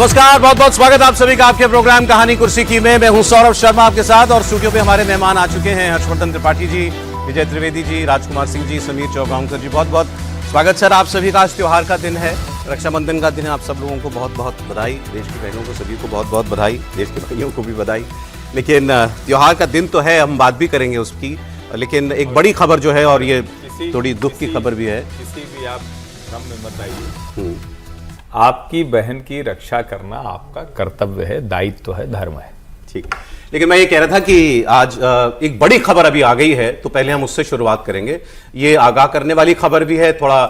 नमस्कार, बहुत बहुत स्वागत आप सभी का आपके प्रोग्राम कहानी कुर्सी की में। मैं हूं सौरभ शर्मा आपके साथ और स्टूडियो पे हमारे मेहमान आ चुके हैं हर्षवर्धन त्रिपाठी जी, विजय त्रिवेदी जी, राजकुमार सिंह जी, समीर चौगांवकर जी। बहुत बहुत स्वागत सर आप सभी का। आज त्योहार का दिन है, रक्षाबंधन का दिन है। आप सब लोगों को बहुत बहुत बधाई, देश की बहनों को सभी को बहुत बहुत बधाई, देश के भाइयों को भी बधाई। लेकिन त्योहार का दिन तो है, हम बात भी करेंगे उसकी, लेकिन एक बड़ी खबर जो है और ये थोड़ी दुख की खबर भी है। किसी भी आप भ्रम में मत आइए। आपकी बहन की रक्षा करना आपका कर्तव्य है, दायित्व है, धर्म है। ठीक, लेकिन मैं ये कह रहा था कि आज एक बड़ी खबर अभी आ गई है, तो पहले हम उससे शुरुआत करेंगे। ये आगाह करने वाली खबर भी है, थोड़ा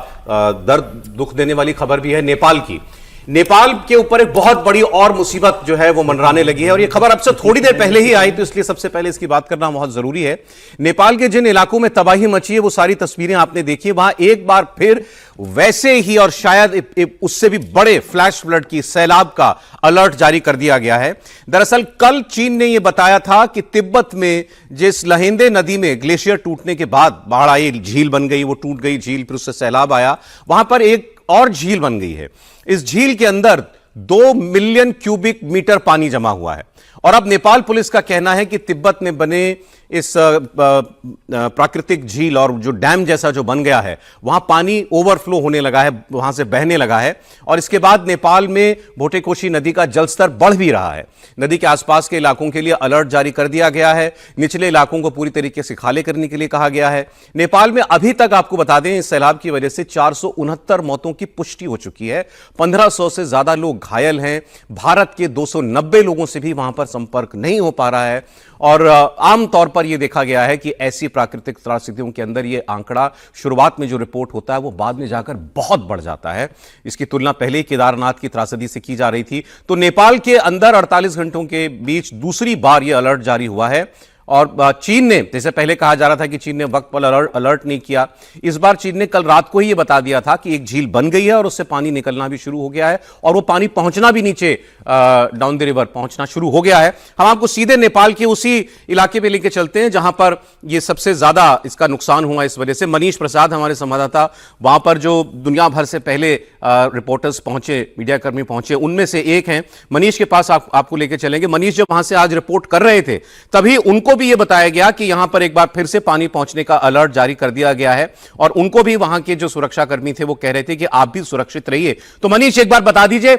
दर्द दुख देने वाली खबर भी है। नेपाल की, नेपाल के ऊपर एक बहुत बड़ी और मुसीबत जो है वो मंडराने लगी है और ये खबर अब से थोड़ी देर पहले ही आई, तो इसलिए सबसे पहले इसकी बात करना बहुत जरूरी है। नेपाल के जिन इलाकों में तबाही मची है वो सारी तस्वीरें आपने देखी है। वहां एक बार फिर वैसे ही और शायद उससे भी बड़े फ्लैश फ्लड की, सैलाब का अलर्ट जारी कर दिया गया है। दरअसल कल चीन ने यह बताया था कि तिब्बत में जिस लहेंदे नदी में ग्लेशियर टूटने के बाद बाढ़ आई, झील बन गई, वो टूट गई झील, फिर उससे सैलाब आया, वहां पर एक और झील बन गई है। इस झील के अंदर 2 मिलियन क्यूबिक मीटर पानी जमा हुआ है और अब नेपाल पुलिस का कहना है कि तिब्बत में बने इस प्राकृतिक झील और जो डैम जैसा जो बन गया है, वहां पानी ओवरफ्लो होने लगा है, वहां से बहने लगा है और इसके बाद नेपाल में भोटेकोशी नदी का जलस्तर बढ़ भी रहा है। नदी के आसपास के इलाकों के लिए अलर्ट जारी कर दिया गया है। निचले इलाकों को पूरी तरीके से खाली करने के लिए कहा गया है। नेपाल में अभी तक आपको बता दें, इस सैलाब की वजह से 469 मौतों की पुष्टि हो चुकी है। 1500 से ज्यादा लोग घायल हैं। भारत के 290 लोगों से भी वहां पर संपर्क नहीं हो पा रहा है और आमतौर पर यह देखा गया है कि ऐसी प्राकृतिक त्रासदियों के अंदर यह आंकड़ा शुरुआत में जो रिपोर्ट होता है वो बाद में जाकर बहुत बढ़ जाता है। इसकी तुलना पहले ही केदारनाथ की त्रासदी से की जा रही थी। तो नेपाल के अंदर 48 घंटों के बीच दूसरी बार यह अलर्ट जारी हुआ है और चीन ने, जैसे पहले कहा जा रहा था कि चीन ने वक्त पर अलर्ट नहीं किया, इस बार चीन ने कल रात को ही यह बता दिया था कि एक झील बन गई है और उससे पानी निकलना भी शुरू हो गया है और वो पानी पहुंचना भी नीचे डाउन द रिवर पहुंचना शुरू हो गया है। हम आपको सीधे नेपाल के उसी इलाके पे लेके चलते हैं जहां पर यह सबसे ज्यादा इसका नुकसान हुआ इस वजह से। मनीष प्रसाद हमारे संवाददाता वहां पर, जो दुनिया भर से पहले रिपोर्टर्स पहुंचे, मीडियाकर्मी पहुंचे, उनमें से एक हैं। मनीष के पास आपको लेके चलेंगे। मनीष जब वहां से आज रिपोर्ट कर रहे थे तभी उनको भी यह बताया गया कि यहां पर एक बार फिर से पानी पहुंचने का अलर्ट जारी कर दिया गया है और उनको भी वहां के जो सुरक्षा कर्मी थे वो कह रहे थे कि आप भी सुरक्षित रहिए। तो मनीष एक बार बता दीजिए,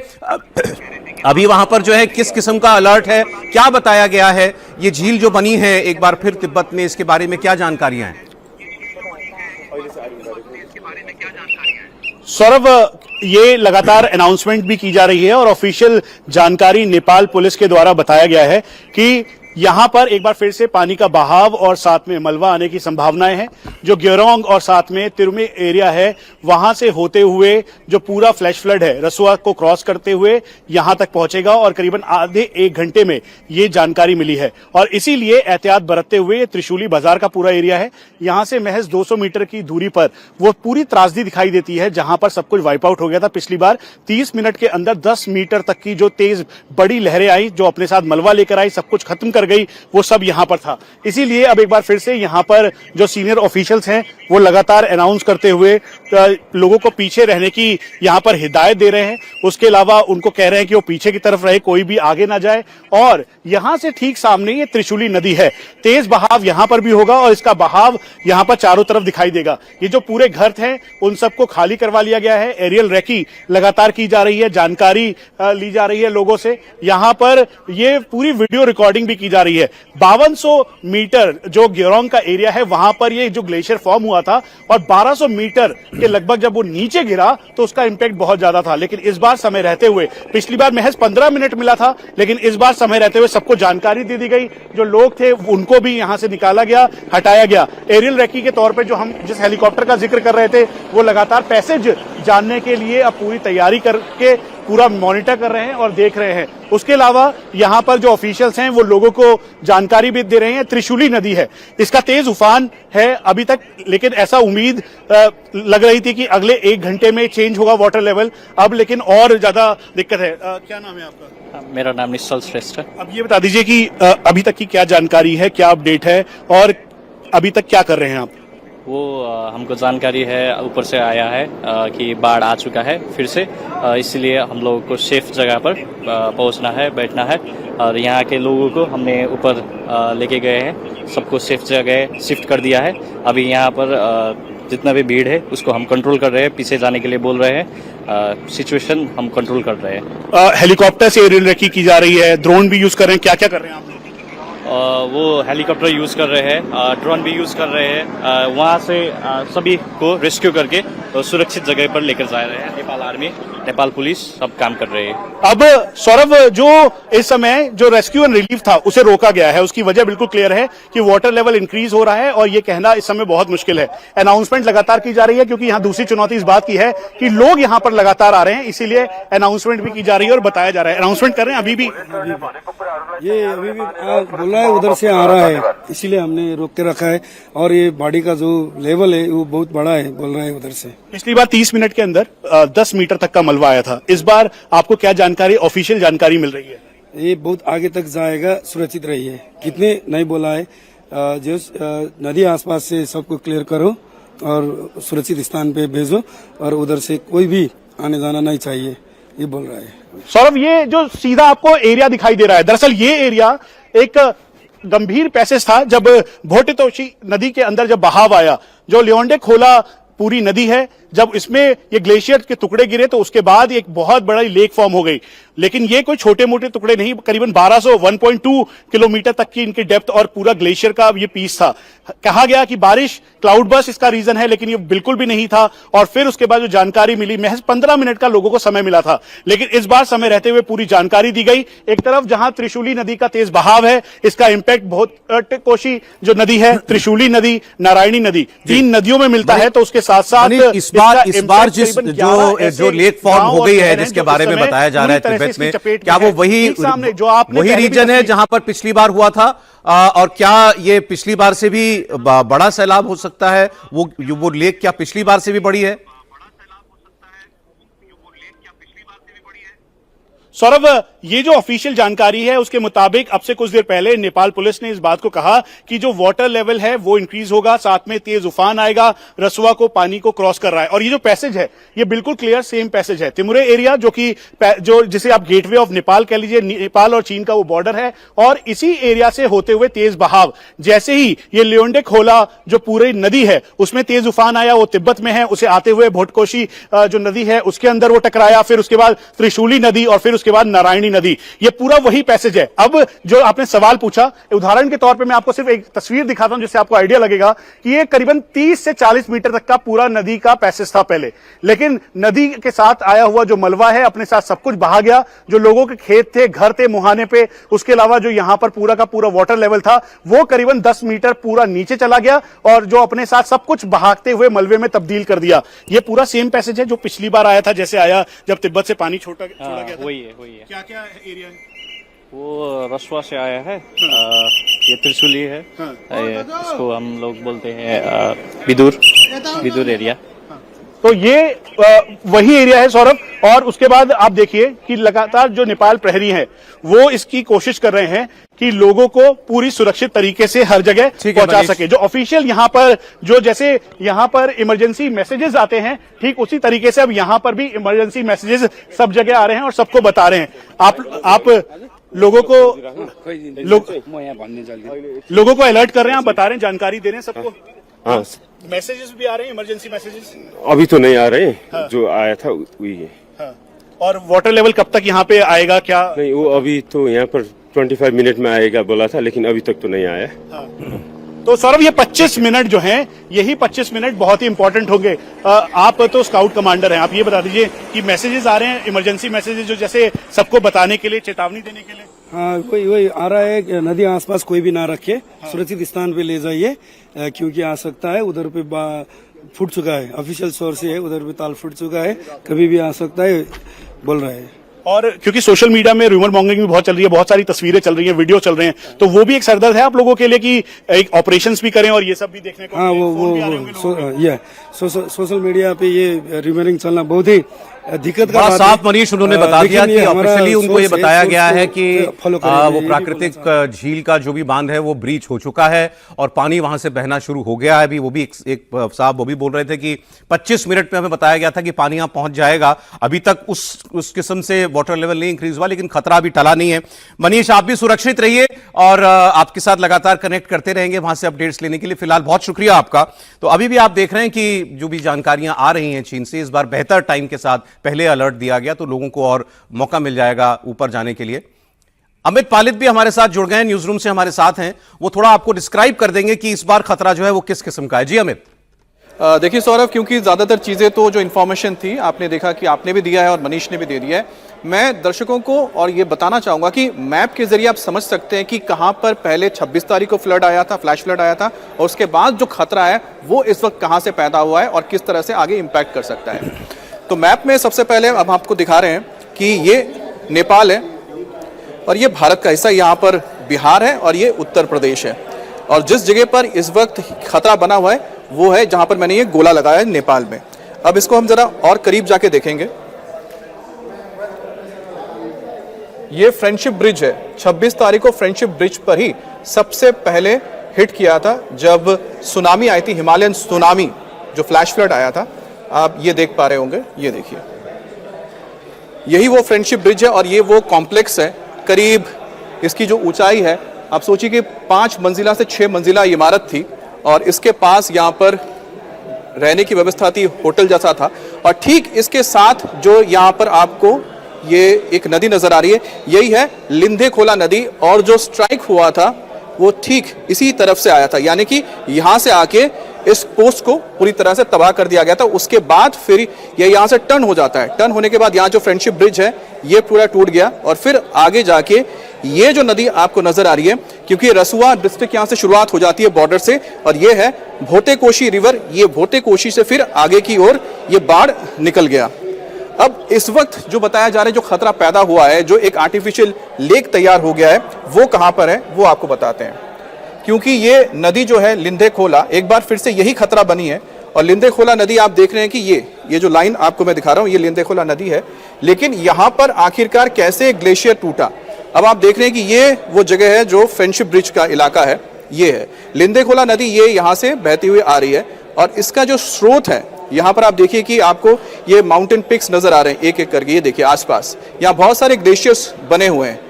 अभी वहां पर जो है किस किस्म का अलर्ट है, क्या बताया गया है? ये झील जो बनी है एक बार फिर तिब्बत में, इसके बारे में क्या जानकारियां हैं? सौरभ, ये लगातार अनाउंसमेंट भी की जा रही है और ऑफिशियल जानकारी नेपाल पुलिस के द्वारा बताया गया है कि यहां पर एक बार फिर से पानी का बहाव और साथ में मलबा आने की संभावनाएं हैं। जो ग्योरोंग और साथ में तिरुमे एरिया है, वहां से होते हुए जो पूरा फ्लैश फ्लड है रसुआ को क्रॉस करते हुए यहां तक पहुंचेगा और करीबन आधे 1 घंटे में ये जानकारी मिली है और इसीलिए एहतियात बरतते हुए त्रिशूली बाजार का पूरा एरिया है, यहां से महज 200 मीटर की दूरी पर वो पूरी त्रासदी दिखाई देती है जहां पर सब कुछ वाइप आउट हो गया था। पिछली बार 30 मिनट के अंदर 10 मीटर तक की जो तेज बड़ी लहरें आई, जो अपने साथ मलबा लेकर आई, सब कुछ खत्म गई, वो सब यहां पर था। इसीलिए अब एक बार फिर से यहां पर जो सीनियर ऑफिशियल्स हैं वो लगातार अनाउंस करते हुए लोगों को पीछे रहने की यहां पर हिदायत दे रहे हैं। उसके अलावा उनको कह रहे हैं कि वो पीछे की तरफ रहे, कोई भी आगे ना जाए। और यहां से ठीक सामने ये त्रिशूली नदी है, तेज बहाव यहां पर भी होगा और इसका बहाव यहां पर चारों तरफ दिखाई देगा। ये जो पूरे घर थे उन सबको खाली करवा लिया गया है। एरियल रेकी लगातार की जा रही है, जानकारी ली जा रही है लोगों से। यहां पर ये पूरी वीडियो रिकॉर्डिंग भी की जा रही है। 5200 मीटर जो ग्योरोंग का एरिया है वहां पर ये जो ग्लेशियर फॉर्म हुआ था और 1200 मीटर के लगभग जब वो नीचे गिरा तो उसका इंपैक्ट बहुत ज्यादा था। लेकिन इस बार समय रहते हुए, पिछली बार महज 15 मिनट मिला था, लेकिन इस बार समय रहते हुए सबको जानकारी दे दी गई। जो लोग थे उनको भी यहां से निकाला गया, हटाया गया। एरियल रेकी के तौर पर जो हम जिस हेलीकॉप्टर का जिक्र कर रहे थे वो लगातार पैसेज जानने के लिए अब पूरी तैयारी करके पूरा मॉनिटर कर रहे हैं और देख रहे हैं। उसके अलावा यहां पर जो ऑफिशियल्स हैं वो लोगों को जानकारी भी दे रहे हैं। त्रिशूली नदी है, इसका तेज उफान है अभी तक, लेकिन ऐसा उम्मीद लग रही थी कि अगले 1 घंटे में चेंज होगा वाटर लेवल, अब लेकिन और ज्यादा दिक्कत है। क्या नाम है आपका? मेरा नाम निश्चल श्रेष्ठ है। अब ये बता दीजिए कि अभी तक की क्या जानकारी है, क्या अपडेट है और अभी तक क्या कर रहे हैं आप? वो हमको जानकारी है, ऊपर से आया है कि बाढ़ आ चुका है फिर से, इसलिए हम लोगों को सेफ जगह पर पहुंचना है, बैठना है। और यहाँ के लोगों को हमने ऊपर लेके गए हैं, सबको सेफ जगह शिफ्ट कर दिया है। अभी यहाँ पर जितना भी भीड़ है उसको हम कंट्रोल कर रहे हैं, पीछे जाने के लिए बोल रहे हैं, सिचुएशन हम कंट्रोल कर रहे हैं। हेलीकॉप्टर से एरियल रेकी की जा रही है, ड्रोन भी यूज कर रहे हैं, क्या क्या कर रहे हैं आप लोग? वो हेलीकॉप्टर यूज़ कर रहे हैं, ड्रोन भी यूज़ कर रहे हैं, वहाँ से सभी को रेस्क्यू करके सुरक्षित जगह पर लेकर जा रहे हैं। नेपाल आर्मी, नेपाल पुलिस सब काम कर रहे हैं। अब सौरभ, जो इस समय जो रेस्क्यू एंड रिलीफ था उसे रोका गया है, उसकी वजह बिल्कुल क्लियर है कि वाटर लेवल इंक्रीज हो रहा है और ये कहना इस समय बहुत मुश्किल है। अनाउंसमेंट लगातार की जा रही है क्योंकि यहाँ दूसरी चुनौती इस बात की है कि लोग यहाँ पर लगातार आ रहे हैं, इसीलिए अनाउंसमेंट भी की जा रही है और बताया जा रहा है। अनाउंसमेंट कर रहे हैं अभी भी, ये अभी भी बोल रहा है उधर से आ रहा है, इसीलिए हमने रोक के रखा है। और ये बाड़ी का जो लेवल है वो बहुत बड़ा है, बोल रहा है उधर से। पिछली बार 30 मिनट के अंदर 10 मीटर तक का मलबा आया था, इस बार आपको क्या जानकारी, ऑफिशियल जानकारी मिल रही है? ये बहुत आगे तक जाएगा, सुरक्षित रहिए। कितने नहीं बोला है, जो नदी आसपास से सबको क्लियर करो और सुरक्षित स्थान पे भेजो और उधर से कोई भी आने जाना नहीं चाहिए, ये बोल रहा है। सौरभ, ये जो सीधा आपको एरिया दिखाई दे रहा है, दरअसल ये एरिया एक गंभीर पैसेज था। जब भोटितोशी नदी के अंदर जब बहाव आया, जो लियोंडे खोला पूरी नदी है, जब इसमें ये ग्लेशियर के टुकड़े गिरे तो उसके बाद एक बहुत बड़ा लेक फॉर्म हो गई। लेकिन ये कोई छोटे मोटे टुकड़े नहीं, करीबन 1.2 किलोमीटर तक की इनकी डेप्थ और पूरा ग्लेशियर का ये पीस था। कहा गया कि बारिश, क्लाउड बर्स्ट इसका रीजन है, लेकिन ये बिल्कुल भी नहीं था। और फिर उसके बाद जो जानकारी मिली, महज 15 मिनट का लोगों को समय मिला था, लेकिन इस बार समय रहते हुए पूरी जानकारी दी गई। एक तरफ जहां त्रिशूली नदी का तेज बहाव है, इसका इंपैक्ट भोटितोशी जो नदी है, त्रिशूली नदी, नारायणी नदी, 3 नदियों में मिलता है। तो उसके साथ साथ इस बार जो लेक फॉर्म हो गई है, जिसके बारे में बताया जा रहा है तिब्बत में, क्या वो वही रीजन है जहां पर पिछली बार हुआ था? और क्या ये पिछली बार से भी बड़ा सैलाब हो सकता है? वो लेक क्या पिछली बार से भी बड़ी है? सौरभ, ये जो ऑफिशियल जानकारी है उसके मुताबिक अब से कुछ देर पहले नेपाल पुलिस ने इस बात को कहा कि जो वाटर लेवल है वो इंक्रीज होगा, साथ में तेज उफान आएगा, रसुआ को पानी को क्रॉस कर रहा है। और ये जो पैसेज है ये बिल्कुल क्लियर सेम पैसेज है, तिमुरे एरिया, जो जिसे आप गेटवे ऑफ नेपाल कह लीजिए, नेपाल और चीन का वो बॉर्डर है। और इसी एरिया से होते हुए तेज बहाव, जैसे ही ये लियोंडे खोला जो पूरी नदी है उसमें तेज उफान आया, वो तिब्बत में है, उसे आते हुए भोटकोशी जो नदी है उसके अंदर वो टकराया, फिर उसके बाद त्रिशूली नदी और फिर उसके बाद नारायणी नदी। ये पूरा वही पैसेज है। अब जो आपने सवाल पूछा, उदाहरण के तौर पे मैं आपको सिर्फ एक तस्वीर दिखाता हूं जिससे आपको आइडिया लगेगा कि ये करीबन 30 से 40 मीटर तक का पूरा नदी का पैसेज था पहले, लेकिन नदी के साथ आया हुआ जो मलबा है अपने साथ सब कुछ बहा गया। जो लोगों के खेत थे, घर थे मुहाने पे, उसके अलावा जो यहां पर पूरा का पूरा वाटर लेवल था वो करीबन 10 मीटर पूरा नीचे चला गया और जो अपने साथ सब कुछ बहाते हुए मलबे में तब्दील कर दिया। ये पूरा सेम पैसेज है जो पिछली बार आया था, जैसे आया जब तिब्बत से पानी छोड़ा गया था। वही है। क्या क्या एरिया है? वो रसुआ से आया है, ये त्रिशूली है, इसको हम लोग बोलते हैं विदुर एरिया। तो ये वही एरिया है सौरभ। और उसके बाद आप देखिए कि लगातार जो नेपाल प्रहरी है वो इसकी कोशिश कर रहे हैं कि लोगों को पूरी सुरक्षित तरीके से हर जगह पहुंचा सके। जो ऑफिशियल यहाँ पर जो जैसे यहाँ पर इमरजेंसी मैसेजेस आते हैं, ठीक उसी तरीके से अब यहाँ पर भी इमरजेंसी मैसेजेस सब जगह आ रहे हैं और सबको बता रहे हैं। आप लोगों को अलर्ट कर रहे हैं, आप बता रहे हैं, जानकारी दे रहे हैं सबको। हाँ, मैसेजेस भी आ रहे हैं, इमरजेंसी मैसेजेस अभी तो नहीं आ रहे हैं। हाँ। जो आया था वही है। हाँ। और वाटर लेवल कब तक यहाँ पे आएगा? क्या नहीं, वो अभी तो यहाँ पर 25 मिनट में आएगा बोला था, लेकिन अभी तक तो नहीं आया। हाँ। तो सौरभ, ये 25 मिनट जो हैं, यही 25 मिनट बहुत ही इंपॉर्टेंट होंगे। आप तो स्काउट कमांडर हैं, आप ये बता दीजिए कि मैसेजेस आ रहे हैं, इमरजेंसी मैसेजेस जो जैसे सबको बताने के लिए, चेतावनी देने के लिए। हाँ, वही आ रहा है कि नदी आसपास कोई भी ना रखे, सुरक्षित स्थान पे ले जाइए, क्योंकि आ सकता है उधर पे फूट चुका है, ऑफिशियल सोर्स से है, उधर पे ताल फूट चुका है, कभी भी आ सकता है बोल रहे हैं। और क्योंकि सोशल मीडिया में रूमर मॉन्गरिंग भी बहुत चल रही है, बहुत सारी तस्वीरें चल रही हैं, वीडियो चल रहे हैं, तो वो भी एक सरदर्द है आप लोगों के लिए कि एक ऑपरेशंस भी करें और ये सब भी देखने को। हाँ, वो सोशल मीडिया पे ये रूमरिंग चलना बहुत ही दिक्कत का बड़ा बात साफ है। मनीष उन्होंने बता लेकिन दिया कि ये हमारा ऑफिशियली उनको ये सोच है, बताया सोच गया को है कि follow करेंगे। वो ये प्राकृतिक बोलना झील का जो भी बांध है वो ब्रीच हो चुका है और पानी वहां से बहना शुरू हो गया है। अभी वो भी एक साहब वो भी बोल रहे थे कि 25 मिनट में हमें बताया गया था कि पानी यहां पहुंच जाएगा। अभी तक उस किस्म से वाटर लेवल नहीं इंक्रीज हुआ, लेकिन खतरा अभी टला नहीं है। मनीष, आप भी सुरक्षित रहिए और आपके साथ लगातार कनेक्ट करते रहेंगे वहां से अपडेट्स लेने के लिए। फिलहाल बहुत शुक्रिया आपका। तो अभी भी आप देख रहे हैं कि जो भी जानकारियां आ रही हैं चीन से, इस बार बेहतर टाइम के साथ पहले अलर्ट दिया गया तो लोगों को और मौका मिल जाएगा ऊपर जाने के लिए। अमित पालित भी हमारे साथ जुड़ गए हैं, न्यूज रूम से हमारे साथ हैं। वो थोड़ा आपको डिस्क्राइब कर देंगे कि इस बार खतरा जो है वो किस किस्म का है। जी अमित। देखिए सौरभ, क्योंकि ज्यादातर चीजें तो जो इन्फॉर्मेशन थी आपने देखा कि आपने भी दिया है और मनीष ने भी दे दिया है। मैं दर्शकों को और ये बताना चाहूंगा कि मैप के जरिए आप समझ सकते हैं कि कहां पर पहले 26 तारीख को फ्लड आया था, फ्लैश फ्लड आया था, और उसके बाद जो खतरा है वो इस वक्त कहां से पैदा हुआ है और किस तरह से आगे इंपैक्ट कर सकता है। तो मैप में सबसे पहले अब आपको दिखा रहे हैं कि ये नेपाल है और ये भारत का हिस्सा, यहाँ पर बिहार है और ये उत्तर प्रदेश है। और जिस जगह पर इस वक्त खतरा बना हुआ है वो है जहां पर मैंने ये गोला लगाया है, नेपाल में। अब इसको हम जरा और करीब जाके देखेंगे। ये फ्रेंडशिप ब्रिज है। 26 तारीख को फ्रेंडशिप ब्रिज पर ही सबसे पहले हिट किया था जब सुनामी आई थी, हिमालयन सुनामी, जो फ्लैश फ्लड आया था। आप ये देख पा रहे होंगे, ये देखिए, यही वो फ्रेंडशिप ब्रिज है और ये वो कॉम्प्लेक्स है। करीब इसकी जो ऊंचाई है, आप सोचिए कि 5 मंजिला से 6 मंजिला इमारत थी और इसके पास यहाँ पर रहने की व्यवस्था थी, होटल जैसा था। और ठीक इसके साथ जो यहाँ पर आपको ये एक नदी नजर आ रही है, यही है लिंधे खोला नदी। और जो स्ट्राइक हुआ था वो ठीक इसी तरफ से आया था, यानी कि यहाँ से आके इस पोस्ट को पूरी तरह से तबाह कर दिया गया था। उसके बाद फिर ये यहाँ से टर्न हो जाता है। टर्न होने के बाद यहाँ जो फ्रेंडशिप ब्रिज है ये पूरा टूट गया और फिर आगे जाके ये जो नदी आपको नजर आ रही है, क्योंकि रसुआ डिस्ट्रिक्ट यहाँ से शुरुआत हो जाती है बॉर्डर से, और ये है भोटे-कोशी रिवर। ये भोटे-कोशी से फिर आगे की ओर ये बाढ़ निकल गया। अब इस वक्त जो बताया जा रहा है, जो खतरा पैदा हुआ है, जो एक आर्टिफिशियल लेक तैयार हो गया है, वो कहां पर है वो आपको बताते हैं। क्योंकि ये नदी जो है लिंधे खोला, एक बार फिर से यही खतरा बनी है। और लिंधे खोला नदी आप देख रहे हैं कि ये जो लाइन आपको मैं दिखा रहा हूं, ये लिंधे खोला नदी है। लेकिन यहां पर आखिरकार कैसे ग्लेशियर टूटा, अब आप देख रहे हैं कि ये वो जगह है जो फ्रेंडशिप ब्रिज का इलाका है। ये है लिंधे खोला नदी, ये यहां से बहती हुई आ रही है और इसका जो स्रोत है, यहाँ पर आप देखिए कि आपको ये माउंटेन पिक्स नजर आ रहे हैं एक एक करके। ये देखिए आसपास यहाँ बहुत सारे ग्लेशियर्स बने हुए हैं।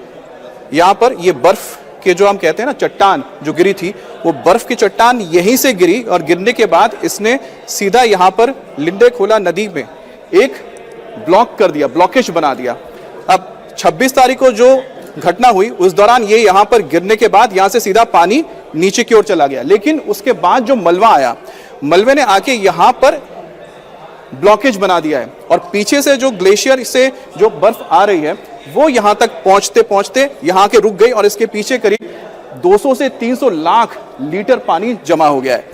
यहाँ पर ये बर्फ के जो हम कहते हैं ना चट्टान जो गिरी थी, वो बर्फ की चट्टान यहीं से गिरी और गिरने के बाद इसने सीधा यहाँ पर लिंधे खोला नदी में एक ब्लॉक कर दिया, ब्लॉकेज बना दिया। अब 26 तारीख को जो घटना हुई उस दौरान ये यहाँ पर गिरने के बाद यहाँ से सीधा पानी नीचे की ओर चला गया। लेकिन उसके बाद जो मलबा आया, मलबे ने आके यहाँ पर ब्लॉकेज बना दिया है और पीछे से जो ग्लेशियर से जो बर्फ आ रही है वो यहां तक पहुंचते पहुंचते यहां के रुक गई और इसके पीछे करीब 200 से 300 लाख लीटर पानी जमा हो गया है।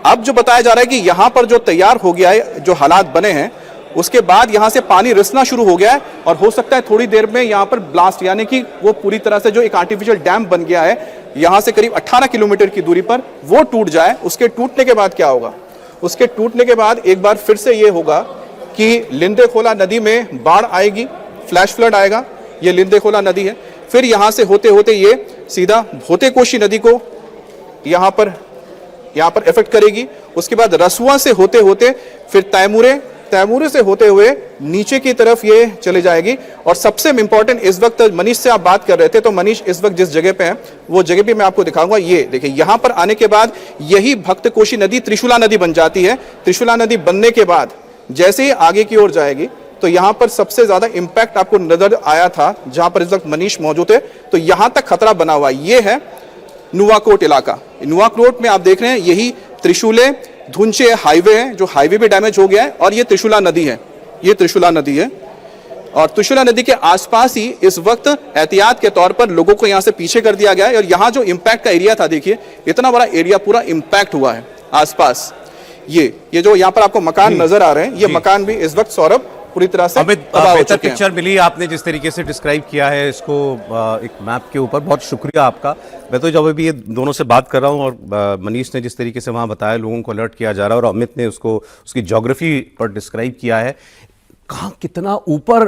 अब जो बताया जा रहा है कि यहां पर जो तैयार हो गया है, जो हालात बने हैं, उसके बाद यहां से पानी रिसना शुरू हो गया है और हो सकता है थोड़ी देर में यहां पर ब्लास्ट, यानी कि वो पूरी तरह से जो एक आर्टिफिशियल डैम बन गया है यहां से करीब 18 किलोमीटर की दूरी पर, वो टूट जाए। उसके टूटने के बाद क्या होगा, उसके टूटने के बाद एक बार फिर से ये होगा कि लिंधे खोला नदी में बाढ़ आएगी, फ्लैश फ्लड आएगा। ये लिंधे खोला नदी है। फिर यहां से होते होते ये सीधा भोटे-कोशी नदी को यहां पर इफेक्ट करेगी। उसके बाद रसुआ से होते होते फिर तैमूरे से होते हुए नीचे की तरफ ये चले जाएगी। और सबसे इंपॉर्टेंट, इस वक्त मनीष से आप बात कर रहे थे, तो मनीष इस वक्त जिस जगह पे है वो जगह भी मैं आपको दिखाऊंगा। ये देखिए, यहां पर आने के बाद यही भक्तकोशी नदी त्रिशूला नदी बन जाती है। त्रिशूला नदी बनने के बाद जैसे ही आगे की ओर जाएगी तो यहां पर सबसे ज्यादा इंपैक्ट आपको नजर आया था जहां पर इस वक्त मनीष मौजूद है। तो यहां तक खतरा बना हुआ, ये है नुवाकोट इलाका। नुवाकोट में आप देख रहे हैं यही त्रिशूले धुंचे हाईवे है, जो हाईवे भी डैमेज हो गया है, और ये त्रिशूला नदी है। ये त्रिशूला नदी है और त्रिशूला नदी के आसपास ही इस वक्त एहतियात के तौर पर लोगों को यहां से पीछे कर दिया गया है। और यहां जो इंपैक्ट का एरिया था, देखिए इतना बड़ा एरिया पूरा इंपैक्ट हुआ है आसपास। ये जो यहाँ पर आपको मकान नजर आ रहे हैं, ये मकान भी इस वक्त सौरभ पूरी तरह से बेहतर पिक्चर मिली आपने जिस तरीके से डिस्क्राइब किया है इसको एक मैप के ऊपर। बहुत शुक्रिया आपका। मैं तो जब अभी ये दोनों से बात कर रहा हूँ और मनीष ने जिस तरीके से वहाँ बताया लोगों को अलर्ट किया जा रहा है और अमित ने उसकी ज्योग्राफी पर डिस्क्राइब किया है, कहां कितना ऊपर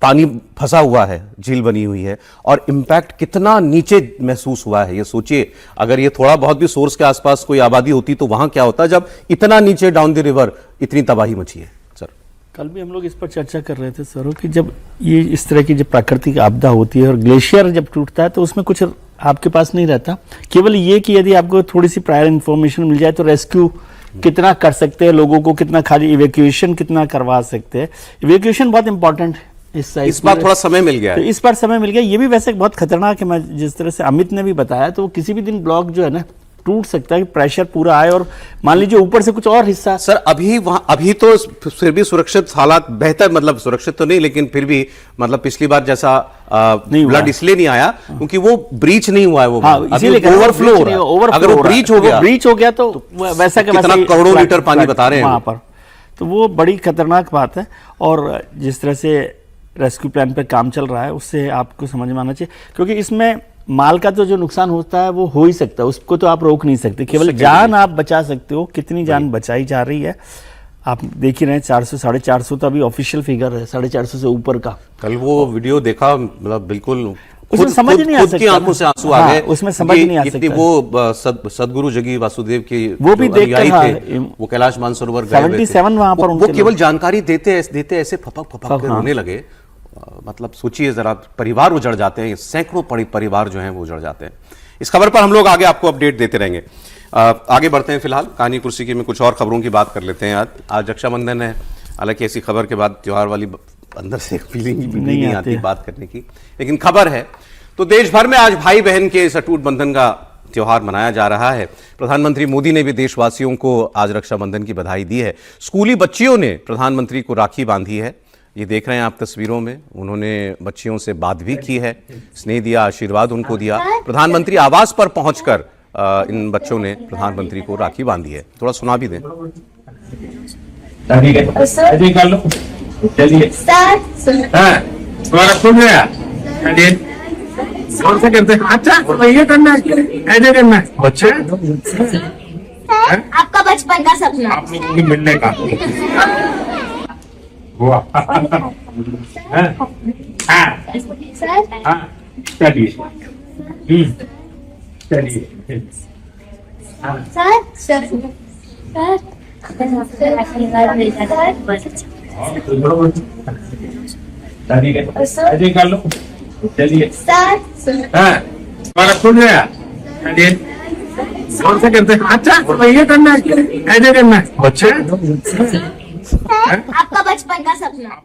पानी फंसा हुआ है, झील बनी हुई है, और इंपैक्ट कितना नीचे महसूस हुआ है। ये सोचिए, अगर ये थोड़ा बहुत भी सोर्स के आसपास कोई आबादी होती तो वहां क्या होता जब इतना नीचे डाउन द रिवर इतनी तबाही मची है। सर, कल भी हम लोग इस पर चर्चा कर रहे थे सर कि जब ये इस तरह की जब प्राकृतिक आपदा होती है और ग्लेशियर जब टूटता है तो उसमें कुछ आपके पास नहीं रहता, केवल ये कि यदि आपको थोड़ी सी प्रायर इन्फॉर्मेशन मिल जाए तो रेस्क्यू कितना कर सकते हैं, लोगों को कितना, खाली इवैक्यूएशन कितना करवा सकते हैं। इवैक्यूएशन बहुत इंपॉर्टेंट है इस बार थोड़ा समय मिल गया तो है। इस बार समय मिल गया। ये भी वैसे बहुत खतरनाक है, मैं जिस तरह से अमित ने भी बताया, तो किसी भी दिन ब्लॉक जो है ना टूट सकता है, प्रेशर पूरा आए और मान लीजिए ऊपर से कुछ और हिस्सा। सर अभी तो फिर भी सुरक्षित हालात बेहतर, मतलब सुरक्षित तो नहीं, लेकिन फिर भी मतलब पिछली बार जैसा ब्लड इसलिए नहीं आया क्योंकि वो ब्रीच नहीं हुआ है, वो ओवरफ्लो हो रहा है। अगर वो ब्रीच हो गया तो वैसा का कितना करोड़ों लीटर पानी बता रहे हैं वहां पर, तो वो बड़ी खतरनाक बात है। और जिस तरह से रेस्क्यू प्लान पे काम चल रहा है उससे आपको समझ में आना चाहिए, क्योंकि इसमें माल का तो जो नुकसान होता है वो हो ही सकता है, उसको तो आप रोक नहीं सकते, केवल जान आप बचा सकते हो। कितनी जान बचाई जा रही है आप देख ही रहे हैं, 400 450 तो अभी ऑफिशियल फिगर है, 450 से ऊपर का। कल वो वीडियो देखा, मतलब बिल्कुल उसमें समझ नहीं आ सकता, की आंखों से आंसू आ गए। उसमें समझ नहीं आ सकता। वो सदगुरु जगी वासुदेव की वो भी देख थे, वो कैलाश मानसरोवर गए हुए थे। 77 वहां पर वो केवल जानकारी देते ऐसे फपक के रोने लगे। मतलब सोचिए जरा, परिवार उजड़ जाते हैं, सैकड़ों परिवार जो हैं वो उजड़ जाते हैं। इस खबर पर हम लोग आगे आपको अपडेट देते रहेंगे। आगे बढ़ते हैं, फिलहाल कहानी कुर्सी की में कुछ और खबरों की बात कर लेते हैं। आज रक्षाबंधन है, हालांकि ऐसी खबर के बाद त्योहार वाली अंदर से फीलिंग नहीं आती बात करने की, लेकिन खबर है। तो देश भर में आज भाई बहन के इस अटूट बंधन का त्योहार मनाया जा रहा है। प्रधानमंत्री मोदी ने भी देशवासियों को आज रक्षाबंधन की बधाई दी है। स्कूली बच्चियों ने प्रधानमंत्री को राखी बांधी है, ये देख रहे हैं आप तस्वीरों में। उन्होंने बच्चियों से बात भी की है, स्नेह दिया, आशीर्वाद उनको दिया। प्रधानमंत्री आवास पर पहुंचकर इन बच्चों ने प्रधानमंत्री को राखी बांधी है। थोड़ा सुना भी दें। कौन सा करते हैं? अच्छा ये करना है, ऐसे करना है। बच्चे आपका बचपन का सपना आप लोगों की मिलने का हुआ। सर चलिए चलिए सर ऐसे कर लो। चलिए हमारा खुल गया। चलिए कौन सा करते हैं? अच्छा ये करना है, ऐसे करना है। बच्चे आपका बचपन का सपना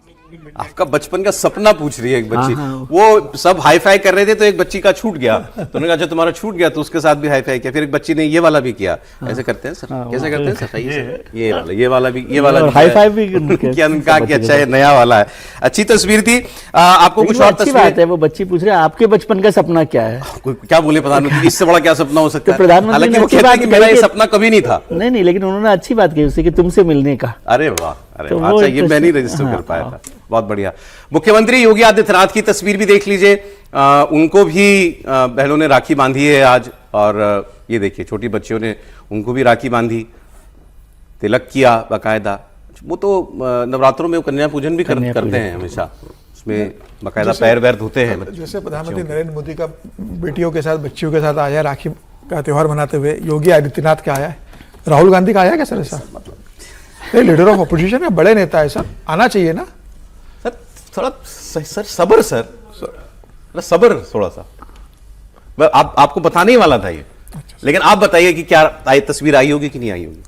आपका बचपन का सपना पूछ रही है एक बच्ची। वो सब हाई फाई कर रहे थे तो एक बच्ची का छूट गया, तो उन्होंने कहा अच्छा तुम्हारा छूट गया, तो उसके साथ भी हाई फाई किया। फिर एक बच्ची ने ये वाला भी किया। ऐसे करते हैं सर, कैसे करते हैं सर? ये वाला भी हाई फाइव भी क्या उनका कि अच्छा ये नया वाला है। अच्छी तस्वीर थी। आपको कुछ और तस्वीर है, वो बच्ची पूछ रहे हैं आपके बचपन का सपना क्या है? क्या बोले प्रधानमंत्री, इससे बड़ा क्या सपना हो सकता है? प्रधानमंत्री हालांकि वो कहते हैं कि मेरा ये सपना कभी नहीं था। नहीं, लेकिन उन्होंने अच्छी बात की उससे कि तुमसे मिलने का। अरे वाह, अरे अच्छा, ये मैं नहीं रजिस्टर कर पाया था। बहुत बढ़िया। मुख्यमंत्री योगी आदित्यनाथ की तस्वीर भी देख लीजिए। उनको भी बहनों ने राखी बांधी है आज, और ये देखिए छोटी बच्चियों ने उनको भी राखी बांधी, तिलक किया बाकायदा। वो तो नवरात्रों में कन्या पूजन भी करते हैं हमेशा, उसमें बाकायदा पैर वैर धोते हैं। जैसे प्रधानमंत्री नरेंद्र मोदी का बेटियों के साथ, बच्चियों के साथ आया राखी का त्योहार मनाते हुए, योगी आदित्यनाथ का आया है, राहुल गांधी का आया क्या सर? ऐसा मतलब लीडर ऑफ अपोजिशन है, बड़े नेता है सर, आना चाहिए ना सर। थोड़ा सर सबर, सबर थोड़ा सा। आपको बताने ही वाला था ये, लेकिन आप बताइए कि क्या तस्वीर आई होगी कि नहीं आई होगी?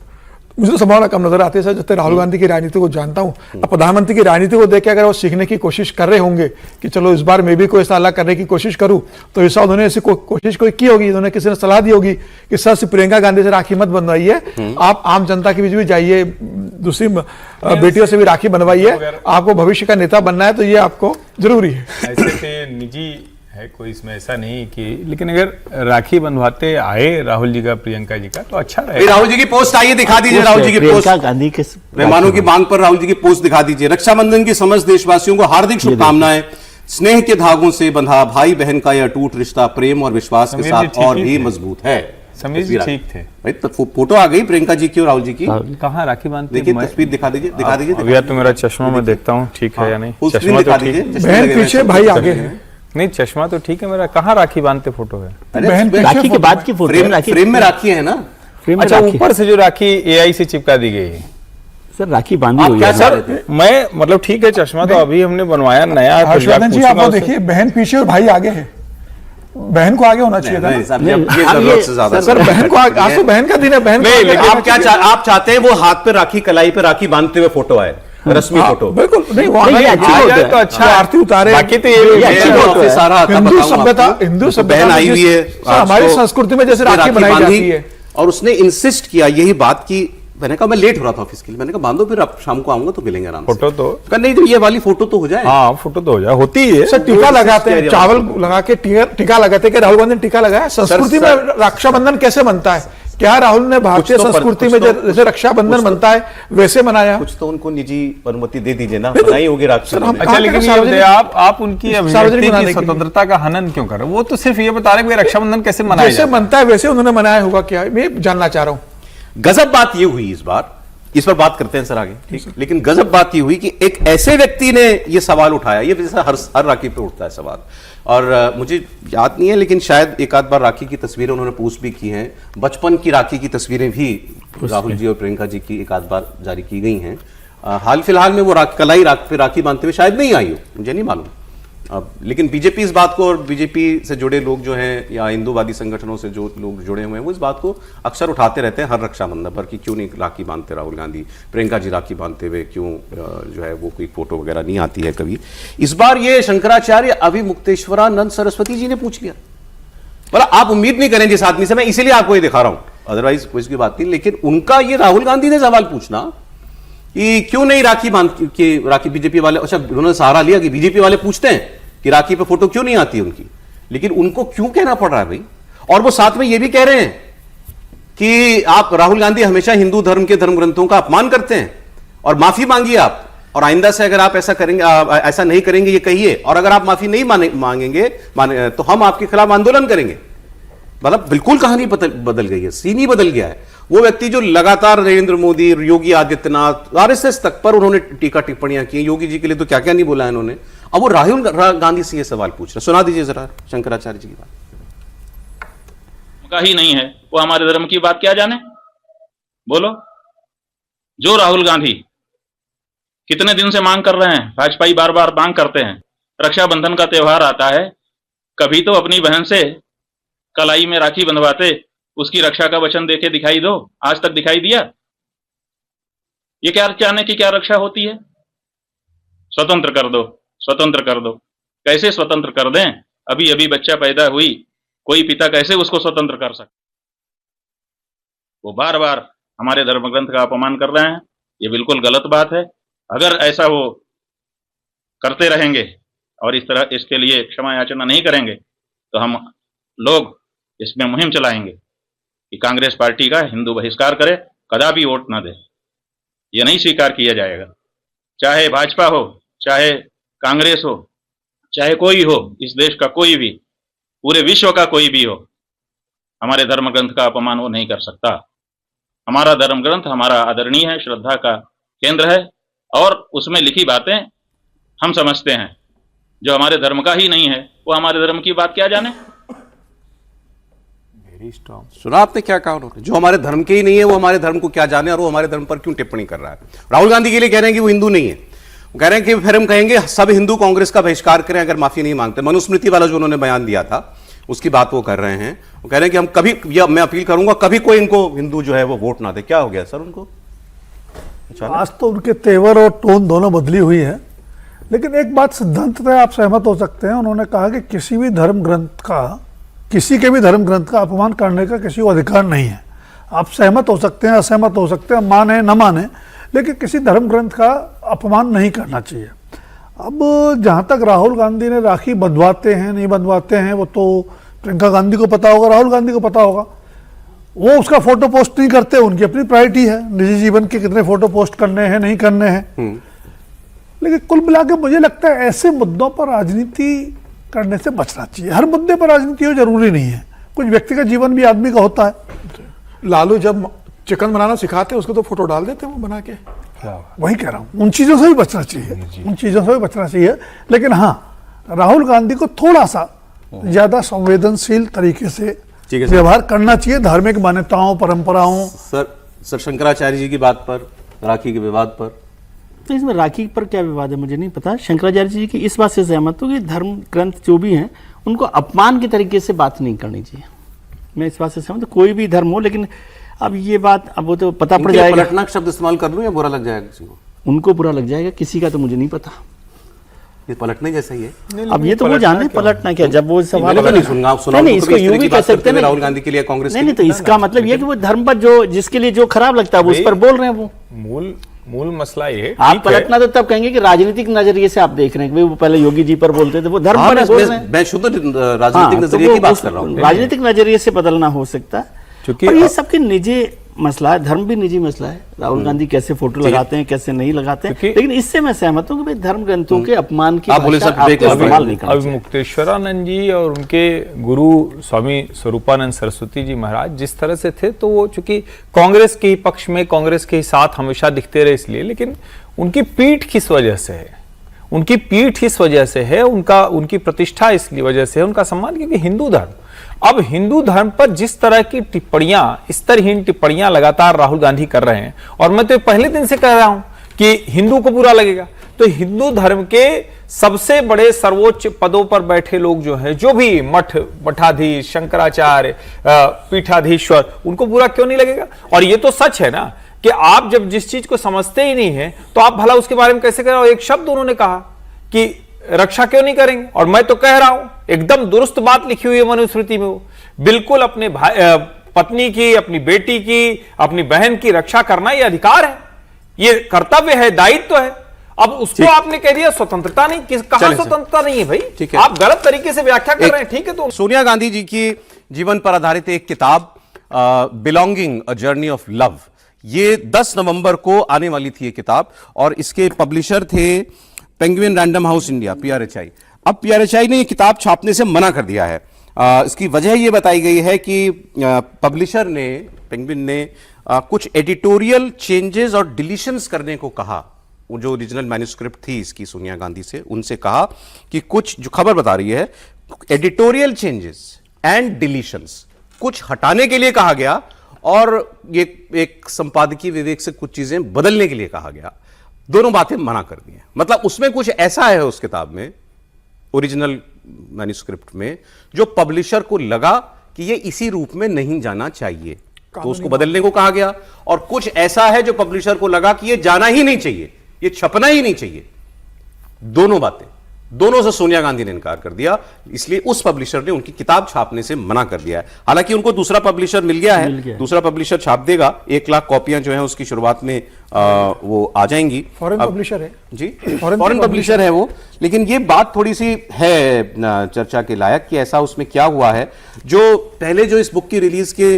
मुझे तो संभावना कम नजर आती है सर। जैसे राहुल गांधी की राजनीति को जानता हूं, अब प्रधानमंत्री की राजनीति को देख के अगर वो सीखने की कोशिश कर रहे होंगे कि चलो इस बार मैं भी कोई ऐसा अलग करने की कोशिश करूं, तो ऐसा उन्होंने ऐसी कोशिश कोई की होगी, उन्होंने किसी ने सलाह दी होगी कि सर से प्रियंका गांधी से राखी मत बनवाइए, आप आम जनता के बीच भी जाइए, दूसरी बेटियों से भी राखी बनवाइए, आपको भविष्य का नेता बनना है तो ये आपको जरूरी है। ऐसे निजी है कोई इसमें, ऐसा नहीं कि, लेकिन अगर राखी बंधवाते आए राहुल जी का प्रियंका जी का तो अच्छा रहेगा। राहुल जी की पोस्ट आइए, दिखा दीजिए राहुल जी की पोस्ट। गांधी के मेहमानों की मांग पर राहुल जी की पोस्ट दिखा दीजिए। रक्षाबंधन की समस्त देशवासियों को हार्दिक शुभकामनाएं। स्नेह के धागों से बंधा भाई बहन का यह अटूट रिश्ता प्रेम और विश्वास के साथ और भी मजबूत है। समीर जी ठीक थे भाई, तो फोटो आ गई प्रियंका जी की और राहुल जी की। कहाँ राखी बांधते देखिए तस्वीर दिखा दीजिए, दिखा दीजिए। भैया तो मेरा चश्मा मैं देखता हूँ ठीक है या नहीं। फुल स्क्रीन चश्मा दिखा तो ठीक दीजिए। है, चश्मे बहन लगे हुए पीछे हैं, भाई सब आगे चश्मे है। हैं। नहीं चश्मा तो ठीक है मेरा। कहाँ राखी बांधते फोटो है? बहन पीछे राखी के फोटो बाद की फोटो है, राखी फ्रेम में राखी है ना। फ्रेम में अच्छा राखी। ऊपर से जो राखी एआई से चिपका दी गई है सर राखी बांधी आप हुई क्या है। चाह रहे थे? मैं मतलब ठीक है चश्मा तो अभी हमने बनवाया नया है, हर्षवर्धन जी, आप पूछूंगा वो उससे। देखिए बहन पीछे और भाई आगे है। बहन को आगे होना चाहिए था नहीं, ना। साहब, ये नहीं, जरूरत से ज्यादा सर बहन को आगे, आज तो बहन का दिन है, बहन को नहीं, आगे लेकिन आना आप क्या चाहिए। आप चाहते हैं वो हाथ पे राखी, कलाई पे राखी बांधते हुए फोटो आए, रस्मी हाँ, फोटो। बिल्कुल नहीं, वो नहीं, ये आगे अच्छी आ फोटो जाए है। तो अच्छा, आरती उतारे। बाकी तो ये ये अच्छी मैं फोटो है। ऑफिस आ रहा था, हिंदू बताऊं सभ्यता, आपको। हिंदू तो सभ्यता बहन में आई जिस- हुई है सर, आज हमारी तो संस्कृति में जैसे राखी बनाई बांधी, जाती है। और उसने इंसिस्ट किया यही बात की। मैंने कहा मैं लेट हो रहा था ऑफिस के लिए, मैंने कहा बांधो फिर आप शाम को आऊंगा तो मिलेंगे आराम से। फोटो तो कहा नहीं तो ये वाली फोटो तो हो जाए। हाँ फोटो तो हो जाए, होती ही है। सर टीका लगाते हैं, किया चावल लगा के टीका लगाते हैं। क्या राहुल गांधी ने टीका लगाया? संस्कृति में रक्षाबंधन कैसे बनता है? क्या राहुल ने भारतीय संस्कृति में जैसे रक्षाबंधन बनता है वैसे मनाया? कुछ तो उनको निजी अनुमति दे दीजिए ना, बनाई होगी राखी। हम- अच्छा लेकिन ये बताइए, आप उनकी सार्वजनिक अभिव्यक्ति बनाने की के लिए। स्वतंत्रता का हनन क्यों कर रहे हैं? वो तो सिर्फ ये बता रहे हैं कि रक्षाबंधन कैसे मनाया जैसे जाता है। बनता है वैसे उन्होंने मनाया होगा क्या? मैं जानना चाह रहा हूं। गजब बात ये हुई इस पर बात करते हैं सर आगे, ठीक। लेकिन गजब बात ये हुई कि एक ऐसे व्यक्ति ने ये सवाल उठाया, ये जैसे हर राखी पे उठता है सवाल। और मुझे याद नहीं है लेकिन शायद एक आध बार राखी की तस्वीरें उन्होंने पोस्ट भी की हैं। बचपन की राखी की तस्वीरें भी राहुल जी और प्रियंका जी की एक आध बार जारी की गई हैं। हाल फिलहाल में वो कलाई पे राखी बांधते हुए शायद नहीं आई हो, मुझे नहीं मालूम। लेकिन बीजेपी इस बात को, और बीजेपी से जुड़े लोग जो हैं या हिंदूवादी संगठनों से जो लोग जुड़े हुए हैं, वो इस बात को अक्सर उठाते रहते हैं हर रक्षाबंधन पर कि क्यों नहीं राखी बांधते राहुल गांधी, प्रियंका जी राखी बांधते हुए क्यों जो है वो कोई फोटो वगैरह नहीं आती है कभी। इस बार ये शंकराचार्य अभिमुक्तेश्वरानंद सरस्वती जी ने पूछ लिया। बोला आप उम्मीद नहीं करें जिस आदमी से, मैं इसीलिए आपको ये दिखा रहा हूं, अदरवाइज कोई इसकी बात नहीं। लेकिन उनका ये राहुल गांधी ने सवाल पूछना कि क्यों नहीं राखी राखी बीजेपी वाले, अच्छा उन्होंने सहारा लिया कि बीजेपी वाले पूछते हैं कि राखी पे फोटो क्यों नहीं आती उनकी, लेकिन उनको क्यों कहना पड़ रहा है भाई? और वो साथ में ये भी कह रहे हैं कि आप राहुल गांधी हमेशा हिंदू धर्म के धर्म ग्रंथों का अपमान करते हैं और माफी मांगिए आप, और आइंदा से अगर आप ऐसा करेंगे, ऐसा नहीं करेंगे ये कहिए, और अगर आप माफी नहीं मांगेंगे तो हम आपके खिलाफ आंदोलन करेंगे। मतलब बिल्कुल कहानी बदल गई है, सीन ही बदल गया है। वो व्यक्ति जो लगातार नरेंद्र मोदी, योगी आदित्यनाथ, आरएसएस तक पर उन्होंने टीका टिप्पणियां की, योगी जी के लिए तो क्या क्या नहीं बोला इन्होंने, अब वो राहुल गांधी से ये सवाल पूछ रहे। सुना दीजिए जरा शंकराचार्य जी की बात। का ही नहीं है वो हमारे धर्म की बात क्या जाने। बोलो, जो राहुल गांधी कितने दिन से मांग कर रहे हैं, भाजपाई बार बार मांग करते हैं, रक्षाबंधन का त्योहार आता है, कभी तो अपनी बहन से कलाई में राखी बंधवाते, उसकी रक्षा का वचन देके दिखाई दो। आज तक दिखाई दिया? ये क्या चाहने की क्या रक्षा होती है? स्वतंत्र कर दो, स्वतंत्र कर दो। कैसे स्वतंत्र कर दें? अभी अभी बच्चा पैदा हुई, कोई पिता कैसे उसको स्वतंत्र कर सकता? वो बार बार हमारे धर्म ग्रंथ का अपमान कर रहे हैं, ये बिल्कुल गलत बात है। अगर ऐसा वो करते रहेंगे और इस तरह इसके लिए क्षमा याचना नहीं करेंगे तो हम लोग इसमें मुहिम चलाएंगे कि कांग्रेस पार्टी का हिंदू बहिष्कार करे, कदापि वोट ना दे। ये नहीं स्वीकार किया जाएगा, चाहे भाजपा हो, चाहे कांग्रेस हो, चाहे कोई हो, इस देश का कोई भी, पूरे विश्व का कोई भी हो, हमारे धर्म ग्रंथ का अपमान वो नहीं कर सकता। हमारा धर्म ग्रंथ हमारा आदरणीय है, श्रद्धा का केंद्र है, और उसमें लिखी बातें हम समझते हैं। जो हमारे धर्म का ही नहीं है वो हमारे धर्म की बात क्या जाने। सुना आपने क्या कहा उन्होंने? जो हमारे धर्म के ही नहीं है वो हमारे धर्म को क्या जाने, और वो हमारे धर्म पर क्यों टिप्पणी कर रहा है। राहुल गांधी के लिए कह रहे हैं कि वो हिंदू नहीं है, वो कह रहे हैं कि फिर हम कहेंगे सब हिंदू कांग्रेस का बहिष्कार करें अगर माफी नहीं मांगते। मनुस्मृति वाला जो उन्होंने बयान दिया था उसकी बात वो कर रहे हैं। वो कह रहे हैं कि हम कभी, या मैं अपील करूंगा, कभी कोई इनको हिंदू जो है वो वोट ना दे। क्या हो गया सर उनको? आज तो उनके तेवर और टोन दोनों बदली हुई है, लेकिन एक बात सिद्धांततः आप सहमत हो सकते हैं। उन्होंने कहा कि किसी भी धर्म ग्रंथ का, किसी के भी धर्म ग्रंथ का अपमान करने का किसी को अधिकार नहीं है। आप सहमत हो सकते हैं, असहमत हो सकते हैं, माने न माने, लेकिन किसी धर्म ग्रंथ का अपमान नहीं करना चाहिए। अब जहाँ तक राहुल गांधी ने राखी बंधवाते हैं नहीं बंधवाते हैं वो तो प्रियंका गांधी को पता होगा, राहुल गांधी को पता होगा। वो उसका फोटो पोस्ट नहीं करते, उनकी अपनी प्रायोरिटी है, निजी जीवन के कितने फोटो पोस्ट करने हैं नहीं करने हैं। लेकिन कुल मिला के मुझे लगता है ऐसे मुद्दों पर राजनीति करने से बचना चाहिए। हर मुद्दे पर राजनीति हो जरूरी नहीं है, कुछ व्यक्तिगत जीवन भी आदमी का होता है। लालू जब चिकन बनाना सिखाते उसको तो फोटो डाल देते वो बना के। वही कह रहा हूँ, उन चीजों से भी बचना चाहिए, उन चीजों से भी बचना चाहिए। लेकिन हाँ, राहुल गांधी को थोड़ा सा ज्यादा संवेदनशील तरीके से व्यवहार करना चाहिए धार्मिक मान्यताओं, परंपराओं। सर शंकराचार्य जी की बात पर, राखी के विवाद पर, तो इसमें राखी पर क्या विवाद है मुझे नहीं पता। शंकराचार्य जी की इस बात से सहमत हूँ कि धर्म ग्रंथ जो भी हैं उनको अपमान के तरीके से बात नहीं करनी चाहिए, मैं इस बात से सहमत हूँ। कोई भी धर्म हो, लेकिन अब ये बात अब वो तो पता पड़ जाएगा। पलटना का शब्द इस्तेमाल कर लूं या बुरा लग जाएगा किसी को? उनको बुरा लग जाएगा, किसी का तो मुझे नहीं पता। ये पलटने जैसा ही है। अब ये तो वो जाने पलटना क्या, जब वो सवाल नहीं सुना नहीं, इसको यूं भी कह सकते हैं राहुल गांधी के लिए कांग्रेस नहीं, तो इसका मतलब ये कि वो धर्म पर जो जिसके लिए जो खराब लगता है वो उस पर बोल रहे हैं। वो मूल मसला ये, आप पलटना तो तब कहेंगे कि राजनीतिक नजरिए से आप देख रहे हैं, वो पहले योगी जी पर बोलते थे, वो धर्म पर बोल रहे हैं। मैं शुद्ध राजनीतिक नजरिए की बात कर रहा हूँ। राजनीतिक नजरिए से बदलना हो सकता है, क्योंकि ये सबके निजी मसला है, धर्म भी निजी मसला है। राहुल गांधी कैसे फोटो लगाते हैं, कैसे नहीं लगाते हैं, लेकिन इससे मैं सहमत हूं कि भाई धर्म ग्रंथों के अपमान की भाषा आपको इस्तेमाल नहीं करना चाहिए। अभी मुक्तेश्वरानंद जी और उनके गुरु स्वामी स्वरूपानंद सरस्वती जी महाराज जिस तरह से थे, तो वो चूंकि कांग्रेस के पक्ष में, कांग्रेस के साथ हमेशा दिखते रहे इसलिए, लेकिन उनकी पीठ किस वजह से है, उनकी पीठ इस वजह से है, उनकी प्रतिष्ठा इस वजह से है, उनका सम्मान, क्योंकि हिंदू धर्म, अब हिंदू धर्म पर जिस तरह की टिप्पणियां, स्तरहीन टिप्पणियां लगातार राहुल गांधी कर रहे हैं, और मैं तो पहले दिन से कह रहा हूं कि हिंदू को बुरा लगेगा, तो हिंदू धर्म के सबसे बड़े सर्वोच्च पदों पर बैठे लोग जो है, जो भी मठाधीश, शंकराचार्य, पीठाधीश्वर, उनको बुरा क्यों नहीं लगेगा? और ये तो सच है ना कि आप जब जिस चीज को समझते ही नहीं है तो आप भला उसके बारे में कैसे कह रहे हो? एक शब्द उन्होंने कहा कि रक्षा क्यों नहीं करेंगे, और मैं तो कह रहा हूं एकदम दुरुस्त बात लिखी हुई है मनुस्मृति में, वो बिल्कुल अपने पत्नी की, अपनी बेटी की, अपनी बहन की रक्षा करना ये अधिकार है, ये कर्तव्य है, दायित्व है। अब उसको आपने कह दिया स्वतंत्रता नहीं, कहां स्वतंत्रता नहीं है भाई? ठीक है, आप गलत तरीके से व्याख्या कर रहे हैं। ठीक है, तो सोनिया गांधी जी की जीवन पर आधारित एक किताब belonging a journey of love, ये 10 नवंबर को आने वाली थी ये किताब, और इसके पब्लिशर थे penguin random house India, PRHI। अब PRHI ने ये किताब छापने से मना कर दिया है। इसकी वजह ये बताई गई है कि पब्लिशर ने, पेंगुइन ने कुछ एडिटोरियल चेंजेस और डिलीशंस करने को कहा। वो जो ओरिजिनल मैन्युस्क्रिप्ट थी इसकी सोनिया गांधी से, उनसे कहा कि कुछ, जो खबर बता रही है, एडिटोरियल चेंजेस एंड डिलीशंस, कुछ हटाने के लिए कहा गया और ये एक संपादकीय विवेक से कुछ चीजें बदलने के लिए कहा गया। दोनों बातें मना कर दी हैं। मतलब उसमें कुछ ऐसा है उस किताब में, ओरिजिनल मैन्युस्क्रिप्ट में, जो पब्लिशर को लगा कि ये इसी रूप में नहीं जाना चाहिए, तो उसको बदलने को कहा गया। और कुछ ऐसा है जो पब्लिशर को लगा कि ये जाना ही नहीं चाहिए, ये छपना ही नहीं चाहिए। दोनों बातें, दोनों से सोनिया गांधी ने इनकार कर दिया, इसलिए उस पब्लिशर ने उनकी किताब छापने से मना कर दिया है। हालांकि उनको दूसरा पब्लिशर मिल गया है, दूसरा पब्लिशर छाप देगा, 1 लाख कॉपियां जो हैं उसकी शुरुआत में वो आ जाएंगी। फॉरेन पब्लिशर है जी, फॉरेन पब्लिशर है वो। लेकिन ये बात थोड़ी सी है चर्चा के लायक कि ऐसा उसमें क्या हुआ है। जो पहले जो इस बुक की रिलीज के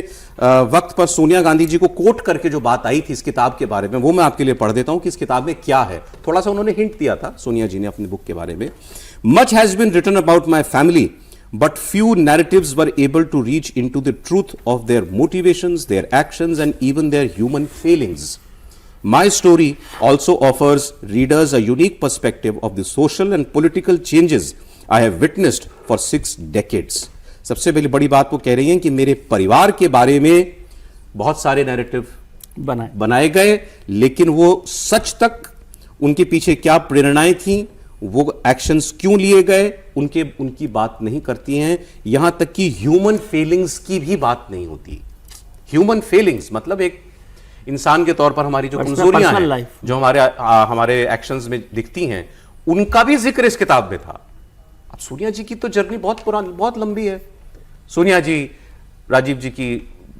वक्त पर सोनिया गांधी जी को कोट करके जो बात आई थी इस किताब के बारे में, वो मैं आपके लिए पढ़ देता हूं कि इस किताब में क्या है। थोड़ा सा उन्होंने हिंट दिया था सोनिया जी ने अपनी बुक के बारे में। Much has been written about my family, but few narratives were able to reach into the truth of their motivations, their actions, and even their human failings. My story also offers readers a unique perspective of the social and political changes I have witnessed for 6 decades. सबसे पहली बड़ी बात वो कह रही हैं कि मेरे परिवार के बारे में बहुत सारे नैरेटिव बनाए गए, लेकिन वो सच तक उनके पीछे क्या प्रेरणाएं थीं, वो एक्शंस क्यों लिए गए, उनकी बात नहीं करती हैं। यहां तक कि ह्यूमन फीलिंग्स की भी बात नहीं होती। ह्यूमन फीलिंग्स मतलब एक इंसान के तौर पर हमारी जो कमजोरियां हैं, जो हमारे एक्शंस में दिखती हैं, उनका भी जिक्र इस किताब में था। अब सोनिया जी की तो जर्नी बहुत पुरानी, बहुत लंबी है। सोनिया जी राजीव जी की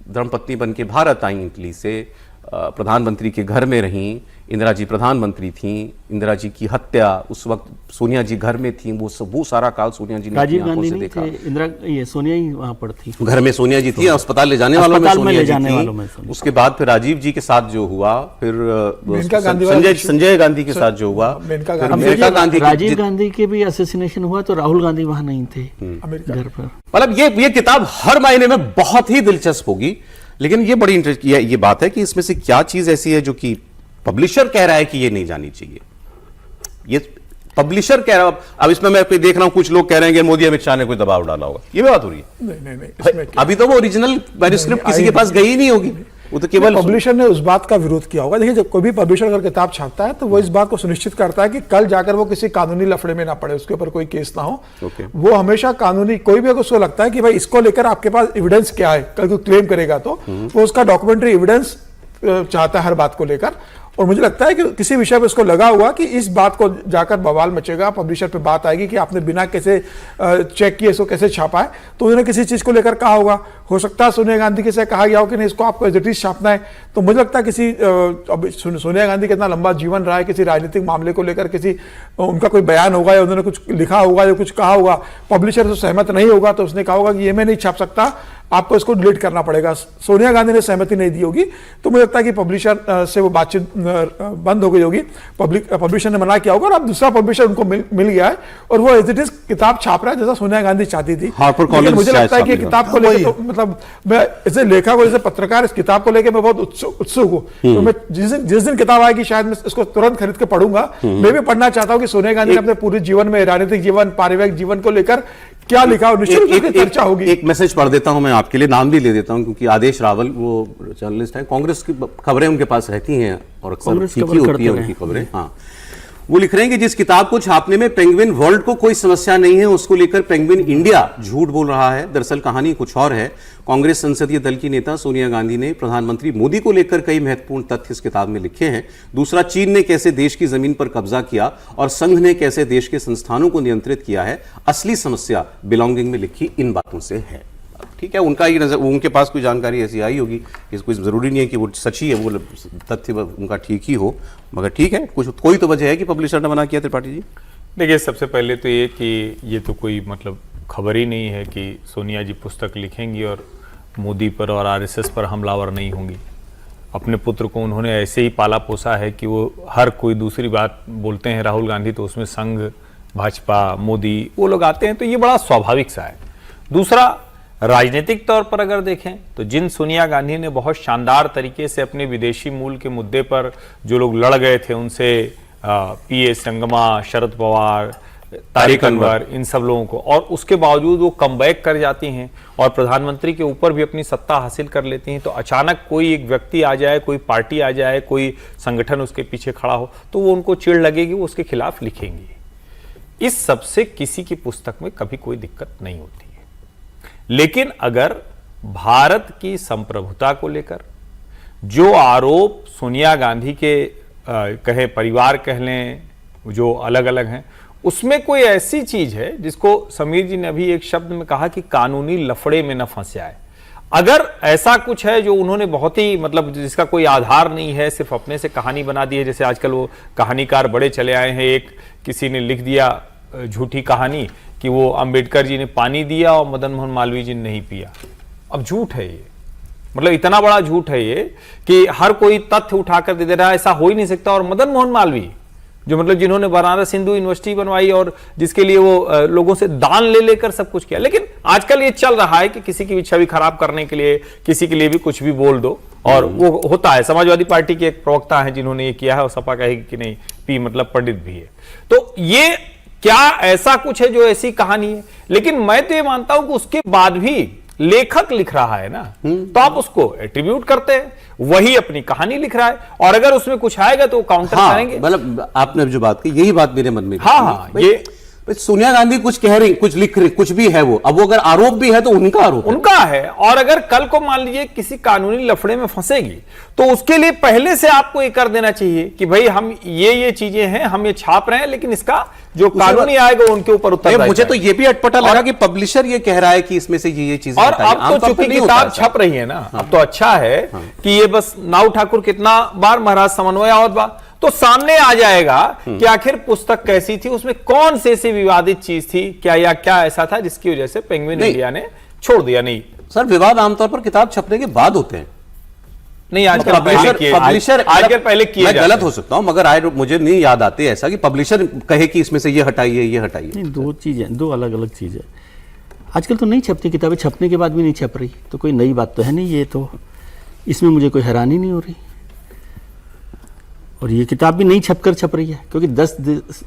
धर्मपत्नी बन के भारत आई इटली से, प्रधानमंत्री के घर में रहीं। इंदिरा जी प्रधानमंत्री थीं, इंदिरा जी की हत्या उस वक्त सोनिया जी घर में थीं, वो सारा काल सोनिया जी ने राजीव गांधी नहीं थे, ये सोनिया ही वहां पर थी, घर में सोनिया जी थी, अस्पताल ले जाने वालों में सोनिया जी थी। उसके बाद फिर राजीव जी के साथ जो हुआ, फिर संजय गांधी के साथ जो हुआ, मेनका गांधी, राजीव गांधी के भी असैसिनेशन हुआ तो राहुल गांधी वहां नहीं थे घर पर। मतलब ये किताब हर मायने में बहुत ही दिलचस्प होगी। लेकिन ये बड़ी इंटरेस्ट ये बात है कि इसमें से क्या चीज ऐसी है जो कि पब्लिशर कह रहा है कि ये नहीं जानी चाहिए, ये पब्लिशर कह रहा है। अब इसमें मैं देख रहा हूं कुछ लोग कह रहे हैं कि मोदी अमित शाह ने कोई दबाव डाला होगा, ये भी बात हो रही है। नहीं इसमें अभी तो वो ओरिजिनल मैन्युस्क्रिप्ट किसी के पास गई ही नहीं होगी, वो तो केवल पब्लिशर ने उस बात का विरोध किया होगा। देखिए, जब कोई भी पब्लिशर अगर किताब छापता है तो वो इस बात को सुनिश्चित करता है कि कल जाकर वो किसी कानूनी लफड़े में ना पड़े, उसके ऊपर कोई केस ना हो। वो हमेशा कानूनी, कोई भी अगर उसको लगता है कि भाई इसको लेकर आपके पास एविडेंस क्या है, कल कोई क्लेम करेगा तो वो उसका डॉक्यूमेंट्री एविडेंस चाहता है हर बात को लेकर। और मुझे लगता है कि किसी विषय पे उसको लगा हुआ कि इस बात को जाकर बवाल मचेगा, पब्लिशर पे बात आएगी कि आपने बिना कैसे चेक किए इसको कैसे छापा है, तो उन्होंने किसी चीज को लेकर कहा होगा। हो सकता है सोनिया गांधी के से कहा गया हो कि नहीं इसको आपको एज इट इज छापना है। तो मुझे लगता है किसी अब सोनिया गांधी का इतना लंबा जीवन रहा है, किसी राजनीतिक मामले को लेकर किसी उनका कोई बयान होगा या उन्होंने कुछ लिखा होगा या कुछ कहा होगा, पब्लिशर तो सहमत नहीं होगा तो उसने कहा होगा कि ये मैं नहीं छाप सकता, आपको इसको डिलीट करना पड़ेगा। सोनिया गांधी ने सहमति नहीं दी होगी, तो मुझे लगता है कि पब्लिशर से वो बातचीत बंद हो गई होगी, पब्लिशर ने मना किया होगा और अब दूसरा पब्लिशर उनको मिल गया है और वो एज इट इज किताब छाप रहा है जैसा सोनिया गांधी चाहती थी। मुझे लगता है कि किताब को लेकर तो मतलब मैं इसे लेखक और जैसे पत्रकार इस किताब को लेकर मैं बहुत उत्सुक हूँ। तो मैं जिस दिन किताब आएगी शायद मैं इसको तुरंत खरीद के पढ़ूंगा। मैं भी पढ़ना चाहता हूँ कि सोनिया गांधी ने अपने पूरे जीवन में, राजनीतिक जीवन, पारिवारिक जीवन को लेकर क्या लिखा और निश्चित रूप से चर्चा होगी। एक मैसेज पढ़ देता हूं मैं आपके लिए, नाम भी ले देता हूं क्योंकि आदेश रावल वो जर्नलिस्ट हैं, कांग्रेस की खबरें उनके पास रहती हैं और अक्सर ठीक ही होती है उनकी खबरें। हाँ, वो लिख रहे हैं कि जिस किताब को छापने में पेंगुइन वर्ल्ड को कोई समस्या नहीं है, उसको लेकर पेंगुइन इंडिया झूठ बोल रहा है। दरअसल कहानी कुछ और है। कांग्रेस संसदीय दल की नेता सोनिया गांधी ने प्रधानमंत्री मोदी को लेकर कई महत्वपूर्ण तथ्य इस किताब में लिखे हैं। दूसरा, चीन ने कैसे देश की जमीन पर कब्जा किया और संघ ने कैसे देश के संस्थानों को नियंत्रित किया है। असली समस्या बिलोंगिंग में लिखी इन बातों से है। ठीक है, उनका ही नजर, उनके पास कोई जानकारी ऐसी आई होगी, कोई जरूरी नहीं है कि वो सच्ची है, वो तथ्य उनका ठीक ही हो, मगर ठीक है, कुछ कोई तो वजह है कि पब्लिशर ने मना किया। त्रिपाठी जी, देखिए, सबसे पहले तो ये कि ये तो कोई मतलब खबर ही नहीं है कि सोनिया जी पुस्तक लिखेंगी और मोदी पर और आरएसएस पर हमलावर नहीं होंगी। अपने पुत्र को उन्होंने ऐसे ही पाला पोसा है कि वो हर कोई दूसरी बात बोलते हैं राहुल गांधी तो उसमें संघ, भाजपा, मोदी वो लोग आते हैं, तो ये बड़ा स्वाभाविक सा है। दूसरा, राजनीतिक तौर पर अगर देखें तो जिन सोनिया गांधी ने बहुत शानदार तरीके से अपने विदेशी मूल के मुद्दे पर जो लोग लड़ गए थे उनसे, पीएस संगमा, शरद पवार, तारिक अनवर, इन सब लोगों को, और उसके बावजूद वो कमबैक कर जाती हैं और प्रधानमंत्री के ऊपर भी अपनी सत्ता हासिल कर लेती हैं, तो अचानक कोई एक व्यक्ति आ जाए, कोई पार्टी आ जाए, कोई संगठन उसके पीछे खड़ा हो तो वो उनको चिढ़ लगेगी, वो उसके खिलाफ लिखेंगी। इस सब से किसी की पुस्तक में कभी कोई दिक्कत नहीं होती है। लेकिन अगर भारत की संप्रभुता को लेकर जो आरोप सोनिया गांधी के कहे परिवार कह लें, जो अलग अलग हैं, उसमें कोई ऐसी चीज है जिसको समीर जी ने अभी एक शब्द में कहा कि कानूनी लफड़े में न फंस जाए, अगर ऐसा कुछ है जो उन्होंने बहुत ही मतलब जिसका कोई आधार नहीं है, सिर्फ अपने से कहानी बना दी है, जैसे आजकल वो कहानीकार बड़े चले आए हैं, एक किसी ने लिख दिया झूठी कहानी कि वो अंबेडकर जी ने पानी दिया और मदन मोहन मालवीय जी ने नहीं पिया। अब झूठ है ये, मतलब इतना बड़ा झूठ है ये कि हर कोई तथ्य उठाकर दे रहा है, ऐसा हो ही नहीं सकता। और मदन मोहन मालवीय जो मतलब जिन्होंने बनारस हिंदू यूनिवर्सिटी बनवाई और जिसके लिए वो लोगों से दान ले लेकर सब कुछ किया, लेकिन आजकल ये चल रहा है कि किसी की भी छवि खराब करने के लिए किसी के लिए भी कुछ भी बोल दो, और वो होता है। समाजवादी पार्टी के एक प्रवक्ता है जिन्होंने ये किया है और सपा कहेगी कि नहीं, पी मतलब पंडित भी है। तो ये क्या ऐसा कुछ है जो ऐसी कहानी है? लेकिन मैं तो ये मानता हूं कि उसके बाद भी लेखक लिख रहा है ना, तो आप उसको एट्रीब्यूट करते हैं, वही अपनी कहानी लिख रहा है, और अगर उसमें कुछ आएगा तो काउंटर करेंगे। मतलब आपने जो बात की यही बात मेरे मन में। हाँ, ये सोनिया गांधी कुछ कह रही, कुछ लिख रही, कुछ भी है वो, अब वो अगर आरोप भी है तो उनका आरोप उनका है। और अगर कल को मान लीजिए किसी कानूनी लफड़े में फंसेगी तो उसके लिए पहले से आपको ये कर देना चाहिए कि भाई हम ये चीजें हैं, हम ये छाप रहे हैं, लेकिन इसका जो कानूनी आएगा उनके ऊपर उत्तर। मुझे तो ये भी अटपटा लगा कि पब्लिशर ये कह रहा है कि इसमें से ये चीजें, और अब तो चूंकि किताब छप रही है ना, अब तो अच्छा है कि ये बस नाउ ठाकुर कितना बार महाराज समन्वय और बार तो सामने आ जाएगा कि आखिर पुस्तक कैसी थी, उसमें कौन से ऐसी विवादित चीज थी, क्या या क्या ऐसा था जिसकी वजह से पेंगुइन इंडिया ने छोड़ दिया। नहीं सर, विवाद आमतौर पर किताब छपने के बाद होते हैं। नहीं, आजकल पहले किए, मैं गलत हो सकता हूं मगर मुझे नहीं याद आते ऐसा कि पब्लिशर कहे कि इसमें से ये हटाइए, ये हटाइए। नहीं, दो चीजें, दो अलग अलग चीजें। आजकल तो नहीं छपती किताबें, छपने के बाद भी नहीं छप रही, तो कोई नई बात तो है नहीं ये तो। इसमें मुझे कोई हैरानी नहीं हो रही। और ये किताब भी नहीं छप रही है, क्योंकि 10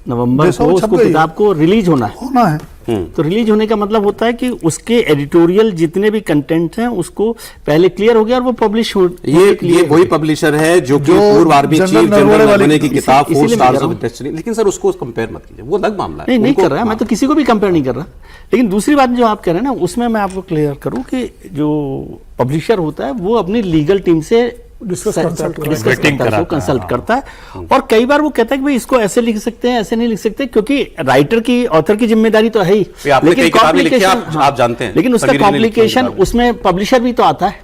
नवंबर को उसको किताब को रिलीज होना है। तो रिलीज होने का मतलब होता है कि उसके एडिटोरियल जितने भी कंटेंट हैं उसको पहले क्लियर हो गया और वो पब्लिश हो। ये वही पब्लिशर है जो कि पूर्व आर्मी चीफ जनरल नरवणे की किताब 4 स्टार्स ऑफ डेस्टिनी, लेकिन सर उसको कंपेयर मत कीजिए, वो अलग मामला है। नहीं कर रहा, मैं तो किसी को भी कंपेयर नहीं कर रहा। लेकिन दूसरी बात जो आप कह रहे हैं ना, उसमें मैं आपको क्लियर करूं कि जो पब्लिशर होता है वो अपनी लीगल टीम से कंसल्ट करता है और कई बार वो कहता है कि भाई इसको ऐसे लिख सकते हैं, ऐसे नहीं लिख सकते, क्योंकि राइटर की, ऑथर की जिम्मेदारी तो है ही। लेकिन कॉम्प्लिकेशन आप जानते हैं, लेकिन उसका कॉम्प्लिकेशन उसमें पब्लिशर भी तो आता है।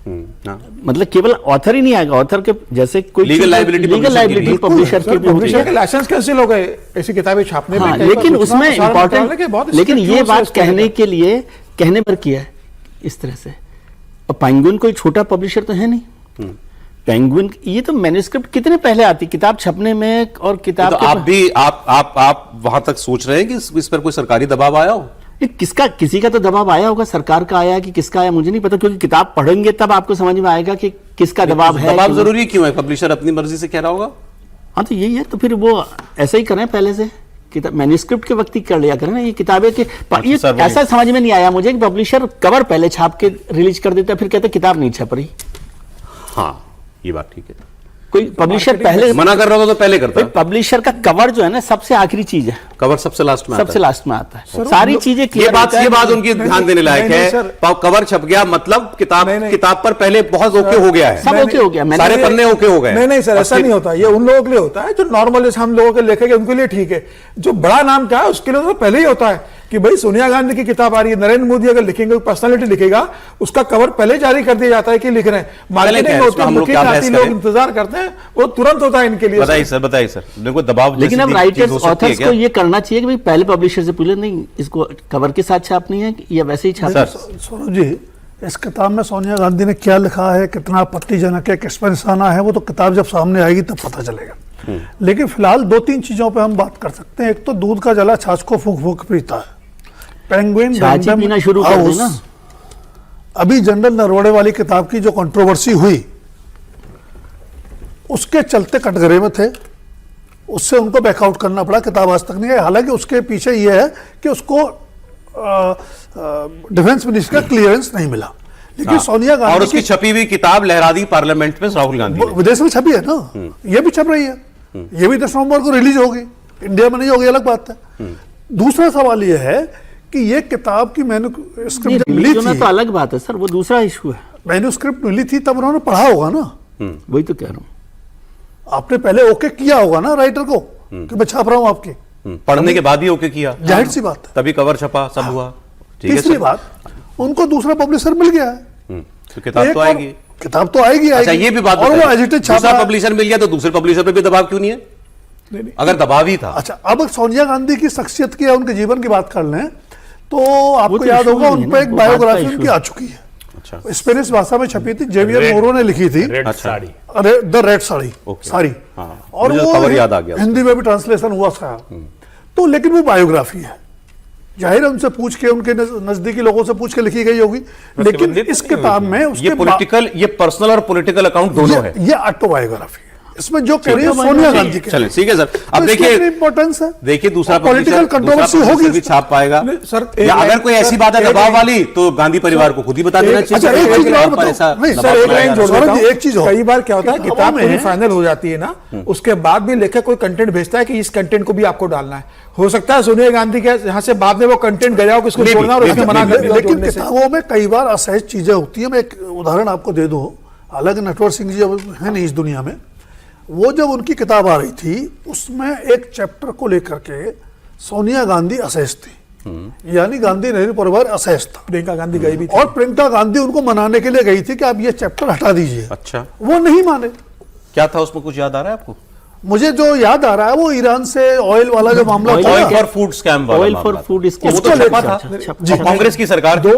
मतलब केवल ऑथर ही नहीं आएगा, ऑथर के जैसे कोई लीगल लाइबिलिटी पब्लिशर की भी होती है। लाइसेंस कैंसिल हो गए ऐसी किताबें छापने में। लेकिन उसमें इंपॉर्टेंट, लेकिन ये बात कहने के लिए कहने पर किया है इस तरह से। और पेंगुइन कोई छोटा पब्लिशर तो है नहीं। पेंगुइन ये तो मैन्युस्क्रिप्ट कितने पहले आती किताब छपने में, और किताब तो आप वहां तक सोच रहे हैं कि इस पर कोई सरकारी दबाव आया हो? किसका, किसी का तो दबाव आया होगा, सरकार का आया कि किसका आया मुझे नहीं पता, क्योंकि किताब पढ़ेंगे तब आपको समझ में आएगा कि किसका दबाव है। दबाव जरूरी क्यों है? पब्लिशर अपनी मर्जी से कह रहा होगा। हाँ तो यही है, तो फिर वो ऐसा ही करें पहले से, किताब मैन्युस्क्रिप्ट के वक्त ही कर लिया करें ना ये किताबें के। ये ऐसा समझ में नहीं आया मुझे कि पब्लिशर कवर पहले छाप के रिलीज कर देता, फिर कहते किताब नहीं छप रही। हाँ ये बात ठीक है। कोई पब्लिशर पहले मना कर रहा था तो पहले करता है। पब्लिशर का कवर जो है ना सबसे आखिरी चीज है, कवर सबसे लास्ट में आता है। सारी चीजें ये बात उनकी ध्यान देने लायक है। कवर छप गया मतलब किताब पर पहले बहुत ओके हो गया है, सब ओके हो गया, सारे पन्ने ओके हो गए। नहीं सर, ऐसा नहीं होता। ये उन लोगों के लिए होता है जो नॉर्मल जैसे हम लोगों के लेखक उनके लिए ठीक है। जो बड़ा नाम क्या है उसके लिए तो पहले ही होता है कि भाई सोनिया गांधी की किताब आ रही है, नरेंद्र मोदी अगर लिखेंगे, पर्सनालिटी लिखेगा, उसका कवर पहले जारी कर दिया जाता है कि लिख रहे हैं। मार्केटिंग में होते हैं, लोग इंतजार करते हैं, वो तुरंत होता है इनके लिए। बताइए सर देखो दबाव। लेकिन अब राइटर्स ऑथर्स को ये करना चाहिए कि भाई पहले पब्लिशर से पूछे, नहीं इसको कवर के साथ छापनी है या वैसे ही छापना। सोनू जी, इस किताब में सोनिया गांधी ने क्या लिखा है, कितना आपत्तिजनक है, किस पर निशाना है, वो तो किताब जब सामने आएगी तब पता चलेगा। लेकिन फिलहाल 2-3 चीजों पे हम बात कर सकते हैं। एक तो दूध का जला छाछ को फूंक फूंक पीता है, पेंगुइन पीना शुरू कर देना। अभी जनरल नरवणे वाली किताब की जो कंट्रोवर्सी हुई उसके चलते कटघरे में थे, उससे उनको बैकआउट करना पड़ा, किताब आज तक नहीं है। हालांकि उसके पीछे यह है कि उसको डिफेंस मिनिस्टर का क्लियरेंस नहीं मिला। लेकिन सोनिया गांधी और उसकी छपी हुई किताब लहरा दी पार्लियामेंट में राहुल गांधी, विदेश में छपी है ना, ये भी छप रही है, ये भी 10 नवंबर को रिलीज होगी, इंडिया में नहीं होगी, अलग बात है। दूसरा सवाल यह है कि ये किताब की मैन्युस्क्रिप्ट मिली थी तो अलग बात है सर, वो दूसरा इशू है। मैन्युस्क्रिप्ट मिली थी तब उन्होंने पढ़ा होगा ना, वही तो कह रहा हूँ। आपने पहले ओके किया होगा ना राइटर को कि मैं छाप रहा हूं आपके, पढ़ने के बाद ही ओके किया, जाहिर सी बात है, तभी कवर छपा, सब हुआ। तीसरी बात, उनको दूसरा पब्लिशर मिल गया है, तो किताब तो आएगी, किताब तो आएगी। अच्छा ये भी बात, और वो एजिटेड दूसरा पब्लिशर मिल गया तो दूसरे पब्लिशर पे भी दबाव क्यों नहीं है? नहीं। अगर दबाव ही था। अच्छा, अब सोनिया गांधी की शख्सियत की या उनके जीवन की बात कर लें तो आपको याद होगा उन पर एक बायोग्राफी उनकी आ चुकी है। अच्छा, स्पेनिश भाषा में छपी थी, जेवियर मोरो ने लिखी थी, द रेड साड़ी साड़ी, और वो खबर याद आ गया, हिंदी में भी ट्रांसलेशन हुआ था। तो लेकिन वो बायोग्राफी है, जाहिर है उनसे पूछ के, उनके नजदीकी लोगों से पूछ के लिखी गई होगी। लेकिन इस किताब में ये पॉलिटिकल, ये पर्सनल और पॉलिटिकल अकाउंट दोनों है। ये ऑटोबायोग्राफी है, इसमें जो कह रही है सोनिया गांधी के। चलिए ठीक है सर, अब देखिए इंपॉर्टेंस है, देखिए दूसरा पॉलिटिकल कंट्रोवर्सी होगी भी छाप पाएगा सर। या अगर कोई ऐसी बात है दबाव वाली तो गांधी परिवार को खुद ही बता देना चाहिए। एक चीज और बताओ सर, एक चीज कई बार क्या होता है, किताब पूरी फाइनल हो जाती है ना, उसके बाद भी लेखक कोई कंटेंट भेजता है कि इस कंटेंट को भी आपको डालना है। हो सकता है सोनिया गांधी के यहाँ से बाद में वो कंटेंट गया हो, किसको छोड़ना और उसने मना कर दिया। लेकिन किताबों में कई बार असहज चीजें होती है। मैं एक उदाहरण आपको दे दूं, हालांकि नटवर सिंह जी है नहीं इस दुनिया में, वो जब उनकी किताब आ रही थी उसमें एक चैप्टर को लेकर के सोनिया गांधी असहज थी, यानी गांधी नेहरू परिवार असहज था। प्रियंका गांधी गई भी थी, और प्रियंका गांधी उनको मनाने के लिए गई थी कि आप ये चैप्टर हटा दीजिए। अच्छा, वो नहीं माने। क्या था उसमें, कुछ याद आ रहा है आपको? मुझे जो याद आ रहा है वो ईरान से ऑयल वाला जो मामला था, ऑयल फॉर फूड स्कैम वाला, ऑयल फॉर फूड स्कैम, वो तो छपा था कांग्रेस की सरकार। दो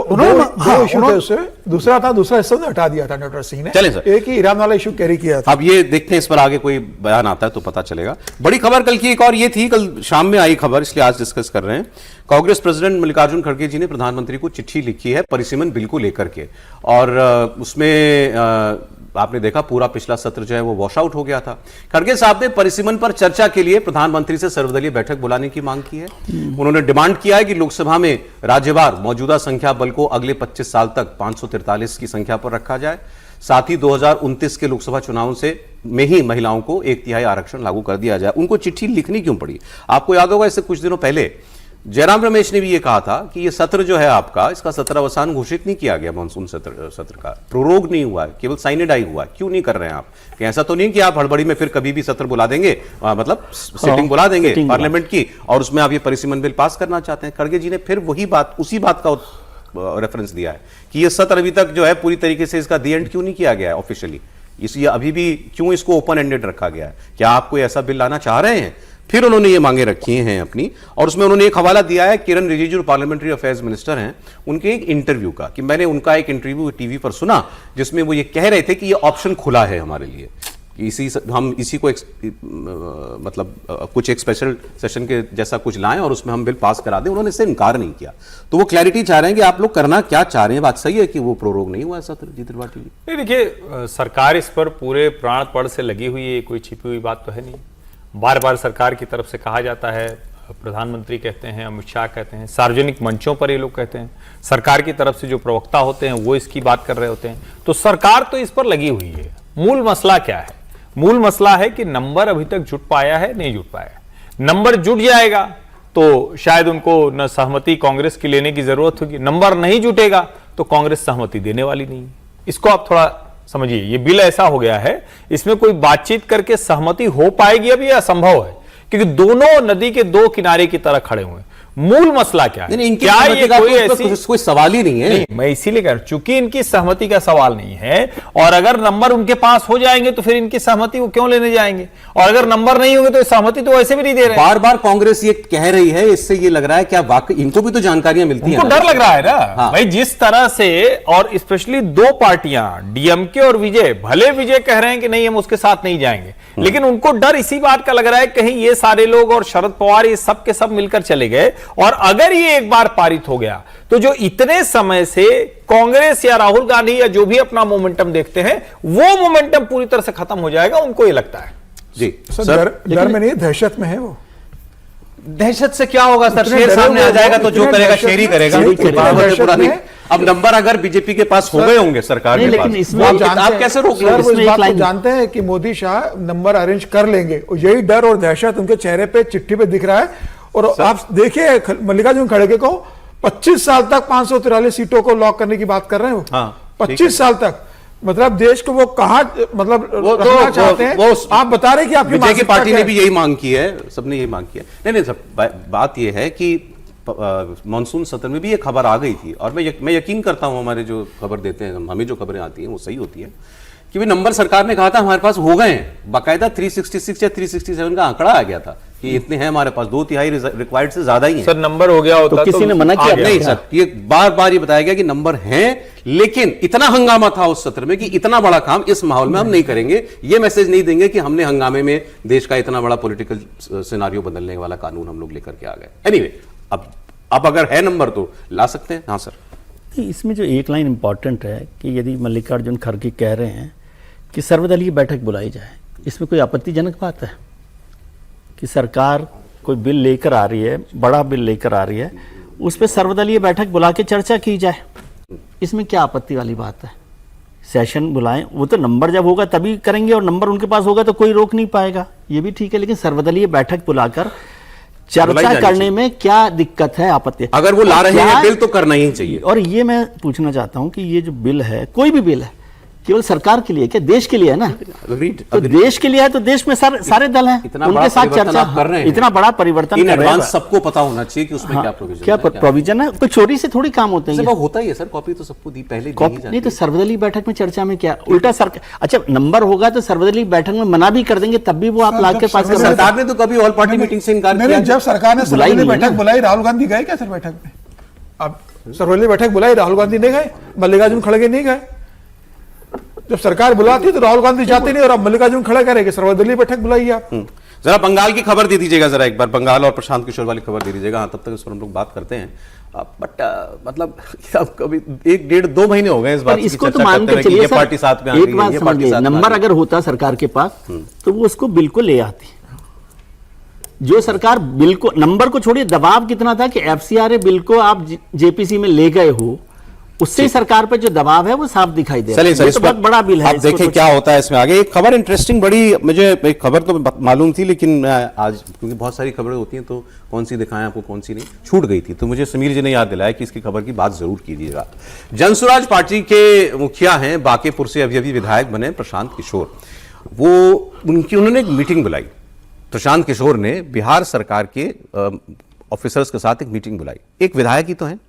इशू थे उससे, दूसरा हिस्सा हटा दिया था नटवर सिंह ने। चले सर, एक ही ईरान वाला इशू कैरी किया था। अब ये देखते हैं इस पर आगे कोई बयान आता है तो पता चलेगा। बड़ी खबर कल की एक और ये थी, कल शाम में आई खबर, इसलिए आज डिस्कस कर रहे हैं। कांग्रेस प्रेसिडेंट मल्लिकार्जुन खड़गे जी ने प्रधानमंत्री को चिट्ठी लिखी है परिसीमन बिल को लेकर के, और उसमें आपने देखा पूरा पिछला सत्र जो है वो वॉश आउट हो गया था। खड़गे साहब ने परिसीमन पर चर्चा के लिए प्रधानमंत्री से सर्वदलीय बैठक बुलाने की मांग की है। उन्होंने डिमांड किया है कि लोकसभा में राज्यवार मौजूदा संख्या बल को अगले 25 साल तक 543 की संख्या पर रखा जाए। साथ ही 2029 के लोकसभा चुनाव में ही महिलाओं को 1/3 आरक्षण लागू कर दिया जाए। उनको चिट्ठी लिखनी क्यों पड़ी? आपको याद होगा इससे कुछ दिनों पहले जयराम रमेश ने भी ये कहा था कि ये सत्र जो है आपका, इसका सत्रावसान घोषित नहीं किया गया, मानसून सत्र का प्रोरोग नहीं हुआ है, केवल साइनेडाई हुआ है। क्यों नहीं कर रहे हैं आप? कि ऐसा तो नहीं कि आप हड़बड़ी में फिर कभी भी सत्र बुला देंगे, मतलब सिटिंग बुला देंगे पार्लियामेंट की, और उसमें आप ये परिसीमन बिल पास करना चाहते हैं। खड़गे जी ने फिर उसी बात का रेफरेंस दिया है कि ये सत्र अभी तक जो है पूरी तरीके से इसका दी एंड क्यों नहीं किया गया है ऑफिशियली, इसलिए अभी भी क्यों इसको ओपन एंडेड रखा गया है? क्या आप कोई ऐसा बिल लाना चाह रहे हैं? फिर उन्होंने ये मांगे रखी हैं अपनी, और उसमें उन्होंने एक हवाला दिया है किरण रिजिजू, पार्लियामेंट्री अफेयर्स मिनिस्टर हैं, उनके एक इंटरव्यू का, कि मैंने उनका एक इंटरव्यू टीवी पर सुना जिसमें वो ये कह रहे थे कि ये ऑप्शन खुला है हमारे लिए, कि हम इसी को कुछ एक स्पेशल सेशन के जैसा कुछ लाएं और उसमें हम बिल पास करा दें। उन्होंने इससे इनकार नहीं किया। तो वो क्लैरिटी चाह रहे हैं कि आप लोग करना क्या चाह रहे हैं। बात सही है कि वो प्रोरोग नहीं हुआ है सत्र, जी त्रिपाठी जी? नहीं, देखिए सरकार इस पर पूरे प्राणपण से लगी हुई है, कोई छिपी हुई बात तो है नहीं। बार बार सरकार की तरफ से कहा जाता है, प्रधानमंत्री कहते हैं, अमित शाह कहते हैं, सार्वजनिक मंचों पर ये लोग कहते हैं, सरकार की तरफ से जो प्रवक्ता होते हैं वो इसकी बात कर रहे होते हैं। तो सरकार तो इस पर लगी हुई है। मूल मसला क्या है? मूल मसला है कि नंबर अभी तक जुट पाया है, नहीं जुट पाया है। नंबर जुट जाएगा तो शायद उनको न सहमति कांग्रेस की लेने की जरूरत होगी, नंबर नहीं जुटेगा तो कांग्रेस सहमति देने वाली नहीं है। इसको आप थोड़ा समझिए। ये बिल ऐसा हो गया है, इसमें कोई बातचीत करके सहमति हो पाएगी अभी असंभव है, क्योंकि दोनों नदी के दो किनारे की तरह खड़े हुए हैं। मूल मसला क्या है? क्या ये कोई सवाल ही नहीं है? नहीं, मैं इसीलिए कह रहा हूं, चूंकि इनकी सहमति का सवाल नहीं है, और अगर नंबर उनके पास हो जाएंगे तो फिर इनकी सहमति वो क्यों लेने जाएंगे, और अगर नंबर नहीं होंगे तो सहमति तो वैसे भी नहीं दे रहे। बार बार कांग्रेस ये कह रही है, इससे ये लग रहा है क्या वाकई इनको भी तो जानकारियां मिलती हैं? डर लग रहा है ना भाई, जिस तरह से, और स्पेशली दो पार्टियां डीएमके और विजय, भले विजय कह रहे हैं कि नहीं हम उसके साथ नहीं जाएंगे, लेकिन उनको डर इसी बात का लग रहा है कहीं ये सारे लोग और शरद पवार ये सब के सब मिलकर चले गए, और अगर ये एक बार पारित हो गया तो जो इतने समय से कांग्रेस या राहुल गांधी या जो भी अपना मोमेंटम देखते हैं वो मोमेंटम पूरी तरह से खत्म हो जाएगा, उनको ये लगता है। जी सर, डर में नहीं, दहशत में है वो। दहशत से क्या होगा सर? शेर सामने आ जाएगा तो जो करेगा शेर ही करेगा। अब नंबर अगर बीजेपी के पास हो गए होंगे सरकार के पास, आप कैसे रोक लेंगे? इस बात को जानते हैं कि मोदी शाह नंबर अरेंज कर लेंगे, और यही डर और दहशत उनके चेहरे पे, चिट्ठी पे दिख रहा है। और आप देखिए मल्लिकार्जुन खड़गे को 25 साल तक 543 सीटों को लॉक करने की बात कर रहे हैं वो। 25 साल तक, मतलब देश को वो कहां, मतलब वो रखना चाहते हैं। आप बता रहे कि आपकी बीजेपी पार्टी ने भी यही मांग की है, सबने यही मांग की है। नहीं सर, बात यह है कि मानसून सत्र में भी ये खबर आ गई थी, और मैं यकीन करता हूं हमारे जो खबर देते हैं, हमें जो खबरें आती हैं वो सही होती है, कि भी नंबर सरकार ने कहा था हमारे पास हो गए हैं। बाकायदा 366 या 367 का आंकड़ा आ गया था कि इतने हैं हमारे पास, 2/3 रिक्वायर्ड से ज्यादा ही है। सर नंबर हो गया होता तो किसी ने मना किया? नहीं सर, ये बार बार ये बताया गया कि नंबर हैं, लेकिन इतना हंगामा था उस सत्र में कि इतना बड़ा काम इस माहौल में हम नहीं करेंगे। ये मैसेज नहीं देंगे कि हमने हंगामे में देश का इतना बड़ा पॉलिटिकल सिनारियो बदलने वाला कानून हम लोग लेकर के आ गए। एनीवे, अब अगर है नंबर तो ला सकते हैं। हाँ सर, इसमें जो एक लाइन इंपॉर्टेंट है कि यदि मल्लिकार्जुन खड़गे कह रहे हैं कि सर्वदलीय बैठक बुलाई जाए, इसमें कोई आपत्तिजनक बात है? कि सरकार कोई बिल लेकर आ रही है, बड़ा बिल लेकर आ रही है, उस पर सर्वदलीय बैठक बुला के चर्चा की जाए, इसमें क्या आपत्ति वाली बात है? सेशन बुलाएं, वो तो नंबर जब होगा तभी करेंगे, और नंबर उनके पास होगा तो कोई रोक नहीं पाएगा, ये भी ठीक है। लेकिन सर्वदलीय बैठक बुलाकर चर्चा करने में क्या दिक्कत है, आपत्ति? अगर वो ला रहे हैं बिल तो करना ही चाहिए। और ये मैं पूछना चाहता हूं कि ये जो बिल है, कोई भी बिल है, केवल सरकार के लिए क्या, देश के लिए है ना? तो देश के लिए है तो देश में सारे दल हैं, उनके साथ चर्चा कर रहे हैं। इतना बड़ा परिवर्तन इन एडवांस सबको पता होना चाहिए कि उसमें क्या प्रोविजन है, क्या प्रोविजन है। कोई चोरी से थोड़ी काम होते हैं, होता ही है सर, कॉपी तो सबको दी पहले नहीं। तो सर्वदलीय बैठक में चर्चा में क्या उल्टा सरकार, अच्छा नंबर होगा तो सर्वदलीय बैठक में मना भी कर देंगे, तब भी वो आप लाके पास कर। सरकार ने तो कभी ऑल पार्टी मीटिंग से इनकार किया? जब सरकार ने सर्वदलीय बैठक बुलाई, राहुल गांधी गए क्या सर बैठक में? अब सर्वदलीय बैठक बुलाई, राहुल गांधी नहीं गए, मल्लिकार्जुन खड़गे नहीं गए। जब सरकार बुलाती तो राहुल गांधी जाते नहीं, और अब मल्लिकार्जुन खड़ा करेंगे, सर्वदलीय बैठक बुलाइए आप। जरा बंगाल की खबर दे दीजिएगा, जरा एक बार बंगाल और प्रशांत किशोर वाली खबर दे दीजिएगा। हाँ, तब तक इस पर हम लोग बात करते हैं। बट मतलब अब कभी 1-1.5-2 महीने हो गए इस बात पर की इसको तो चर्चा मान करते के रहे कि चलिए ये सर, पार्टी साथ में आ एक गई, बात ये पार्टी समझिए, साथ में आ नंबर गई। अगर होता सरकार के पास तो वो उसको बिल्कुल ले आती। जो सरकार बिल्कुल, नंबर को छोड़िए, दबाव कितना था कि एफसीआरए बिल को आप जेपीसी में ले गए हो, उससे सरकार पर जो दबाव है वो साफ दिखाई दे रहा है। चलिए सर, ये इस तो पर बहुत बड़ा बिल है, आप इसको देखें तो- क्या होता है इसमें आगे। एक खबर इंटरेस्टिंग बड़ी, मुझे एक खबर तो मालूम थी लेकिन मैं आज, क्योंकि बहुत सारी खबरें होती हैं तो कौन सी दिखाएं आपको कौन सी नहीं, छूट गई थी, तो मुझे समीर जी ने याद दिलाया कि इसकी खबर की बात जरूर कीजिएगा। जनसुराज पार्टी के मुखिया हैं, बांकीपुर से अभी विधायक बने प्रशांत किशोर, उन्होंने एक मीटिंग बुलाई। प्रशांत किशोर ने बिहार सरकार के ऑफिसर्स के साथ एक मीटिंग बुलाई। एक विधायक ही तो हैं,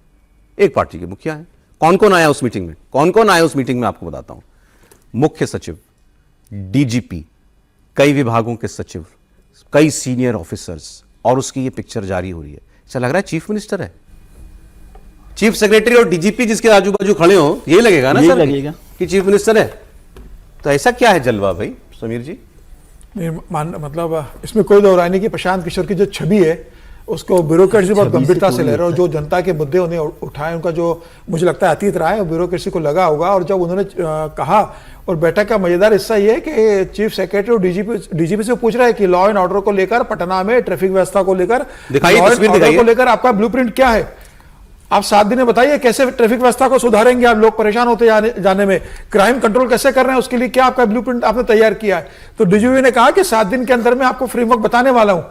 एक पार्टी के मुखिया हैं। कौन कौन आया उस मीटिंग में? कौन कौन आया उस मीटिंग में आपको बताता हूं। मुख्य सचिव, डीजीपी, कई विभागों के सचिव, कई सीनियर ऑफिसर्स, और उसकी ये पिक्चर जारी हो रही है। ऐसा लग रहा है चीफ मिनिस्टर है, चीफ सेक्रेटरी और डीजीपी जिसके आजू बाजू खड़े हो, यही लगेगा ना यही सर लगेगा कि चीफ मिनिस्टर है। तो ऐसा क्या है जलवा भाई समीर जी? नहीं, मतलब इसमें कोई दो राय नहीं कि प्रशांत किशोर की जो छवि है उसको ब्यूरोक्रेसी बहुत गंभीरता से ले रहे और जो जनता के मुद्दे उन्हें उठाए, उनका जो मुझे लगता है अतीत रहा है, ब्यूरोक्रेसी को लगा होगा। और जब उन्होंने कहा, और बैठक का मजेदार हिस्सा ये है कि चीफ सेक्रेटरी और डीजीपी से पूछ रहा है कि लॉ एंड ऑर्डर को लेकर, पटना में ट्रैफिक व्यवस्था को लेकर, को लेकर आपका ब्लूप्रिंट क्या है? आप 7 दिन में बताइए कैसे ट्रैफिक व्यवस्था को सुधारेंगे। आप लोग परेशान होते जाने में, क्राइम कंट्रोल कैसे कर रहे हैं, उसके लिए क्या आपका ब्लूप्रिंट आपने तैयार किया है? तो डीजीपी ने कहा कि 7 दिन के अंदर में आपको फ्रेमवर्क बताने वाला हूं।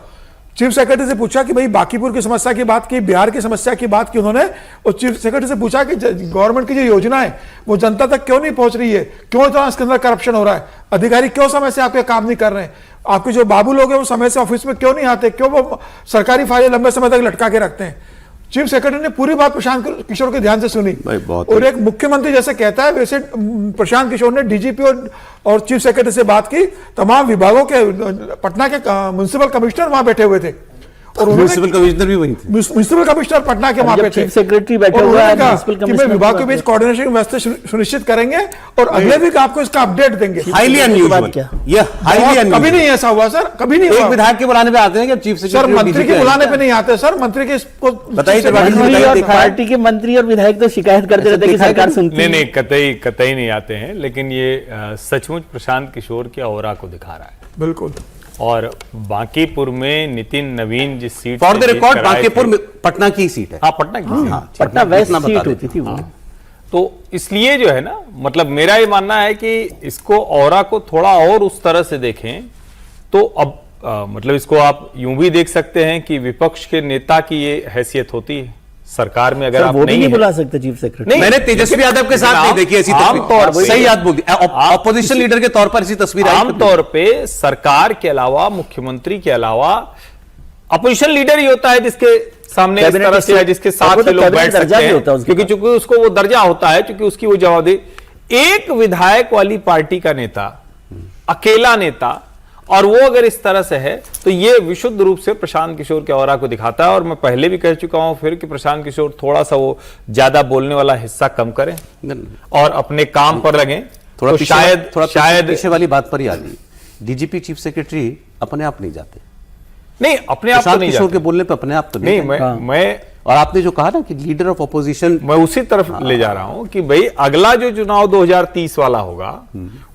चीफ सेक्रेटरी से पूछा कि भाई बांकीपुर की समस्या की बात की, बिहार की समस्या की बात की उन्होंने, और चीफ सेक्रेटरी से पूछा कि गवर्नमेंट की जो योजना है वो जनता तक क्यों नहीं पहुंच रही है, क्यों इतना इसके अंदर करप्शन हो रहा है, अधिकारी क्यों समय से आपके काम नहीं कर रहे हैं, आपके जो बाबू लोग हैं वो समय से ऑफिस में क्यों नहीं आते, क्यों वो सरकारी फाइलें लंबे समय तक लटका के रखते हैं। चीफ सेक्रेटरी ने पूरी बात प्रशांत किशोर के ध्यान से सुनी और एक मुख्यमंत्री जैसे कहता है वैसे प्रशांत किशोर ने डीजीपी और चीफ सेक्रेटरी से बात की। तमाम विभागों के, पटना के म्युनिसिपल कमिश्नर वहां बैठे हुए थे और म्युनिसिपल कमिश्नर भी वही थे, म्युनिसिपल कमिश्नर पटना के वहां पे थे। चीफ सेक्रेटरी बैठे हुए हैं, म्युनिसिपल कमिश्नर विभाग के बीच कोऑर्डिनेशन व्यवस्था सुनिश्चित करेंगे और अगले वीक आपको इसका अपडेट देंगे। हाईली अनयूजुअल, ये हाईली अनयूजुअल। कभी नहीं ऐसा हुआ सर, कभी नहीं हुआ। एक विधायक के बुलाने पे आते हैं कि चीफ सेक्रेटरी, सर मंत्री के बुलाने पे नहीं आते सर, मंत्री के बताइए। पार्टी के मंत्री और विधायक तो शिकायत करते रहते हैं कि सरकार सुनती नहीं, कतई नहीं आते हैं, लेकिन ये सचमुच प्रशांत किशोर के ऑरा को दिखा रहा है। बिल्कुल। और बांकीपुर में नितिन नवीन जिस seat, for the record Bankipur Patna की सीट है। हाँ, पटना की, पटना वेस्ट सीट होती थी वो। तो इसलिए जो है ना, मतलब मेरा ये मानना है कि इसको ऑरा को थोड़ा और उस तरह से देखें तो अब मतलब इसको आप यूं भी देख सकते हैं कि विपक्ष के नेता की ये हैसियत होती है सरकार में। अगर आप वो नहीं बुला सकते चीफ सेक्रेटरी। मैंने तेजस्वी यादव के साथ नहीं देखी ऐसी तस्वीर, सही याद बोल दी, ऑपोजिशन लीडर के तौर पर ऐसी तस्वीर आई। आमतौर पे सरकार के अलावा, मुख्यमंत्री के अलावा अपोजिशन लीडर ही होता है जिसके सामने इस तरह से, जिसके साथ लोग बैठ सकते हैं, क्योंकि चूंकि उसको वो दर्जा होता है, क्योंकि उसकी वो जवाबदेही। एक विधायक वाली पार्टी का नेता, अकेला नेता, और वो अगर इस तरह से है तो ये विशुद्ध रूप से प्रशांत किशोर के ऑरा को दिखाता है। और मैं पहले भी कह चुका हूं फिर कि प्रशांत किशोर थोड़ा सा वो ज्यादा बोलने वाला हिस्सा कम करें और अपने काम पर लगें, थोड़ा तो शायद पीछे वाली बात पर ही आ गई। डीजीपी चीफ सेक्रेटरी अपने आप नहीं जाते, नहीं अपने आप तो नहीं किशोर के बोलने पे अपने आप तो नहीं। मैं और आपने जो कहा ना कि लीडर ऑफ ऑपोजिशन, मैं उसी तरफ ले जा रहा हूं कि भाई अगला जो चुनाव 2030 वाला होगा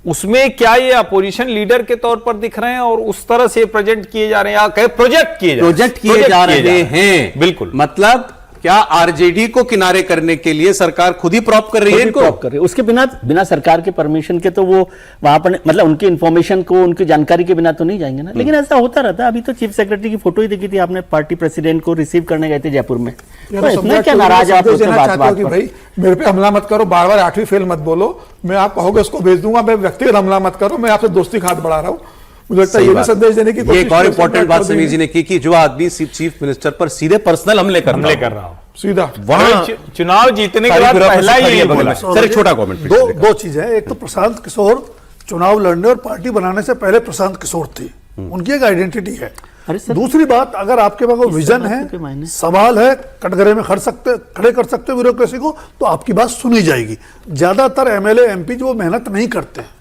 उसमें क्या ये अपोजिशन लीडर के तौर पर दिख रहे हैं और उस तरह से प्रेजेंट किए जा रहे हैं, या प्रोजेक्ट किए जा रहे हैं। बिल्कुल, मतलब क्या आरजेडी को किनारे करने के लिए सरकार खुद ही प्रॉप कर रही है इनको? प्रॉप कर रही है, उसके बिना सरकार के परमिशन के तो वो वहां पर, मतलब उनकी इंफॉर्मेशन को, उनकी जानकारी के बिना तो नहीं जाएंगे ना। लेकिन ऐसा होता रहता है। अभी तो चीफ सेक्रेटरी की फोटो ही देखी थी आपने, पार्टी प्रेसिडेंट को रिसीव करने गए थे जयपुर में। तो इतना क्या नाराज आप कि भाई मेरे पे हमला मत करो, बार बार 8वीं फेल मत बोलो, मैं आप कहोगे उसको भेज दूंगा, मैं व्यक्तिगत हमला मत करो, मैं आपसे दोस्ती खात बढ़ा रहा हूँ। मुझे लगता है ये भी संदेश देने की कोशिश। एक और इंपॉर्टेंट बात समीर जी ने की कि जो आदमी चीफ मिनिस्टर पर सीधे पर्सनल हमले कर रहा हो, सीधा वहां चुनाव जीतने के बाद पहला ही बोला। सर एक छोटा कमेंट। दो चीजें हैं। एक तो प्रशांत किशोर चुनाव लड़ने और पार्टी बनाने से पहले प्रशांत किशोर थी, उनकी एक आइडेंटिटी है। दूसरी बात, अगर आपके पास विजन है, सवाल है, कटघरे में खड़े कर सकते हो ब्यूरोक्रेसी को, तो आपकी बात सुनी जाएगी। ज्यादातर एमएलए एमपी जो मेहनत नहीं करते।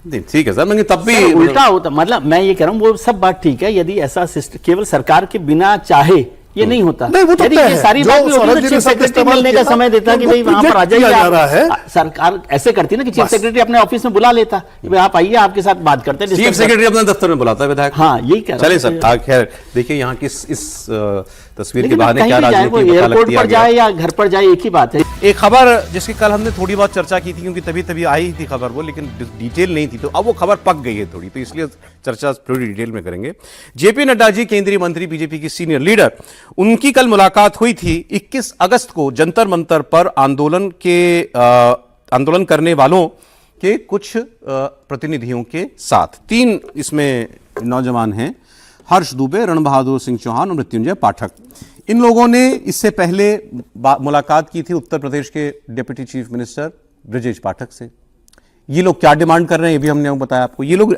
ठीक है सर, लेकिन तब भी उल्टा होता, मतलब मैं ये कह रहा हूं वो सब बात ठीक है, यदि ऐसा सिस्टम केवल सरकार के बिना चाहे ये नहीं होता। नहीं, वो तो यदि तय ये है। सारी जो बात भी होती सौरभ तो जी ने चीफ शब्द सेक्रेटरी इस्तेमाल मिलने किया का था, समय देता कि वो भाई वहां पर आ प्रोजेक्ट किया जाइए जा रहा है। सरकार ऐसे करती ना कि चीफ सेक्रेटरी अपने ऑफिस में बुला लेता कि भाई आप आइए, आपके साथ बात करते हैं, चीफ discuss सेक्रेटरी अपने दफ्तर में बुलाता है विधायक। हाँ, यही कह रहा चलिए हूं। सर, खैर देखिए यहाँ की इस तस्वीर के लेकिन बहाने कहीं क्या भी जाए, वो राजनीति पता एयरपोर्ट लगती पर जाए या घर पर जाए, एक ही बात है। एक खबर जिसकी कल हमने थोड़ी बहुत चर्चा की थी, क्योंकि तभी आई थी खबर वो, लेकिन डिटेल नहीं थी, तो अब वो खबर पक गई है थोड़ी, तो इसलिए चर्चा थोड़ी डिटेल में करेंगे। जेपी नड्डा जी, केंद्रीय मंत्री, बीजेपी की सीनियर लीडर, उनकी कल मुलाकात हुई थी 21 अगस्त को जंतर मंतर पर आंदोलन करने वालों के कुछ प्रतिनिधियों के साथ। 3 इसमें नौजवान हैं, हर्ष दुबे, रण बहादुर सिंह चौहान और मृत्युंजय पाठक। इन लोगों ने इससे पहले मुलाकात की थी उत्तर प्रदेश के deputy chief minister Brajesh Pathak से। ये लोग क्या डिमांड कर रहे हैं ये भी हमने बताया आपको। ये लोग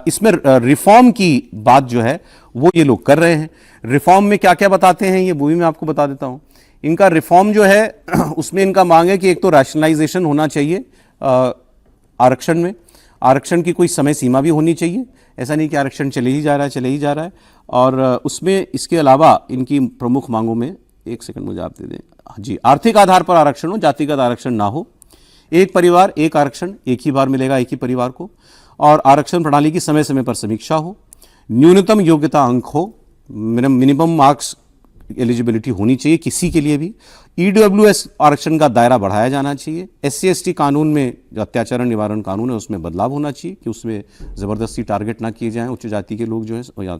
इसमें रिफॉर्म की बात जो है वो ये लोग कर रहे हैं। रिफॉर्म में क्या क्या बताते हैं ये वो भी मैं आपको बता देता हूं। इनका रिफॉर्म जो है उसमें इनका मांग है कि एक तो रैशनलाइजेशन होना चाहिए आरक्षण में, आरक्षण की कोई समय सीमा भी होनी चाहिए, ऐसा नहीं कि आरक्षण चले ही जा रहा है। और उसमें इसके अलावा इनकी प्रमुख मांगों में, एक सेकंड मुझे आप दे दें जी, आर्थिक आधार पर आरक्षण हो, जातिगत आरक्षण ना हो, एक परिवार एक आरक्षण एक ही बार मिलेगा एक ही परिवार को, और आरक्षण प्रणाली की समय समय पर समीक्षा हो, न्यूनतम योग्यता अंक हो, मिनिमम मार्क्स एलिजिबिलिटी होनी चाहिए किसी के लिए भी, ईडब्ल्यूएस आरक्षण का दायरा बढ़ाया जाना चाहिए, SC/ST कानून में जो अत्याचार निवारण कानून है उसमें बदलाव होना चाहिए कि उसमें ज़बरदस्ती टारगेट ना किए जाएं उच्च जाति के लोग जो है या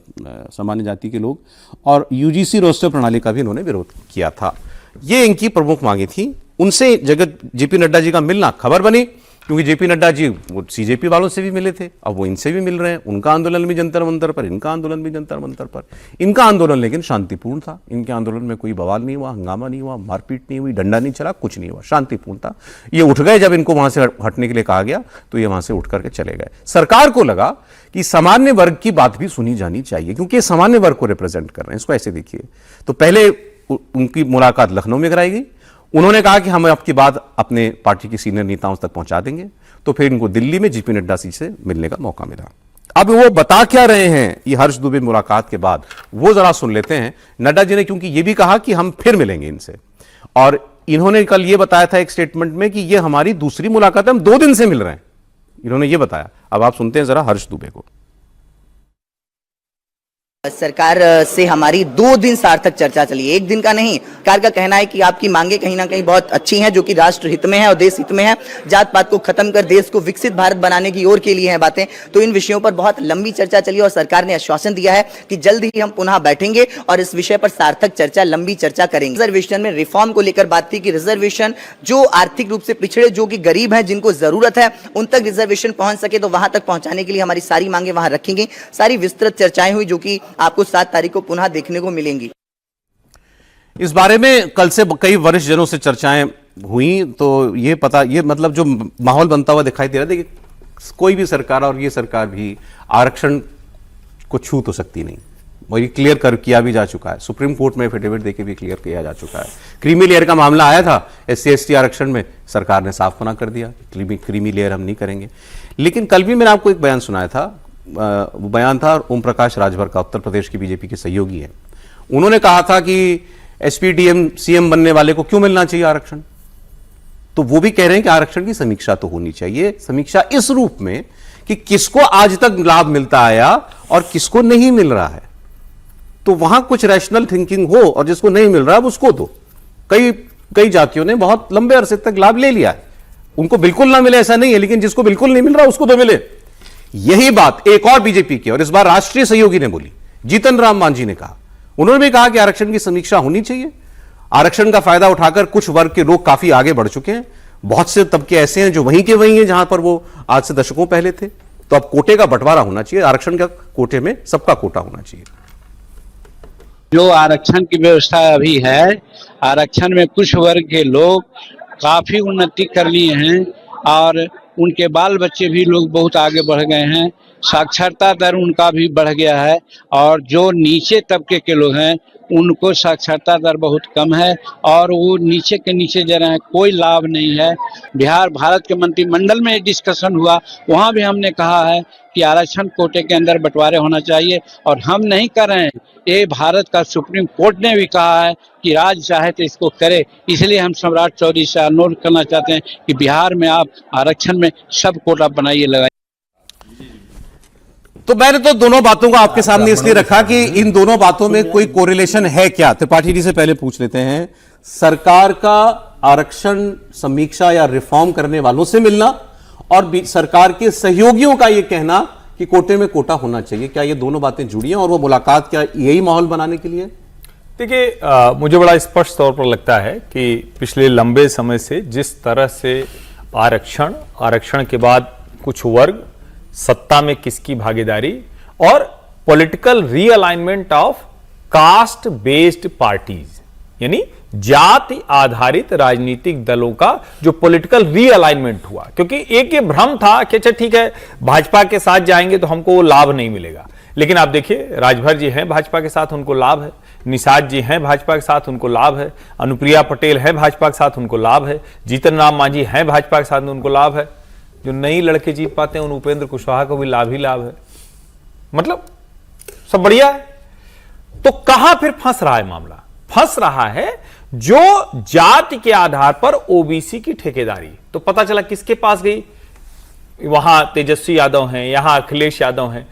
सामान्य जाति के लोग, और UGC रोस्टर प्रणाली का भी इन्होंने विरोध किया था। ये इनकी प्रमुख मांगे थी। उनसे जगत जेपी नड्डा जी का मिलना खबर बनी, क्योंकि जेपी नड्डा जी वो CJP वालों से भी मिले थे, अब वो इनसे भी मिल रहे हैं। उनका आंदोलन भी जंतर मंतर पर, इनका आंदोलन भी जंतर मंतर पर। इनका आंदोलन लेकिन शांतिपूर्ण था, इनके आंदोलन में कोई बवाल नहीं हुआ, हंगामा नहीं हुआ, मारपीट नहीं हुई, डंडा नहीं चला, कुछ नहीं हुआ, शांतिपूर्ण था। ये उठ गए, जब इनको वहां से हटने के लिए कहा गया तो ये वहां से उठ करके चले गए। सरकार को लगा कि सामान्य वर्ग की बात भी सुनी जानी चाहिए, क्योंकि ये सामान्य वर्ग को रिप्रेजेंट कर रहे हैं। इसको ऐसे देखिए, तो पहले उनकी मुलाकात लखनऊ में कराई गई, उन्होंने कहा कि हम आपकी बात अपने पार्टी के सीनियर नेताओं तक पहुंचा देंगे, तो फिर इनको दिल्ली में जेपी नड्डा जी से मिलने का मौका मिला। अब वो बता क्या रहे हैं ये हर्ष दुबे मुलाकात के बाद, वो जरा सुन लेते हैं। नड्डा जी ने क्योंकि ये भी कहा कि हम फिर मिलेंगे इनसे, और इन्होंने कल ये बताया था एक स्टेटमेंट में कि ये हमारी दूसरी मुलाकात है, हम 2 दिन से मिल रहे हैं, इन्होंने ये बताया। अब आप सुनते हैं जरा हर्ष दुबे को। सरकार से हमारी 2 दिन सार्थक चर्चा चली, 1 दिन का नहीं। सरकार का कहना है कि आपकी मांगे कहीं ना कहीं बहुत अच्छी हैं, जो कि राष्ट्र हित में है और देश हित में है। जात पात को खत्म कर देश को विकसित भारत बनाने की ओर के लिए हैं बातें। तो इन विषयों पर बहुत लंबी चर्चा चली और सरकार ने आश्वासन दिया है कि जल्द ही हम पुनः बैठेंगे और इस विषय पर सार्थक चर्चा, लंबी चर्चा करेंगे। रिजर्वेशन में रिफॉर्म को लेकर बात थी कि रिजर्वेशन जो आर्थिक रूप से पिछड़े, जो कि गरीब हैं, जिनको जरूरत है, उन तक रिजर्वेशन पहुंच सके, तो वहां तक पहुंचाने के लिए हमारी सारी मांगे वहां रखी गई। सारी विस्तृत चर्चाएं हुई, जो कि आपको 7 तारीख को पुनः देखने को मिलेंगी। इस बारे में कल से कई वरिष्ठ जनों से चर्चाएं हुई, तो ये मतलब जो माहौल बनता हुआ दिखाई दे रहा है। देखिए, कोई भी सरकार, और ये सरकार भी, आरक्षण को छू तो सकती नहीं, और ये क्लियर किया भी जा चुका है। सुप्रीम कोर्ट में एफिडेविट देके भी क्लियर किया जा चुका है। क्रीमी लेयर का मामला आया था SC/ST आरक्षण में, सरकार ने साफ मना कर दिया, क्रीमी लेयर हम नहीं करेंगे। लेकिन कल भी मैंने आपको एक बयान सुनाया था, वो बयान था ओम प्रकाश राजभर का, उत्तर प्रदेश की बीजेपी के सहयोगी हैं। उन्होंने कहा था कि SP DM CM बनने वाले को क्यों मिलना चाहिए आरक्षण, तो वो भी कह रहे हैं कि आरक्षण की समीक्षा तो होनी चाहिए। समीक्षा इस रूप में कि किसको आज तक लाभ मिलता आया और किसको नहीं मिल रहा है, तो वहां कुछ रैशनल थिंकिंग हो, और जिसको नहीं मिल रहा है उसको दो। कई जातियों ने बहुत लंबे अरसे तक लाभ ले लिया है, उनको बिल्कुल ना मिले ऐसा नहीं है, लेकिन जिसको बिल्कुल नहीं मिल रहा उसको तो मिले। यही बात एक और बीजेपी की, और इस बार राष्ट्रीय सहयोगी ने बोली, जीतन राम मांझी ने कहा। उन्होंने भी कहा कि आरक्षण की समीक्षा होनी चाहिए। आरक्षण का फायदा उठाकर कुछ वर्ग के लोग काफी आगे बढ़ चुके हैं, बहुत से तबके ऐसे हैं जो वहीं के वहीं हैं जहां पर वो आज से दशकों पहले थे। तो अब कोटे का बंटवारा होना चाहिए, आरक्षण का कोटे में सबका कोटा होना चाहिए। जो आरक्षण की व्यवस्था अभी है, आरक्षण में कुछ वर्ग के लोग काफी उन्नति कर लिए हैं और उनके बाल बच्चे भी लोग बहुत आगे बढ़ गए हैं। साक्षरता दर उनका भी बढ़ गया है, और जो नीचे तबके के लोग हैं उनको साक्षरता दर बहुत कम है और वो नीचे के नीचे जा रहे हैं, कोई लाभ नहीं है। बिहार भारत के मंत्रिमंडल में डिस्कशन हुआ, वहाँ भी हमने कहा है कि आरक्षण कोटे के अंदर बंटवारे होना चाहिए, और हम नहीं कर रहे हैं, ये भारत का सुप्रीम कोर्ट ने भी कहा है कि राज्य चाहे तो इसको करे। इसलिए हम सम्राट चौधरी से अनुरोध करना चाहते हैं कि बिहार में आप आरक्षण में सब कोटा बनाइए, लगाइए। तो मैंने तो दोनों बातों को आपके सामने इसलिए रखा कि इन दोनों बातों में कोई कोरिलेशन है क्या। त्रिपाठी जी से पहले पूछ लेते हैं, सरकार का आरक्षण समीक्षा या रिफॉर्म करने वालों से मिलना और सरकार के सहयोगियों का यह कहना कि कोटे में कोटा होना चाहिए, क्या ये दोनों बातें जुड़ी हैं और वो मुलाकात क्या यही माहौल बनाने के लिए? देखिए, मुझे बड़ा स्पष्ट तौर पर लगता है कि पिछले लंबे समय से जिस तरह से आरक्षण के बाद कुछ वर्ग, सत्ता में किसकी भागीदारी और political realignment of caste based parties, यानी जाति आधारित राजनीतिक दलों का जो पॉलिटिकल रीअलाइनमेंट हुआ, क्योंकि एक ये भ्रम था कि अच्छा ठीक है भाजपा के साथ जाएंगे तो हमको वो लाभ नहीं मिलेगा, लेकिन आप देखिए राजभर जी हैं भाजपा के साथ, उनको लाभ है, निषाद जी हैं भाजपा के साथ, उनको लाभ है, अनुप्रिया पटेल है भाजपा के साथ, उनको लाभ है, जीतन राम मांझी हैं भाजपा के साथ, उनको लाभ है, जो नई लड़के जीत पाते हैं उन उपेंद्र कुशवाहा को भी लाभ ही लाभ है, मतलब सब बढ़िया है। तो कहां फिर फंस रहा है मामला? फंस रहा है जो जाति के आधार पर ओबीसी की ठेकेदारी, तो पता चला किसके पास गई, वहां तेजस्वी यादव हैं, यहां अखिलेश यादव हैं,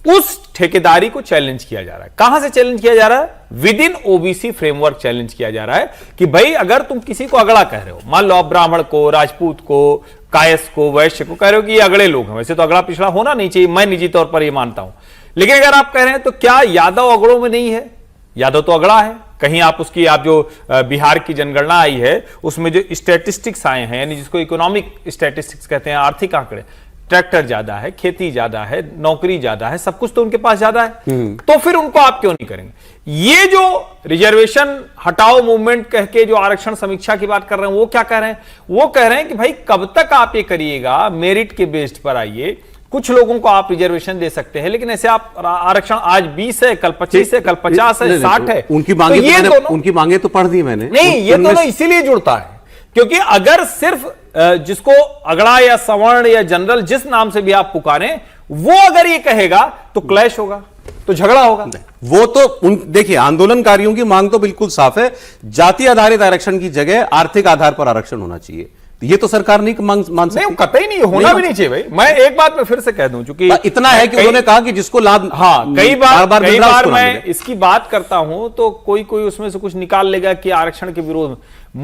उस ठेकेदारी को चैलेंज किया जा रहा है। कहां से चैलेंज किया जा रहा है? With in OBC framework challenge किया जा रहा है कि भाई अगर तुम किसी को अगड़ा कह रहे हो, मान लो आप ब्राह्मण को, राजपूत को, कायस्थ को, वैश्य को कह रहे हो कि ये अगड़े लोग हैं, वैसे तो अगड़ा पिछड़ा होना नहीं चाहिए, मैं निजी तौर पर ये मानता हूं, लेकिन अगर आप कह रहे हैं तो क्या यादव अगड़ों में नहीं है? यादव तो अगड़ा है, कहीं आप जो बिहार की जनगणना आई है उसमें जो स्टैटिस्टिक्स आए हैं, यानी जिसको इकोनॉमिक स्टैटिस्टिक्स कहते हैं, आर्थिक आंकड़े, ट्रैक्टर ज्यादा है, खेती ज्यादा है, नौकरी ज्यादा है, सब कुछ तो उनके पास ज्यादा है, तो फिर उनको आप क्यों नहीं करेंगे? ये जो रिजर्वेशन हटाओ मूवमेंट कह के जो आरक्षण समीक्षा की बात कर रहे हैं, वो क्या कह रहे हैं? वो कह रहे हैं कि भाई कब तक आप ये करिएगा, मेरिट के बेस्ड पर आइए, कुछ लोगों को आप रिजर्वेशन दे सकते हैं, लेकिन ऐसे आप आरक्षण आज 20 है, कल 25 है, कल 50 है, 60 है, उनकी मांगे तो पढ़ दी मैंने। नहीं, ये दोनों इसीलिए जुड़ता है क्योंकि अगर सिर्फ जिसको अगड़ा या सवर्ण या जनरल जिस नाम से भी आप पुकारें, वो अगर ये कहेगा तो क्लैश होगा, तो झगड़ा होगा। वो तो देखिए, आंदोलनकारियों की मांग तो बिल्कुल साफ है, जाति आधारित आरक्षण की जगह आर्थिक आधार पर आरक्षण होना चाहिए। ये तो सरकार नहीं मान सकती। नहीं, कतई नहीं, होना भी नहीं चाहिए भाई। मैं एक बात में फिर से कह दूं, चूंकि इतना है कि उन्होंने कहा कि जिसको लाभ, हाँ, कई बार मैं इसकी बात करता हूं तो कोई उसमें से कुछ निकाल लेगा कि आरक्षण के विरोध में।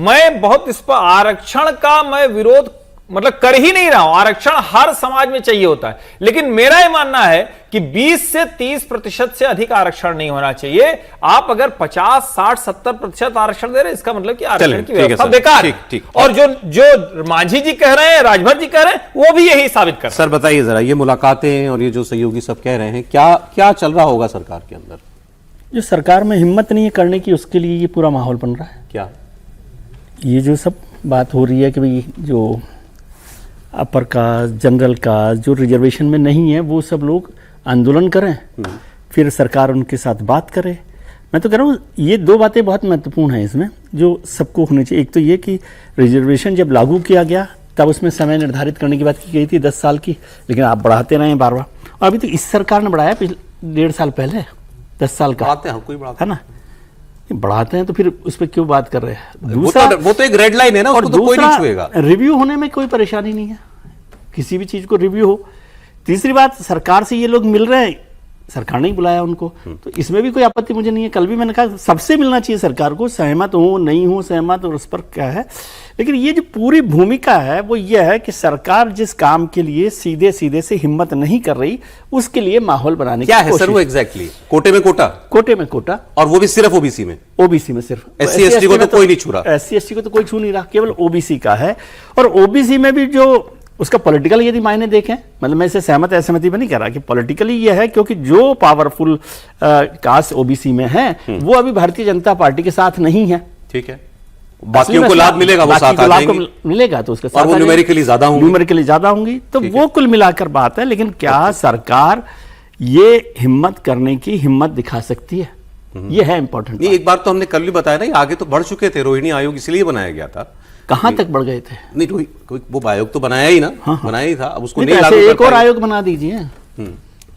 मैं बहुत इस पर आरक्षण का मैं विरोध मतलब कर ही नहीं रहा हूं, आरक्षण हर समाज में चाहिए होता है, लेकिन मेरा यह मानना है कि 20 से 30% से अधिक आरक्षण नहीं होना चाहिए। आप अगर 50, 60, 70% आरक्षण दे रहे हैं, इसका मतलब कि आरक्षण की व्यवस्था बेकार है। और जो मांझी जी कह रहे हैं, राजभर जी कह रहे हैं, वो भी यही साबित कर रहे हैं। सर बताइए जरा, ये मुलाकातें और ये जो सहयोगी सब कह रहे हैं, क्या चल रहा होगा सरकार के अंदर? जो सरकार में हिम्मत नहीं है करने की, उसके लिए ये पूरा माहौल बन रहा है। क्या ये जो सब बात हो रही है कि भाई जो अपर कास्ट, जनरल कास्ट जो रिजर्वेशन में नहीं है, वो सब लोग आंदोलन करें, फिर सरकार उनके साथ बात करे। मैं तो कह रहा हूँ ये दो बातें बहुत महत्वपूर्ण हैं इसमें, जो सबको होनी चाहिए। एक तो ये कि रिजर्वेशन जब लागू किया गया तब उसमें समय निर्धारित करने की बात की गई थी 10 साल की, लेकिन आप बढ़ाते रहे बार बार, और अभी तो इस सरकार ने बढ़ाया पिछले 1.5 साल पहले 10 साल का, है ना, बढ़ाते हैं तो फिर उस पर क्यों बात कर रहे हैं? दूसरा वो तो एक रेड लाइन है ना, उसको तो कोई नहीं छुएगा। रिव्यू होने में कोई परेशानी नहीं है, किसी भी चीज को रिव्यू हो। तीसरी बात, सरकार से ये लोग मिल रहे हैं, सरकार ने ही बुलाया उनको, तो इसमें भी कोई आपत्ति मुझे नहीं है। कल भी मैंने कहा सबसे मिलना चाहिए सरकार को, सहमत हो नहीं हो सहमत और उस पर क्या है, लेकिन ये जो पूरी भूमिका है वो ये है कि सरकार जिस काम के लिए सीधे से हिम्मत नहीं कर रही, उसके लिए माहौल बनाने की कोशिश। क्या है सर वो एग्जैक्टली? कोटे में कोटा, कोटे में कोटा, और वो भी सिर्फ ओबीसी में? ओबीसी में सिर्फ, SC ST को तो कोई नहीं छू रहा। SC ST को तो कोई छू नहीं रहा, केवल ओबीसी का है। और ओबीसी में भी जो उसका पॉलिटिकल यदि मायने देखें, मतलब मैं इसे सहमत असहमति में नहीं कह रहा कि पॉलिटिकली ये है, क्योंकि जो पावरफुल कास्ट ओबीसी में है वो अभी भारतीय जनता पार्टी के साथ नहीं है। ठीक है, बाकियों को लाभ मिलेगा, वो साथ आ जाएंगे, मिलेगा तो उसके साथ और वो न्यूमेरिकली ज्यादा होंगे, न्यूमेरिकली ज्यादा होंगी, तो वो कुल मिलाकर बात है। लेकिन क्या सरकार ये हिम्मत करने की हिम्मत दिखा सकती है, ये है इंपॉर्टेंट। नहीं, एक बार तो हमने कल भी बताया ना, ये आगे तो बढ़ चुके थे, रोहिणी आयोग इसलिए बनाया गया था। कहां तक बढ़ गए थे? नहीं, वो आयोग तो बनाया ही ना, बनाया ही था, अब उसको नहीं ऐसे लागू कर एक और पाए। आयोग बना दीजिए।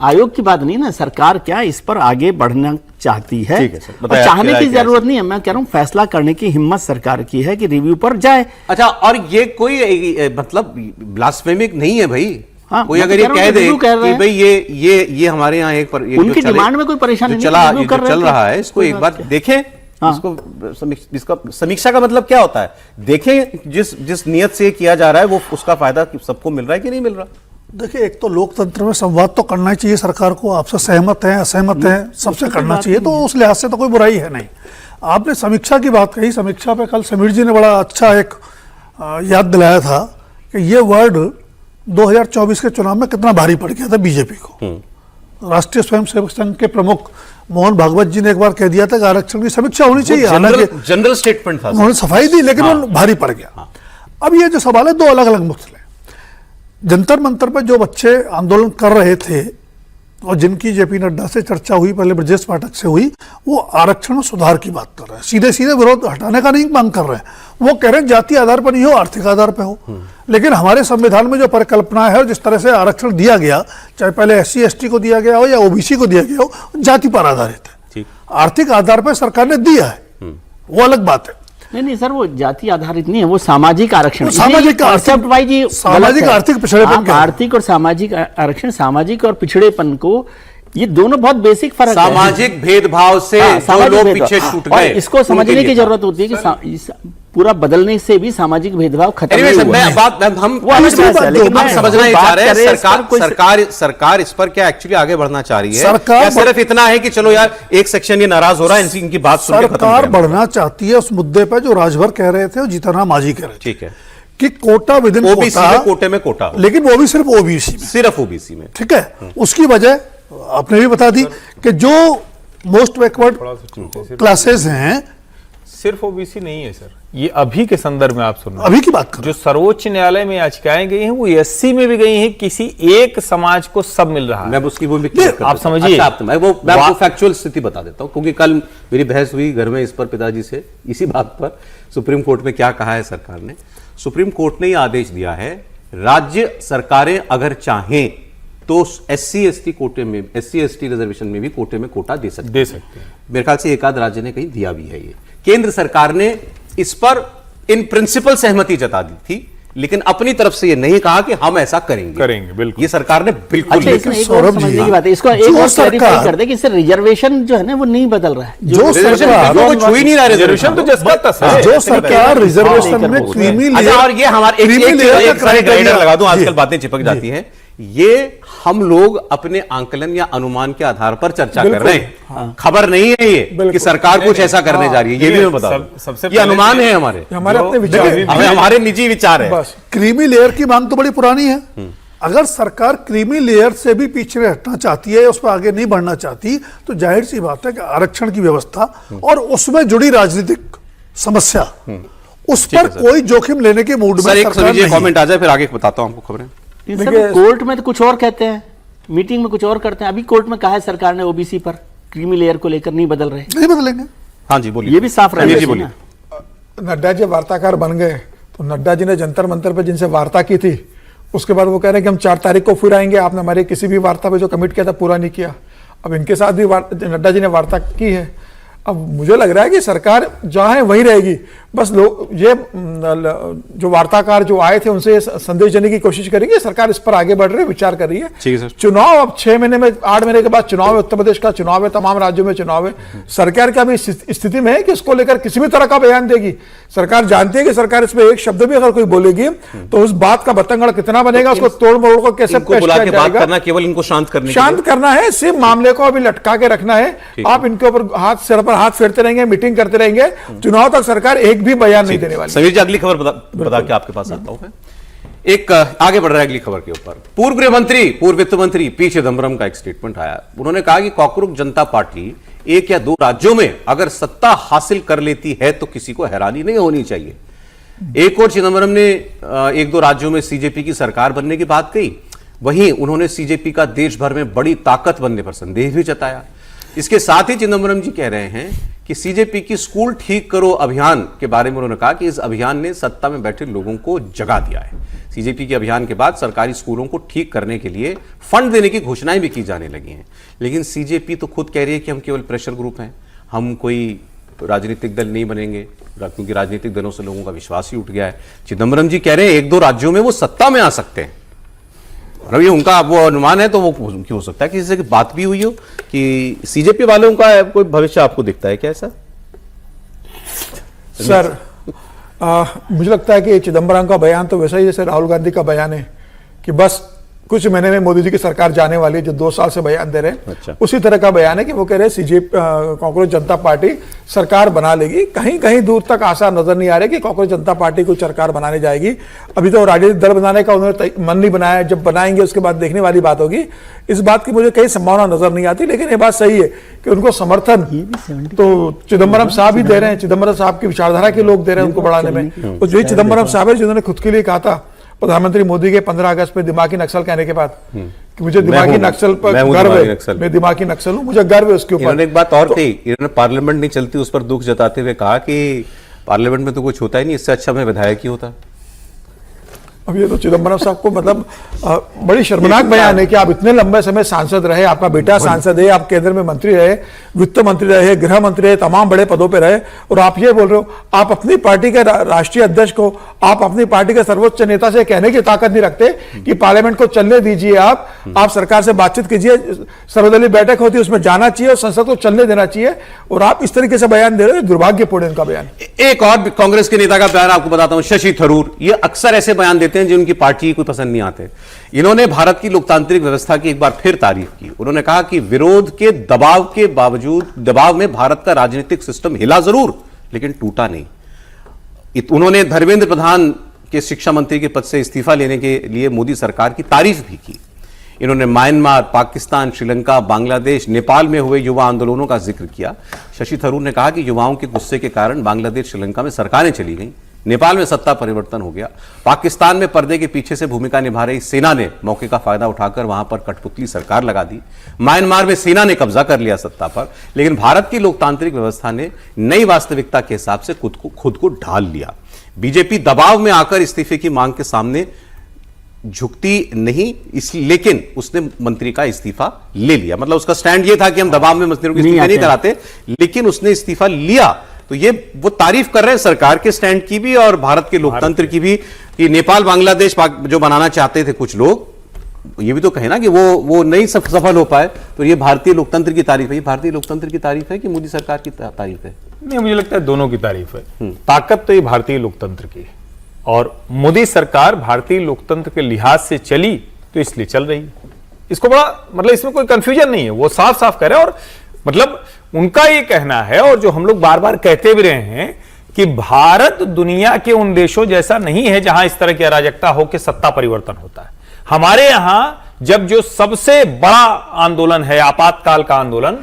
आयोग की बात नहीं ना, सरकार क्या इस पर आगे बढ़ना चाहती है, ठीक है सर, और बताया चाहने की क्या है, जरूरत नहीं है। मैं कह रहा हूं फैसला करने की हिम्मत सरकार की है कि रिव्यू पर जाए। अच्छा, और ये कोई मतलब ब्लास्फेमिक नहीं है भाई। हाँ, कोई मैं अगर तो ये कह रहा कह हूं दे रिव्यू कर रहे कि हैं। भाई ये हमारे यहाँ एक पर ये उनकी जो चले- डिमांड में कोई परेशानी जो नहीं, चला रिव्यू कर जो रहे चल थे। रहा है, इसको कोई एक बात बार क्या? देखें। हाँ। इसको समीक्षा का मतलब क्या होता है? देखें जिस नियत से किया जा रहा है वो उसका फायदा सबको मिल रहा है कि नहीं मिल रहा। देखिए, एक तो लोकतंत्र में संवाद तो करना ही चाहिए सरकार को, आपसे सहमत है असहमत है सबसे करना चाहिए, तो उस लिहाज से तो कोई बुराई है नहीं। आपने समीक्षा की बात कही, समीक्षा पे कल समीर जी ने बड़ा अच्छा एक याद दिलाया था कि ये वर्ड 2024 के चुनाव में कितना भारी पड़ गया था बीजेपी को। राष्ट्रीय स्वयंसेवक संघ के प्रमुख मोहन भागवत जी ने एक बार कह दिया था कि आरक्षण की समीक्षा होनी चाहिए, हालांकि जनरल स्टेटमेंट था, उन्होंने सफाई दी, लेकिन वो भारी पड़ गया। अब ये जो सवाल है, दो अलग अलग मुद्दे। जंतर मंतर पर जो बच्चे आंदोलन कर रहे थे और जिनकी जेपी नड्डा से चर्चा हुई, पहले ब्रजेश पाठक से हुई, वो आरक्षण में सुधार की बात कर रहे हैं, सीधे सीधे विरोध हटाने का नहीं मांग कर रहे हैं। वो कह रहे हैं जाति आधार पर नहीं हो, आर्थिक आधार पर हो। लेकिन हमारे संविधान में जो परिकल्पना है और जिस तरह से आरक्षण दिया गया, चाहे पहले SC ST को दिया गया हो या OBC को दिया गया हो, जाति पर आधारित है। आर्थिक आधार पर सरकार ने दिया है, वो अलग बात है। नहीं सर, वो जाति आधारित नहीं है, वो सामाजिक आरक्षण, सामाजिक कॉन्सेप्ट वाइज ही सामाजिक आर्थिक पिछड़ेपन, आर्थिक और सामाजिक आरक्षण, सामाजिक और पिछड़ेपन को, ये दोनों बहुत बेसिक फर्क है। सामाजिक भेदभाव से जो लोग पीछे छूट गए, इसको समझने की जरूरत होती है कि पूरा बदलने से भी सामाजिक भेदभाव खत्म नहीं हुआ है। हम समझना ही चाह रहे हैं सरकार इस पर क्या एक्चुअली आगे बढ़ना चाह रही है, या सिर्फ इतना है कि चलो यार एक सेक्शन ये नाराज हो रहा है, इनकी बात सुन के खत्म सरकार बढ़ना चाहती है उस मुद्दे पर जो राजभर कह रहे थे और जीतनराम मांझी कह रहे थे। ठीक है कि कोटा विद इन कोटे में कोटा हो, लेकिन वो भी सिर्फ OBC में, सिर्फ OBC में। ठीक है, उसकी वजह आपने भी बता दी कि जो मोस्ट बैकवर्ड क्लासेस हैं, सिर्फ OBC नहीं है सर, ये अभी के संदर्भ में आप सुन रहे हैं, अभी की बात कर, जो सर्वोच्च न्यायालय में याचिकाएं गई हैं वो SC में भी गई हैं, किसी एक समाज को सब मिल रहा है। मैं उसकी वो आप समझिए, मैं आपको फैक्चुअल स्थिति बता देता हूं, क्योंकि कल मेरी बहस हुई घर में इस पर पिताजी से, इसी बात पर सुप्रीम कोर्ट में क्या कहा है सरकार ने। सुप्रीम कोर्ट ने यह आदेश दिया है, राज्य सरकारें अगर चाहें तो SC ST कोटे में, SC ST रिजर्वेशन में भी कोटे में कोटा दे सकते हैं। मेरे ख्याल से एक आध राज्य ने कहीं दिया भी है। ये केंद्र सरकार ने इस पर इन प्रिंसिपल सहमति जता दी थी, लेकिन अपनी तरफ से ये नहीं कहा कि हम ऐसा करेंगे बिल्कुल। ये सरकार ने बिल्कुल अच्छा, इसमें एक और समझने की बात है, इसको एक और क्लैरिफाई कर दे कि इससे रिजर्वेशन जो है ना वो नहीं बदल रहा है। जो सरकार छू ही नहीं रहा रिजर्वेशन तो जस्ट जो सरकार रिजर्वेशन में क्रीमी लेयर, और ये हमारे एक राइडर लगा दूं, आजकल बातें चिपक जाती हैं, ये हम लोग अपने आंकलन या अनुमान के आधार पर चर्चा कर रहे हैं, खबर नहीं है ये कि सरकार कुछ ऐसा करने जा रही है, ये भी मैं बता दूं, ये अनुमान है हमारे अपने विचार, हमारे निजी विचार है। क्रीमी लेयर की मांग तो बड़ी पुरानी है। अगर सरकार क्रीमी लेयर से भी पीछे हटना चाहती है, उस पर आगे नहीं बढ़ना चाहती, तो जाहिर सी बात है कि आरक्षण की व्यवस्था और उसमें जुड़ी राजनीतिक समस्या, उस पर कोई जोखिम लेने के मूड में सरकार नहीं। कमेंट आ जाए फिर आगे बताता हूं आपको खबरें। कोर्ट में तो कुछ और कहते हैं, मीटिंग में कुछ और करते हैं। अभी कोर्ट में कहा है सरकार ने OBC पर क्रीमी लेयर को लेकर नहीं बदल रहे, नहीं बदलेंगे। हाँ जी बोलिए, ये भी साफ रहे जी, बोलिए। नड्डा जी वार्ताकार बन गए, तो नड्डा जी ने जंतर मंतर पर जिनसे वार्ता की थी, उसके बाद वो कह रहे हैं कि हम 4 तारीख को फिर आएंगे, आपने हमारी किसी भी वार्ता पे जो कमिट किया था पूरा नहीं किया। अब इनके साथ भी नड्डा जी ने वार्ता की है। अब मुझे लग रहा है कि सरकार जहां है वहीं रहेगी, बस लोग ये जो वार्ताकार जो आए थे उनसे संदेश देने की कोशिश करेंगे, सरकार इस पर आगे बढ़ रही है, विचार कर रही है। चुनाव अब 6 महीने में, 8 महीने के बाद चुनाव है, उत्तर प्रदेश का चुनाव है, तमाम राज्यों में चुनाव है। सरकार क्या भी स्थिति में है कि इसको लेकर किसी भी तरह का बयान देगी? सरकार जानती है कि सरकार इसमें एक शब्द भी अगर कोई बोलेगी तो उस बात का बतंगड़ कितना बनेगा, उसको तोड़ मरोड़ को कैसे बात करना, केवल इनको शांत करना है, सिर्फ मामले को अभी लटका के रखना है। आप इनके ऊपर सिर पर हाथ फेरते रहेंगे, मीटिंग करते रहेंगे, चुनाव तक सरकार एक भी बयान नहीं देने वाली। समीर जी अगली खबर बता के आपके पास आता हूं। एक आगे बढ़ रहा है अगली खबर के ऊपर। पूर्व गृह मंत्री, पूर्व वित्त मंत्री पी चिदम्बरम का एक स्टेटमेंट आया। उन्होंने कहा कि कॉकरोच जनता पार्टी एक या दो राज्यों में अगर सत्ता हासिल कर लेती है तो किसी को हैरानी नहीं होनी चाहिए। एक और चिदम्बरम ने एक दो राज्यों में सीजेपी की सरकार बनने की बात कही, वहीं उन्होंने सीजेपी का देश भर में बड़ी ताकत बनने पर संदेह भी जताया। इसके साथ ही चिदम्बरम जी कह रहे हैं कि सीजेपी की स्कूल ठीक करो अभियान के बारे में उन्होंने कहा कि इस अभियान ने सत्ता में बैठे लोगों को जगा दिया है। सीजेपी के अभियान के बाद सरकारी स्कूलों को ठीक करने के लिए फंड देने की घोषणाएं भी की जाने लगी हैं, लेकिन सीजेपी तो खुद कह रही है कि हम केवल प्रेशर ग्रुप हैं, हम कोई राजनीतिक दल नहीं बनेंगे, क्योंकि राजनीतिक दलों से लोगों का विश्वास ही उठ गया है। चिदम्बरम जी कह रहे हैं एक दो राज्यों में वो सत्ता में आ सकते हैं, और ये उनका वो अनुमान है, तो वो क्यों हो सकता है किसी से बात भी हुई हो कि सीजेपी वालों का कोई भविष्य आपको दिखता है क्या ऐसा? सर मुझे लगता है कि चिदम्बरम का बयान तो वैसा ही जैसे राहुल गांधी का बयान है कि बस कुछ महीने में मोदी जी की सरकार जाने वाली है, जो 2 साल से बयान दे रहे हैं। अच्छा। उसी तरह का बयान है कि वो कह रहे हैं कॉकरोच जनता पार्टी सरकार बना लेगी। कहीं कहीं दूर तक आसार नजर नहीं आ रहे कि कॉकरोच जनता पार्टी कोई सरकार बनाने जाएगी। अभी तो राजनीतिक दल बनाने का उन्होंने मन नहीं बनाया, जब बनाएंगे उसके बाद देखने वाली बात होगी। इस बात की मुझे कई संभावना नजर नहीं आती, लेकिन ये बात सही है कि उनको समर्थन तो चिदम्बरम साहब ही दे रहे हैं। चिदम्बरम साहब की विचारधारा के लोग दे रहे हैं उनको बढ़ाने में। और जो चिदम्बरम साहब है जिन्होंने खुद के लिए कहा था प्रधानमंत्री मोदी के 15 अगस्त में दिमागी नक्सल कहने के बाद कि मुझे दिमागी नक्सल पर गर्व है, मैं दिमागी नक्सल हूं, मुझे गर्व है उसके ऊपर। इन्होंने एक बात और कही, इन्होंने पार्लियामेंट नहीं चलती उस पर दुख जताते हुए कहा कि पार्लियामेंट में तो कुछ होता ही नहीं, इससे अच्छा मैं विधायक ही होता। अब ये तो चिदम्बरम साहब को मतलब बड़ी शर्मनाक बयान है कि आप इतने लंबे समय सांसद रहे, आपका बेटा सांसद है, आप केंद्र में मंत्री रहे, वित्त मंत्री रहे, गृह मंत्री रहे, तमाम बड़े पदों पे रहे, और आप ये बोल रहे हो आप अपनी पार्टी के राष्ट्रीय अध्यक्ष को, आप अपनी पार्टी के सर्वोच्च नेता से कहने की ताकत नहीं रखते कि पार्लियामेंट को चलने दीजिए, आप सरकार से बातचीत कीजिए, सर्वदलीय बैठक होती है उसमें जाना चाहिए और संसद को चलने देना चाहिए, और आप इस तरीके से बयान दे रहे हो, दुर्भाग्यपूर्ण इनका बयान। एक और कांग्रेस के नेता का बयान आपको बताता हूं, शशि थरूर। ये अक्सर ऐसे बयान देते हैं जो उनकी पार्टी को पसंद नहीं आते। इन्होंने भारत की लोकतांत्रिक व्यवस्था की एक बार फिर तारीफ की। उन्होंने कहा कि विरोध के दबाव के बावजूद, दबाव में भारत का राजनीतिक सिस्टम हिला जरूर लेकिन टूटा नहीं। उन्होंने धर्मेंद्र प्रधान के शिक्षा मंत्री के पद से इस्तीफा लेने के लिए मोदी सरकार की तारीफ भी की। इन्होंने म्यांमार, पाकिस्तान, श्रीलंका, बांग्लादेश, नेपाल में हुए युवा आंदोलनों का जिक्र किया। शशि थरूर ने कहा कि युवाओं के गुस्से के कारण बांग्लादेश, श्रीलंका में सरकारें चली गईं, नेपाल में सत्ता परिवर्तन हो गया, पाकिस्तान में पर्दे के पीछे से भूमिका निभा रही सेना ने मौके का फायदा उठाकर वहां पर कठपुतली सरकार लगा दी, म्यांमार में सेना ने कब्जा कर लिया सत्ता पर, लेकिन भारत की लोकतांत्रिक व्यवस्था ने नई वास्तविकता के हिसाब से खुद को ढाल लिया। बीजेपी दबाव में आकर इस्तीफे की मांग के सामने झुकती नहीं, लेकिन उसने मंत्री का इस्तीफा ले लिया। मतलब उसका स्टैंड यह था कि हम दबाव में मंत्रियों को इस्तीफा नहीं कराते, लेकिन उसने इस्तीफा लिया। तो ये वो तारीफ कर रहे हैं सरकार के स्टैंड की भी और भारत के लोकतंत्र की भी, कि नेपाल, बांग्लादेश जो बनाना चाहते थे कुछ लोग, ये भी तो कहे ना कि वो नहीं सफल हो पाए, तो ये भारतीय लोकतंत्र की तारीफ है। ये भारतीय लोकतंत्र की तारीफ है कि मोदी सरकार की तारीफ है? नहीं, मुझे लगता है दोनों की तारीफ है। ताकत तो ये भारतीय लोकतंत्र की है, और मोदी सरकार भारतीय लोकतंत्र के लिहाज से चली तो इसलिए चल रही है। इसको बड़ा मतलब इसमें कोई कंफ्यूजन नहीं है, वो साफ साफ कह रहे हैं। और मतलब उनका ये कहना है, और जो हम लोग बार बार कहते भी रहे हैं, कि भारत दुनिया के उन देशों जैसा नहीं है जहां इस तरह की अराजकता हो कि सत्ता परिवर्तन होता है। हमारे यहां जब जो सबसे बड़ा आंदोलन है आपातकाल का आंदोलन,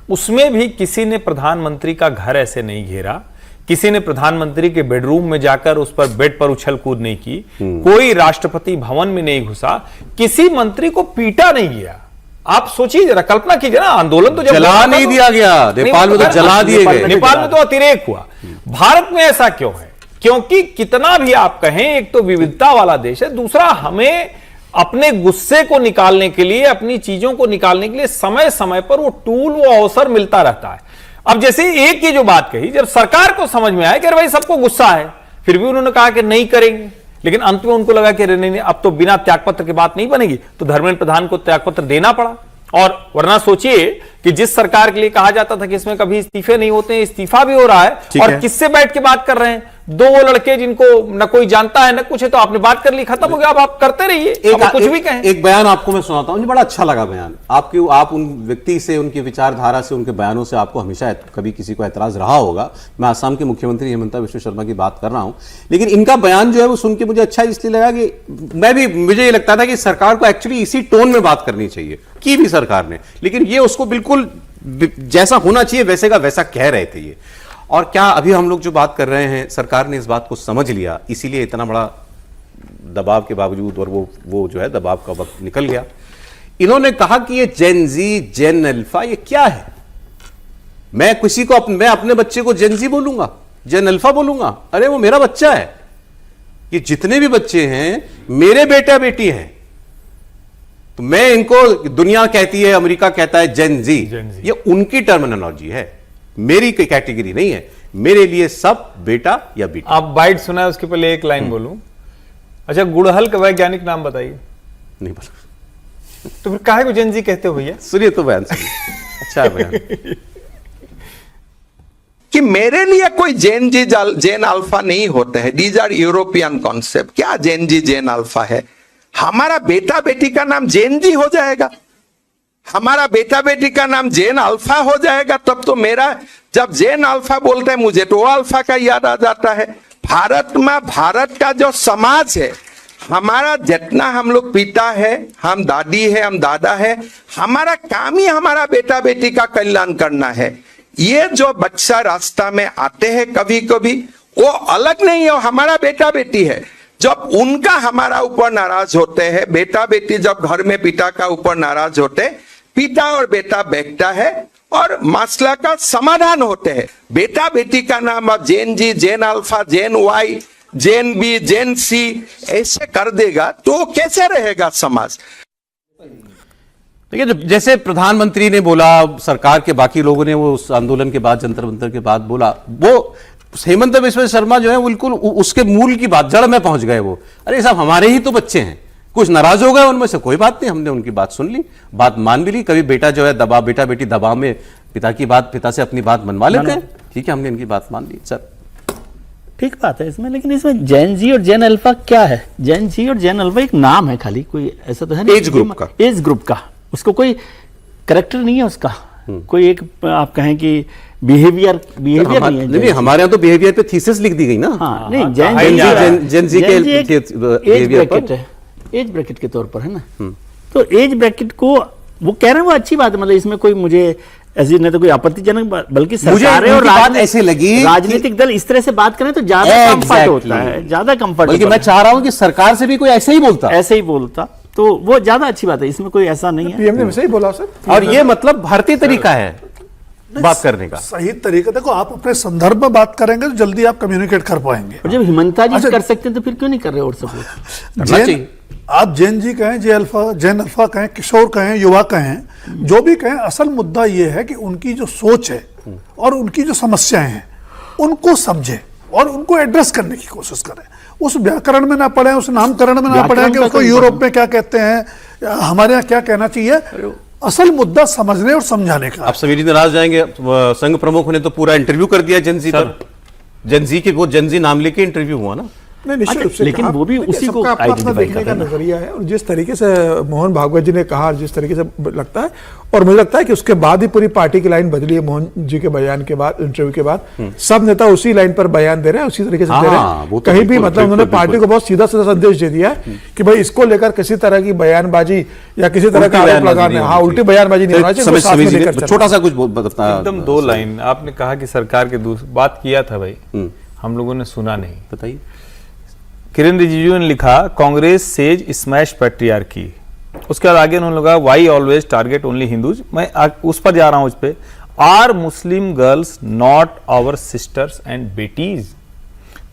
उसमें भी किसी ने प्रधानमंत्री का घर ऐसे नहीं घेरा, किसी ने प्रधानमंत्री के बेडरूम में जाकर उस पर बेड पर उछल कूद नहीं की, कोई राष्ट्रपति भवन में नहीं घुसा, किसी मंत्री को पीटा नहीं गया। आप सोचिए जरा, कल्पना कीजिए ना, आंदोलन तो जब जला नहीं दिया गया, नेपाल में तो जला दिए गए, नेपाल में तो अतिरेक हुआ। भारत में ऐसा क्यों है? क्योंकि कितना भी आप कहें, एक तो विविधता वाला देश है, दूसरा हमें अपने गुस्से को निकालने के लिए, अपनी चीजों को निकालने के लिए समय समय पर वो टूल, वो अवसर मिलता रहता है। अब जैसे एक की जो बात कही, जब सरकार को समझ में आया कि भाई सबको गुस्सा है, फिर भी उन्होंने कहा कि नहीं करेंगे, लेकिन अंत में उनको लगा कि नहीं, अब तो बिना त्यागपत्र के बात नहीं बनेगी, तो धर्मेंद्र प्रधान को त्यागपत्र देना पड़ा। और वरना सोचिए कि जिस सरकार के लिए कहा जाता था कि इसमें कभी इस्तीफे नहीं होते हैं, इस्तीफा भी हो रहा है, और किससे बैठ के बात कर रहे हैं? दो वो लड़के जिनको न कोई जानता है न कुछ है, तो आपने बात कर ली, खत्म हो गया, अब आप करते रहिए, अब कुछ भी कहें। एक बयान आपको मैं सुनाता हूं, मुझे बड़ा अच्छा लगा बयान आप उन व्यक्ति से, उनकी विचारधारा से, उनके बयानों से आपको हमेशा कभी किसी को एतराज रहा होगा। मैं असम के मुख्यमंत्री हिमंता बिश्व शर्मा की बात कर रहा हूं, लेकिन इनका बयान जो है वो सुन के मुझे अच्छा इसलिए लगा कि मुझे ये लगता था कि सरकार को एक्चुअली इसी टोन में बात करनी चाहिए, की भी सरकार ने, लेकिन ये उसको बिल्कुल जैसा होना चाहिए वैसे का वैसा कह रहे थे ये। और क्या अभी हम लोग जो बात कर रहे हैं, सरकार ने इस बात को समझ लिया, इसीलिए इतना बड़ा दबाव के बावजूद, और वो जो है दबाव का वक्त निकल गया। इन्होंने कहा कि ये जेन जी, जेन अल्फा, ये क्या है? मैं मैं अपने बच्चे को जेन जी बोलूंगा, जेन अल्फा बोलूंगा? अरे वो मेरा बच्चा है। ये जितने भी बच्चे हैं मेरे बेटा बेटी हैं, तो मैं इनको, दुनिया कहती है, अमेरिका कहता है जेन जी, ये उनकी टर्मिनोलॉजी है, मेरी कोई कैटेगरी नहीं है। मेरे लिए सब बेटा या बेटी। आप बाइट सुना है, उसके पहले एक लाइन बोलूं। अच्छा, गुड़हल का वैज्ञानिक नाम बताइए। नहीं बोला तो फिर काहे को जेन जी कहते हो भैया? सुनिए तो बयान सुनिए। अच्छा है बयान। कि मेरे लिए कोई जेन जी जेन अल्फा नहीं होते हैं, दीज आर यूरोपियन कॉन्सेप्ट। क्या जेन जी जेन अल्फा है? हमारा बेटा बेटी का नाम जेन जी हो जाएगा, हमारा बेटा बेटी का नाम जेन अल्फा हो जाएगा, तब तो मेरा, जब जेन अल्फा बोलते हैं मुझे तो अल्फा का याद आ जाता है। भारत में, भारत का जो समाज है, हमारा जितना हम लोग पिता है, हम दादी है, हम दादा है, हमारा काम ही हमारा बेटा बेटी का कल्याण करना है। ये जो बच्चा रास्ता में आते हैं कभी कभी, वो अलग नहीं है, वो हमारा बेटा बेटी है। जब उनका हमारा ऊपर नाराज होते हैं, बेटा बेटी जब घर में पिता का ऊपर नाराज होते, पिता और बेटा बैठता है और मसला का समाधान होते हैं। बेटा बेटी का नाम अब जेन जी, जेन अल्फा, जेन वाई, जेन बी, जेन सी ऐसे कर देगा तो कैसे रहेगा समाज? देखिए, जैसे प्रधानमंत्री ने बोला, सरकार के बाकी लोगों ने वो उस आंदोलन के बाद, जंतर मंतर के बाद बोला, वो हेमंत बिश्व शर्मा जो है बिल्कुल उसके मूल की बात, जड़ में पहुंच गए वो। अरे साहब, हमारे ही तो बच्चे हैं, कुछ नाराज हो गए उनमें से, कोई बात नहीं, हमने उनकी बात सुन ली, बात मान भी ली। कभी बेटा जो है दबाव, बेटा बेटी दबाव में पिता की बात, पिता से अपनी बात मनवा लेते हैं, ठीक है, हमने इनकी बात मान ली। सर ठीक बात है इसमें, लेकिन इसमें जेन जी और जेन अल्फा क्या है? जेन जी और जेन अल्फा एक नाम है खाली, कोई ऐसा तो है नहीं। एज ग्रुप का, एज ग्रुप का, उसको कोई करेक्टर नहीं है उसका, कोई एक आप कहें कि बिहेवियर नहीं है। नहीं, हमारे यहाँ तो बिहेवियर पे थीसिस लिख दी गई ना। हाँ, नहीं, जेन जी के एज ब्रैकेट के तौर पर है ना, तो एज ब्रैकेट को वो कह रहे हैं, वो अच्छी बात है, मतलब इसमें कोई मुझे ऐसी नहीं तो कोई आपत्तिजनक, बल्कि सरकारें और ऐसे लगी राजनीतिक दल इस तरह से बात करें तो ज्यादा कंफर्ट होता है, ज्यादा कंफर्ट। बल्कि मैं चाह रहा हूं कि सरकार से भी कोई ऐसे ही बोलता, तो वो ज्यादा अच्छी बात है, इसमें कोई ऐसा नहीं है। पीएम ने वैसे ही बोला सर, और ये मतलब भारतीय तरीका है बात करने का, सही तरीका। देखो, आप अपने संदर्भ में बात करेंगे तो जल्दी आप कम्युनिकेट कर पाएंगे। और जब हिमंता जी कर सकते हैं तो फिर क्यों नहीं कर रहे और सब लोग? आप जेन जी कहें, जेन अल्फा कहें, किशोर कहें, युवा कहें, जो भी कहें, असल मुद्दा ये है कि उनकी जो सोच है और उनकी जो समस्याएं हैं उनको समझे और उनको एड्रेस करने की कोशिश करें। उस व्याकरण में ना पड़े, उस नामकरण में ना पड़े कि उसको यूरोप में क्या कहते हैं, हमारे यहाँ क्या कहना चाहिए। असल मुद्दा समझने और समझाने का। आप सभी नाराज जाएंगे, संघ प्रमुख ने तो पूरा इंटरव्यू कर दिया जेन जी पर, जेन जी के, वो जेन जी नाम लेके इंटरव्यू हुआ ना। नहीं, निश्चित रूप से, लेकिन वो भी उसी को अपना देखने का नजरिया है, और जिस तरीके से मोहन भागवत जी ने कहा, जिस तरीके से लगता है, और मुझे लगता है कि उसके बाद ही पूरी पार्टी की लाइन बदली है। मोहन जी के बयान के बाद, इंटरव्यू के बाद सब नेता उसी लाइन पर बयान दे रहे हैं, उसी तरीके से दे रहे हैं। कहीं भी मतलब उन्होंने पार्टी को बहुत सीधा सीधा संदेश दे दिया है कि भाई इसको लेकर किसी तरह की बयानबाजी या किसी तरह का आरोप लगाना, हाँ, उल्टी बयानबाजी नहीं होना चाहिए। छोटा सा कुछ एकदम दो लाइन आपने कहा कि सरकार के बात किया था भाई, हम लोगों ने सुना नहीं। बताइए। किरण रिजिजू ने लिखा, कांग्रेस सेज स्मैश पैट्रियार्की। उसके बाद आगे उन्होंने कहा, why always target only Hindus. मैं उस पर जा रहा हूं, उस पे, are Muslim girls not our sisters and बेटीज।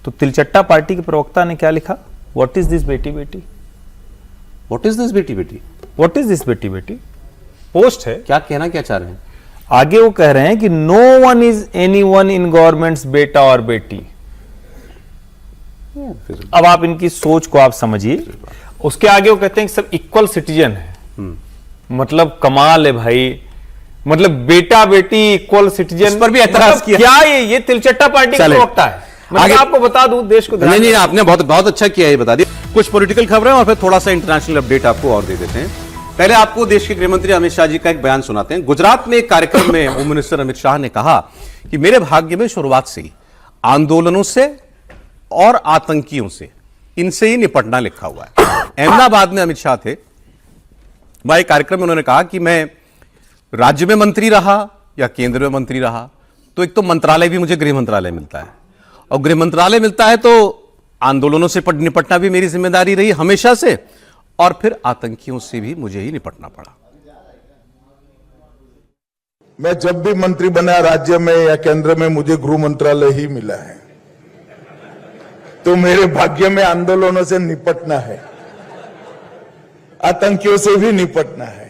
तो तिलचट्टा पार्टी के प्रवक्ता ने क्या लिखा, व्हाट इज दिस बेटी बेटी, व्हाट इज दिस बेटी बेटी, व्हाट इज दिस बेटी बेटी, पोस्ट है। क्या कहना क्या चाह रहे हैं आगे? वो कह रहे हैं कि no one is anyone in governments बेटा और बेटी। अब आप इनकी सोच को आप समझिए। उसके आगे वो कहते हैं कि सब इक्वल सिटीजन है। मतलब कमाल है भाई, मतलब बेटा बेटी इक्वल सिटीजन पर भी एतराज किया। क्या ये तिलचट्टा पार्टी का प्रवक्ता है? आगे आपको बता दूं देश को नहीं, आपने बहुत अच्छा किया ये बता दिया। कुछ पॉलिटिकल खबरें और फिर थोड़ा सा इंटरनेशनल अपडेट आपको और दे देते हैं। पहले आपको देश के गृहमंत्री अमित शाह जी का एक बयान सुनाते हैं। गुजरात में एक कार्यक्रम में होम मिनिस्टर अमित शाह ने कहा कि मेरे भाग्य में शुरुआत से ही आंदोलनों से और आतंकियों से, इनसे ही निपटना लिखा हुआ है। अहमदाबाद में अमित शाह थे, वहां एक कार्यक्रम में उन्होंने कहा कि मैं राज्य में मंत्री रहा या केंद्र में मंत्री रहा तो एक तो मंत्रालय भी मुझे गृह मंत्रालय मिलता है, और गृह मंत्रालय मिलता है तो आंदोलनों से निपटना भी मेरी जिम्मेदारी रही हमेशा से, और फिर आतंकियों से भी मुझे ही निपटना पड़ा। मैं जब भी मंत्री बना राज्य में या केंद्र में, मुझे गृह मंत्रालय ही मिला है, तो मेरे भाग्य में आंदोलनों से निपटना है, आतंकियों से भी निपटना है।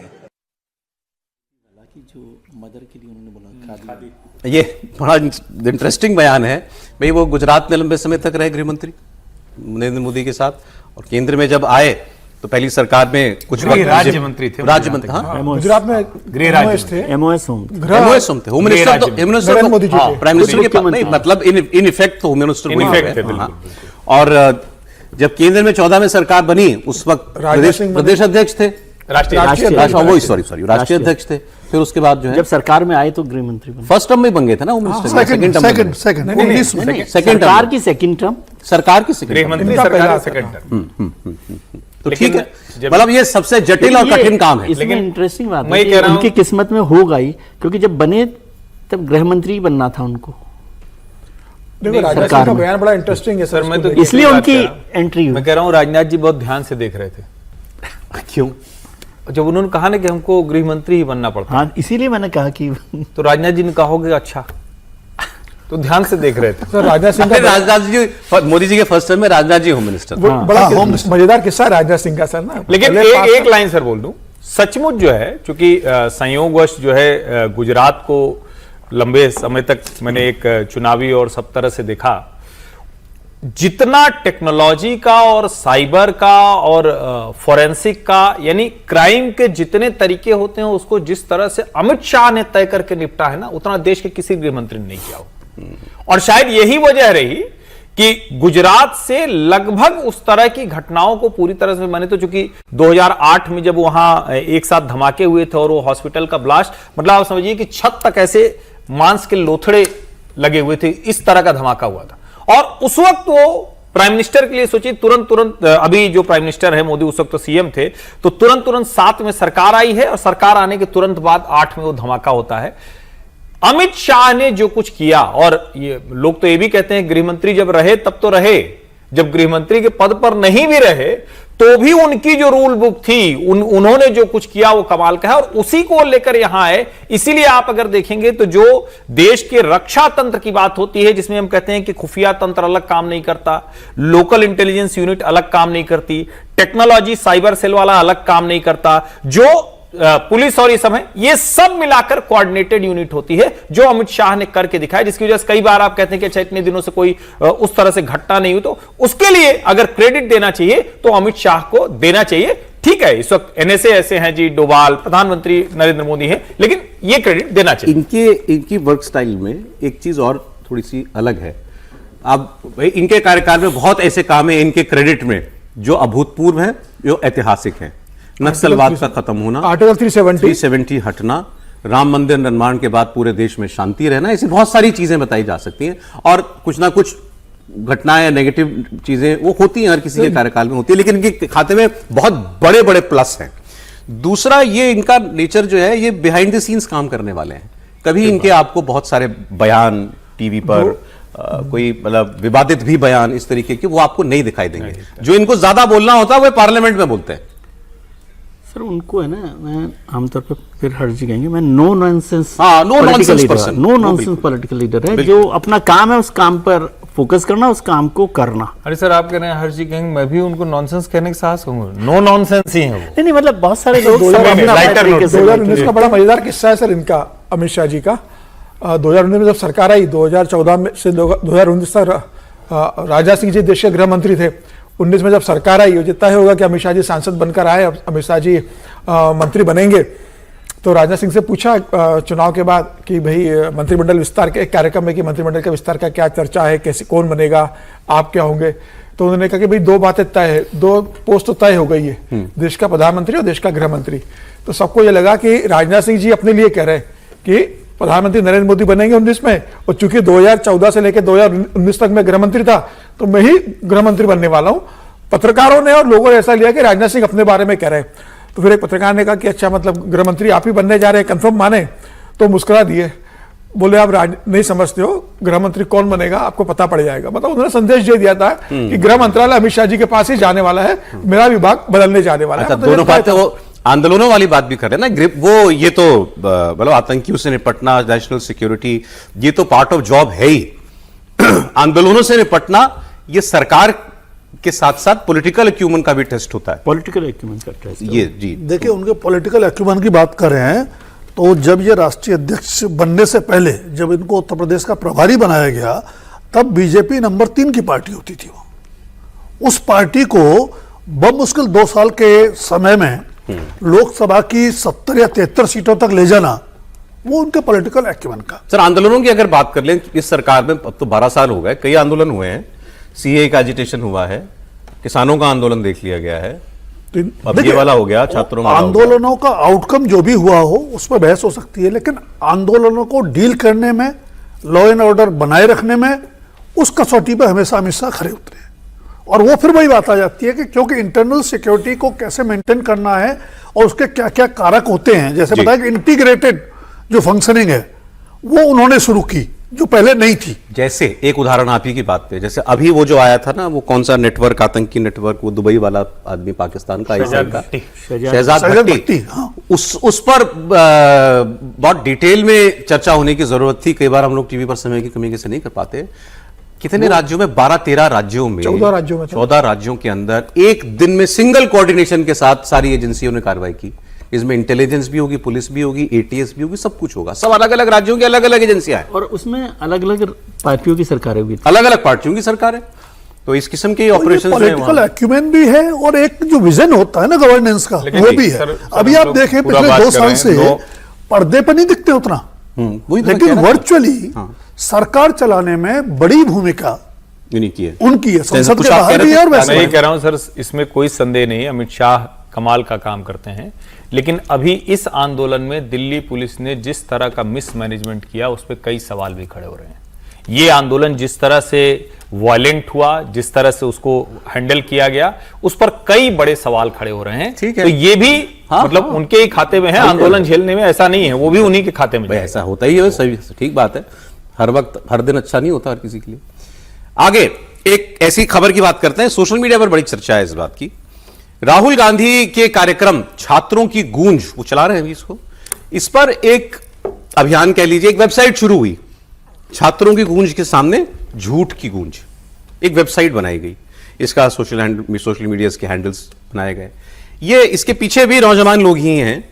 ये बड़ा इंटरेस्टिंग बयान है भाई। वो गुजरात में लंबे समय तक रहे गृह मंत्री नरेंद्र मोदी के साथ, और केंद्र में जब आए तो पहली सरकार में कुछ राज्य मंत्री थे, राज्य मंत्री, हाँ गुजरात में गृह राज्य थे, एमओएस होम थे, होम मिनिस्टर तो मोदी जी थे, प्राइम मिनिस्टर के नहीं, मतलब इन इफेक्ट तो होम मिनिस्टर। और जब केंद्र में 14 में सरकार बनी उस वक्त प्रदेश अध्यक्ष थे, राष्ट्रीय अध्यक्ष थे। फिर उसके बाद जो है जब सरकार में आए तो गृह मंत्री बने। फर्स्ट टर्म में बन गए थे ना होम मिनिस्टर, सेकंड टर्म सरकार की सेकंड टर्म, सरकार की सेकंड मंत्री सरकार सेकंड टर्म। तो ठीक है, मतलब ये सबसे जटिल और कठिन काम है। लेकिन इंटरेस्टिंग बात है कि उनकी किस्मत में होगा ही, क्योंकि जब बने तब गृह मंत्री बनना था उनको। देखो राजनाथ सिंह का बयान बड़ा इंटरेस्टिंग है सर, मैं तो इसलिए उनकी एंट्री हुई। मैं कह रहा हूँ राजनाथ जी बहुत ध्यान से देख रहे थे। क्यों? जब उन्होंने कहा ना कि हमको गृह मंत्री ही बनना पड़ता, हाँ इसीलिए मैंने कहा कि तो राजनाथ जी ने कहा होगा अच्छा, तो ध्यान से देख रहे थे। सर राजनाथ सिंह का, राजनाथ जी मोदी जी के फर्स्ट टर्म में राजनाथ जी होम मिनिस्टर, बड़ा मजेदार किस्सा है राजनाथ सिंह का सर ना। लेकिन एक लाइन सर बोल दूं, सचमुच जो है, चूंकि संयोगवश जो है गुजरात को लंबे समय तक मैंने एक चुनावी और सब तरह से देखा, जितना टेक्नोलॉजी का और साइबर का और फोरेंसिक का, यानी क्राइम के जितने तरीके होते हैं उसको जिस तरह से अमित शाह ने तय करके निपटा है ना, उतना देश के किसी गृह मंत्री ने नहीं किया हो। और शायद यही वजह रही कि गुजरात से लगभग उस तरह की घटनाओं को पूरी तरह से, मैंने तो चूंकि 2008 में जब वहां एक साथ धमाके हुए थे और वो हॉस्पिटल का ब्लास्ट, मतलब आप समझिए कि छत तक ऐसे मांस के लोथड़े लगे हुए थे, इस तरह का धमाका हुआ था। और उस वक्त वो प्राइम मिनिस्टर के लिए सोचिए, तुरंत अभी जो प्राइम मिनिस्टर है मोदी उस वक्त तो सीएम थे, तो तुरंत 7 में सरकार आई है, और सरकार आने के तुरंत बाद 8 में वो धमाका होता है। अमित शाह ने जो कुछ किया, और ये लोग तो ये भी कहते हैं गृहमंत्री जब रहे तब तो रहे, जब गृहमंत्री के पद पर नहीं भी रहे तो भी उनकी जो रूल बुक थी, उन्होंने जो कुछ किया वो कमाल का है, और उसी को लेकर यहां आए। इसीलिए आप अगर देखेंगे तो जो देश के रक्षा तंत्र की बात होती है, जिसमें हम कहते हैं कि खुफिया तंत्र अलग काम नहीं करता, लोकल इंटेलिजेंस यूनिट अलग काम नहीं करती, टेक्नोलॉजी साइबर सेल वाला अलग काम नहीं करता, जो पुलिस और ये सब है, ये सब मिलाकर कोऑर्डिनेटेड यूनिट होती है, जो अमित शाह ने करके दिखाया, जिसकी वजह से कई बार आप कहते हैं कि अच्छा इतने दिनों से कोई उस तरह से घटना नहीं हुई, तो उसके लिए अगर क्रेडिट देना चाहिए तो अमित शाह को देना चाहिए। ठीक है, इस वक्त एनएसए ऐसे हैं जी, डोभाल, प्रधानमंत्री नरेंद्र मोदी हैं, लेकिन ये क्रेडिट देना चाहिए। इनकी वर्क स्टाइल में एक चीज और थोड़ी सी अलग है। अब भाई इनके कार्यकाल में बहुत ऐसे काम है इनके क्रेडिट में जो अभूतपूर्व हैं, जो ऐतिहासिक हैं। नक्सलवाद का खत्म होना, आर्टिकल 370 हटना, राम मंदिर निर्माण के बाद पूरे देश में शांति रहना, ऐसी बहुत सारी चीजें बताई जा सकती हैं। और कुछ ना कुछ घटनाएं या नेगेटिव चीजें वो होती हैं, हर किसी के कार्यकाल में होती है, लेकिन इनके खाते में बहुत बड़े बड़े प्लस हैं। दूसरा, ये इनका नेचर जो है, ये बिहाइंड द सीन्स काम करने वाले हैं। कभी इनके आपको बहुत सारे बयान टीवी पर कोई मतलब विवादित भी बयान इस तरीके के वो आपको नहीं दिखाई देंगे। जो इनको ज्यादा बोलना होता है वो पार्लियामेंट में बोलते हैं। सर उनको है ना, मैं आमतौर पर फिर हर जी कहेंगे, मैं नो नॉनसेंस पॉलिटिकल लीडर है, जो अपना काम है उस काम पर फोकस करना, उस काम को करना। अरे सर आप कह रहे हैं हर जी कहेंगे, मैं भी उनको नॉनसेंस कहने के साहस कहूंगा, नो नॉनसेंस ही है वो। नहीं मतलब बहुत सारे लोग 2019 का बड़ा मजेदार किस्सा है सर इनका, अमित शाह जी का। 2019 में जब सरकार आई, 2014 में से 2019 तक राजनाथ सिंह जी देश के गृह मंत्री थे। 19 में जब सरकार आई, जितना ही होगा कि अमित शाह जी सांसद बनकर आए, अमित शाह जी मंत्री बनेंगे, तो राजनाथ सिंह से पूछा चुनाव के बाद कि भाई मंत्रिमंडल विस्तार के एक कार्यक्रम में कि मंत्रिमंडल का विस्तार का क्या चर्चा है, कैसे कौन बनेगा, आप क्या होंगे। तो उन्होंने कहा कि भाई 2 बातें तय है, 2 पोस्ट तो तय हो गई है, देश का प्रधानमंत्री और देश का गृह मंत्री। तो सबको ये लगा कि राजनाथ सिंह जी अपने लिए कह रहे हैं कि प्रधानमंत्री नरेंद्र मोदी बनेंगे 19 में, और चूंकि 2014 से लेकर 2019 तक मैं गृह मंत्री था तो मैं ही गृह मंत्री बनने वाला हूं। पत्रकारों ने और लोगों ने ऐसा लिया कि राजनाथ सिंह अपने बारे में कह रहे हैं। तो फिर एक पत्रकार ने कहा कि अच्छा, मतलब गृह मंत्री आप ही बनने जा रहे हैं, कंफर्म माने? तो मुस्कुरा दिए, बोले आप नहीं समझते हो, गृह मंत्री कौन बनेगा आपको पता पड़ जाएगा। मतलब उन्होंने संदेश दे दिया था कि गृह मंत्रालय अमित शाह जी के पास ही जाने वाला है, मेरा विभाग बदलने जाने वाला है। दोनों बातें वो आंदोलनों वाली बात भी कर रहे हैं ना, ग्रिप वो ये तो मतलब आतंकियों से निपटना, नेशनल सिक्योरिटी, ये तो पार्ट ऑफ जॉब है ही। आंदोलनों से निपटना ये सरकार के साथ साथ पॉलिटिकल एक्यूमन का भी टेस्ट होता है। पॉलिटिकल एक्यूमन का टेस्ट ये जी देखिए, उनके पॉलिटिकल एक्यूमन की बात कर रहे हैं तो जब ये राष्ट्रीय अध्यक्ष बनने से पहले जब इनको उत्तर प्रदेश का प्रभारी बनाया गया तब बीजेपी नंबर 3 की पार्टी होती थी। वो उस पार्टी को बमुश्किल 2 साल के समय में लोकसभा की 70 या 73 सीटों तक ले जाना, वो उनके पॉलिटिकल एक्यूमन का। सर, आंदोलनों की अगर बात कर लें, इस सरकार में अब तो 12 साल हो गए, कई आंदोलन हुए हैं, सीए का एजिटेशन हुआ है, किसानों का आंदोलन देख लिया गया है, अब ये वाला हो गया, छात्रों का आंदोलनों का आउटकम जो भी हुआ हो उस पर बहस हो सकती है, लेकिन आंदोलनों को डील करने में, लॉ एंड ऑर्डर बनाए रखने में, उस कसौटी पर हमेशा अमित शाह खड़े उतरे। और वो फिर वही बात आ जाती है कि क्योंकि इंटरनल सिक्योरिटी को कैसे मेंटेन करना है और उसके क्या क्या कारक होते हैं, जैसे बताया कि इंटीग्रेटेड जो फंक्शनिंग है वो उन्होंने शुरू की जो पहले नहीं थी। जैसे एक उदाहरण आप ही की बात पे, जैसे अभी वो जो आया था ना, वो कौन सा नेटवर्क, आतंकी नेटवर्क, वो दुबई वाला आदमी, पाकिस्तान का शहजाद भट्टी, उस पर बहुत डिटेल में चर्चा होने की जरूरत थी। कई बार हम लोग टीवी पर समय की कमी से नहीं कर पाते। कितने राज्यों में, 12-13 राज्यों में, 14 राज्यों के अंदर एक दिन में सिंगल कोऑर्डिनेशन के साथ सारी एजेंसियों ने कार्रवाई की। इसमें इंटेलिजेंस भी होगी, पुलिस भी होगी, एटीएस भी होगी, सब कुछ होगा। सब अलग अलग राज्यों की अलग अलग एजेंसियां हैं, और उसमें अलग अलग पार्टियों की सरकारें भी, अलग अलग पार्टियों की सरकार है। तो इस किस्म के ऑपरेशन पॉलिटिकल एक्यूमेन भी है और एक जो विजन होता है ना गवर्नेंस का, वो भी है। अभी आप देखें पिछले 2 साल से पर्दे पर नहीं दिखते उतना, लेकिन वर्चुअली सरकार चलाने में बड़ी भूमिका उनकी है, संसद के बाहर भी है और वैसे। मैं ये कह रहा हूं सर, इसमें कोई संदेह नहीं, अमित शाह कमाल का काम करते हैं, लेकिन अभी इस आंदोलन में दिल्ली पुलिस ने जिस तरह का मिसमैनेजमेंट किया उस पर कई सवाल भी खड़े हो रहे हैं। ये आंदोलन जिस तरह से वायलेंट हुआ, जिस तरह से उसको हैंडल किया गया, उस पर कई बड़े सवाल खड़े हो रहे हैं। ठीक है, तो ये भी मतलब उनके ही खाते में है, आंदोलन झेलने में ऐसा नहीं है, वो भी उन्हीं के खाते में। ऐसा होता ही है, सही, ठीक बात है। हर वक्त हर दिन अच्छा नहीं होता हर किसी के लिए। आगे एक ऐसी खबर की बात करते हैं, सोशल मीडिया पर बड़ी चर्चा है इस बात की। राहुल गांधी के कार्यक्रम छात्रों की गूंज, वो चला रहे हैं इसको, इस पर एक अभियान कह लीजिए, एक वेबसाइट शुरू हुई, छात्रों की गूंज के सामने झूठ की गूंज, एक वेबसाइट बनाई गई। इसका सोशल मीडिया के हैंडल्स बनाए गए। ये इसके पीछे भी नौजवान लोग ही हैं,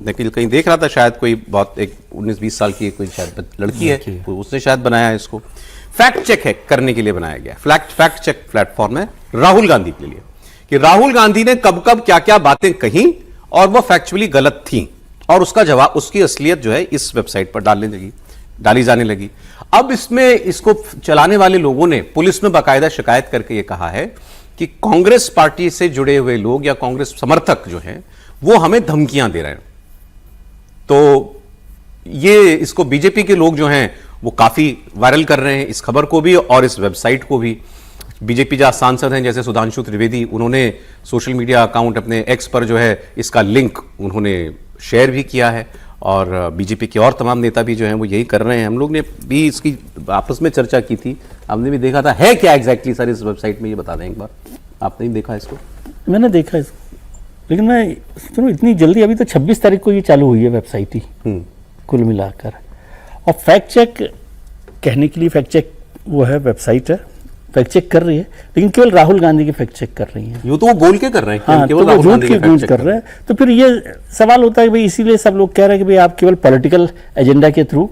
लेकिन कहीं देख रहा था शायद कोई बहुत एक 19-20 साल की कोई शायद लड़की है, उसने शायद बनाया है इसको। फैक्ट चेक है करने के लिए बनाया गया, फैक्ट चेक प्लेटफॉर्म है राहुल गांधी के लिए, कि राहुल गांधी ने कब कब क्या क्या बातें कही और वो फैक्चुअली गलत थी, और उसका जवाब, उसकी असलियत जो है इस वेबसाइट पर डाली जाने लगी। अब इसमें इसको चलाने वाले लोगों ने पुलिस में बाकायदा शिकायत करके ये कहा है कि कांग्रेस पार्टी से जुड़े हुए लोग या कांग्रेस समर्थक जो हैं वो हमें धमकियां दे रहे हैं। तो ये इसको बीजेपी के लोग जो हैं वो काफी वायरल कर रहे हैं, इस खबर को भी और इस वेबसाइट को भी। बीजेपी जहां सांसद हैं जैसे सुधांशु त्रिवेदी, उन्होंने सोशल मीडिया अकाउंट अपने एक्स पर जो है इसका लिंक उन्होंने शेयर भी किया है, और बीजेपी के और तमाम नेता भी जो हैं वो यही कर रहे हैं। हम लोग ने भी इसकी आपस में चर्चा की थी, हमने भी देखा था। है क्या एग्जैक्टली सर इस वेबसाइट में, ये बता दें एक बार, आपने देखा इसको? मैंने देखा इसको, लेकिन मैं सुनो इतनी जल्दी, अभी तो 26 तारीख को ये चालू हुई है वेबसाइट ही कुल मिलाकर। और फैक्ट चेक कहने के लिए फैक्ट चेक वो है, वेबसाइट है, फैक्ट चेक कर रही है, लेकिन केवल राहुल गांधी की फैक्ट चेक कर रही है। यूं तो वो बोल के कर रहे हैं, हाँ, केवल तो वो झूठ की गूंज कर रहे हैं। तो फिर ये सवाल होता है कि भाई, इसीलिए सब लोग कह रहे हैं कि भाई आप केवल पॉलिटिकल एजेंडा के थ्रू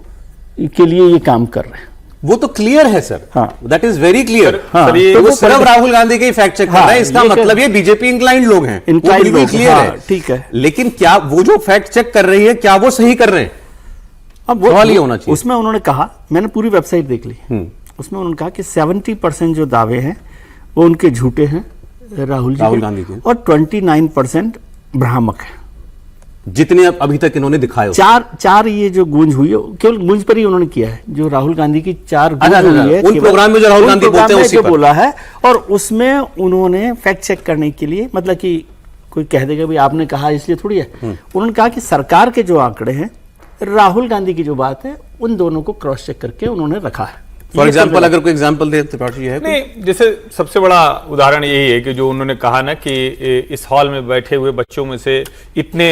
के लिए ये काम कर रहे हैं। वो तो क्लियर है sir, that is very clear. हाँ, तो वो सिर्फ राहुल गांधी के ही फैक्ट चेक कर रहे हैं, इसका मतलब ये बीजेपी इंक्लाइंड लोग हैं, वो बिल्कुल क्लियर है। ठीक है, लेकिन क्या वो जो फैक्ट चेक कर रही है क्या वो सही कर रहे हैं? अब सवाल ये होना चाहिए। उसमें उन्होंने कहा, मैंने पूरी वेबसाइट देख ली, उसमें उन्होंने कहा कि 70% जो दावे हैं वो उनके झूठे हैं राहुल गांधी के, और 29% भ्रामक है, जितने अभी तक इन्होंने दिखाए। चार ये जो गूंज हुई है केवल गूंज पर ही उन्होंने किया है, जो राहुल गांधी की 4 गूंज हुई है उन प्रोग्राम में जो राहुल गांधी बोलते हैं उसी पर बोला है, और उसमें उन्होंने फैक्ट चेक करने के लिए, मतलब कि कोई कह देगा भी आपने कहा इसलिए थोड़ी है, उन्होंने कहा कि सरकार के जो आंकड़े हैं, राहुल गांधी की जो बात है, उन दोनों को क्रॉस चेक करके उन्होंने रखा है। फॉर एग्जाम्पल अगर कोई एग्जाम्पल दे त्रिपाठी है नहीं, जैसे सबसे बड़ा उदाहरण यही है कि जो उन्होंने कहा ना कि इस हॉल में बैठे हुए बच्चों में से इतने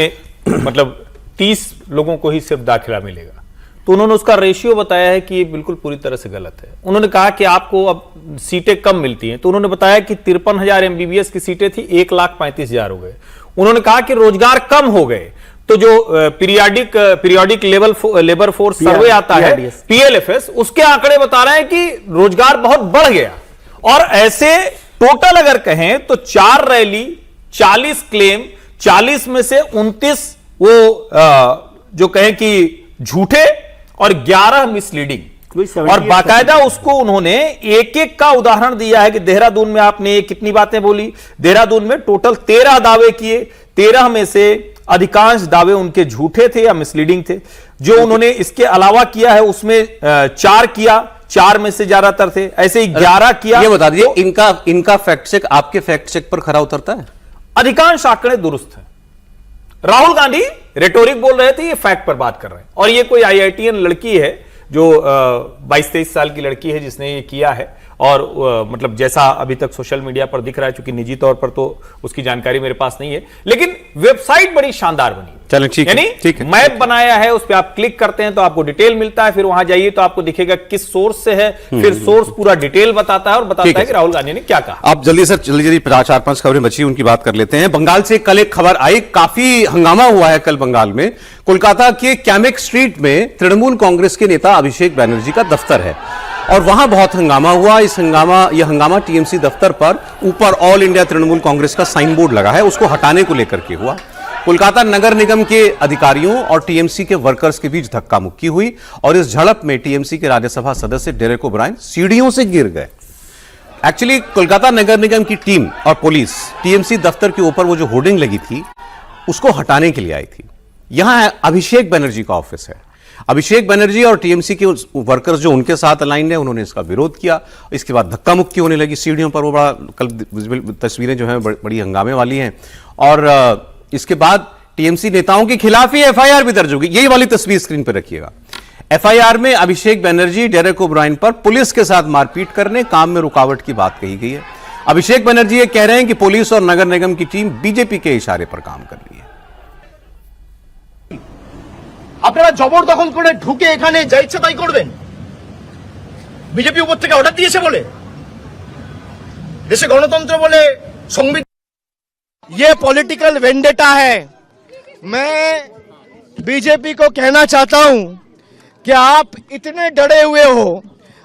मतलब 30 लोगों को ही सिर्फ दाखिला मिलेगा, तो उन्होंने उसका रेशियो बताया है कि ये बिल्कुल पूरी तरह से गलत है। उन्होंने कहा कि आपको अब सीटें कम मिलती हैं, तो उन्होंने बताया कि 53,000 MBBS की सीटें थी, 1,35,000 हो गए। उन्होंने कहा कि रोजगार कम हो गए, तो जो पीरियोडिक लेबर फोर्स सर्वे आता है PLFS, उसके आंकड़े बता रहे हैं कि रोजगार बहुत बढ़ गया। और ऐसे टोटल अगर कहें तो 4 रैली, 40 क्लेम, 40 में से 29 वो जो कहें कि झूठे और 11 मिसलीडिंग, और बाकायदा उसको उन्होंने एक एक का उदाहरण दिया है कि देहरादून में आपने कितनी बातें बोली, देहरादून में टोटल 13 दावे किए, 13 में से अधिकांश दावे उनके झूठे थे या मिसलीडिंग थे। जो उन्होंने इसके अलावा किया है उसमें 4 किया, 4 में से ज्यादातर थे, ऐसे ही 11 किया। ये बता दीजिए, इनका फैक्ट चेक आपके फैक्ट चेक पर खरा उतरता है? अधिकांश आंकड़े दुरुस्त हैं। राहुल गांधी रेटोरिक बोल रहे थे, ये फैक्ट पर बात कर रहे हैं। और ये कोई IITian लड़की है जो 22-23 साल की लड़की है जिसने ये किया है, और मतलब जैसा अभी तक सोशल मीडिया पर दिख रहा है, चूंकि निजी तौर पर तो उसकी जानकारी मेरे पास नहीं है, लेकिन वेबसाइट बड़ी शानदार बनी। चलें, ठीक है, ठीक है। मैप बनाया है, उस पर आप क्लिक करते हैं तो आपको डिटेल मिलता है, फिर वहां जाइए तो आपको दिखेगा किस सोर्स से है, फिर सोर्स पूरा डिटेल बताता है और बताता है कि राहुल गांधी ने क्या कहा। आप जल्दी से जल्दी 4-5 खबरें बची, उनकी बात कर लेते हैं। बंगाल से कल एक खबर आई, काफी हंगामा हुआ है कल बंगाल में। कोलकाता के कैमेक स्ट्रीट में तृणमूल कांग्रेस के नेता अभिषेक बैनर्जी का दफ्तर है और वहां बहुत हंगामा हुआ। यह हंगामा TMC दफ्तर पर ऊपर ऑल इंडिया तृणमूल कांग्रेस का साइन बोर्ड लगा है, उसको हटाने को लेकर के हुआ। कोलकाता नगर निगम के अधिकारियों और TMC के वर्कर्स के बीच धक्का मुक्की हुई और इस झड़प में TMC के राज्यसभा सदस्य डेरेक ओब्रायन सीढ़ियों से गिर गए। एक्चुअली कोलकाता नगर निगम की टीम और पुलिस TMC दफ्तर के ऊपर वो जो होर्डिंग लगी थी उसको हटाने के लिए आई थी। यहां अभिषेक बनर्जी का ऑफिस है। अभिषेक बनर्जी और TMC के वर्कर्स जो उनके साथ अलाइंड है उन्होंने इसका विरोध किया। इसके बाद धक्का मुक्की होने लगी सीढ़ियों पर। वो बड़ा कल तस्वीरें जो हैं बड़ी हंगामे वाली हैं। और इसके बाद TMC नेताओं के खिलाफ ही FIR भी दर्ज होगी। यही वाली तस्वीर स्क्रीन पर रखिएगा। FIR में अभिषेक बनर्जी डेरेक ओब्रायन पर पुलिस के साथ मारपीट करने, काम में रुकावट की बात कही गई है। अभिषेक बनर्जी ये कह रहे हैं कि पुलिस और नगर निगम की टीम बीजेपी के इशारे पर काम कर रही है। আপনারা জবরদখল করে ঢুকে এখানে যা ইচ্ছা তাই করবেন, বিজেপি উপর থেকে অর্ডার দিয়েছে বলে, দেশে গণতন্ত্র বলে সংবিধান। ये पॉलिटिकल वेंडेटा है। मैं बीजेपी को कहना चाहता हूं कि आप इतने डरे हुए हो,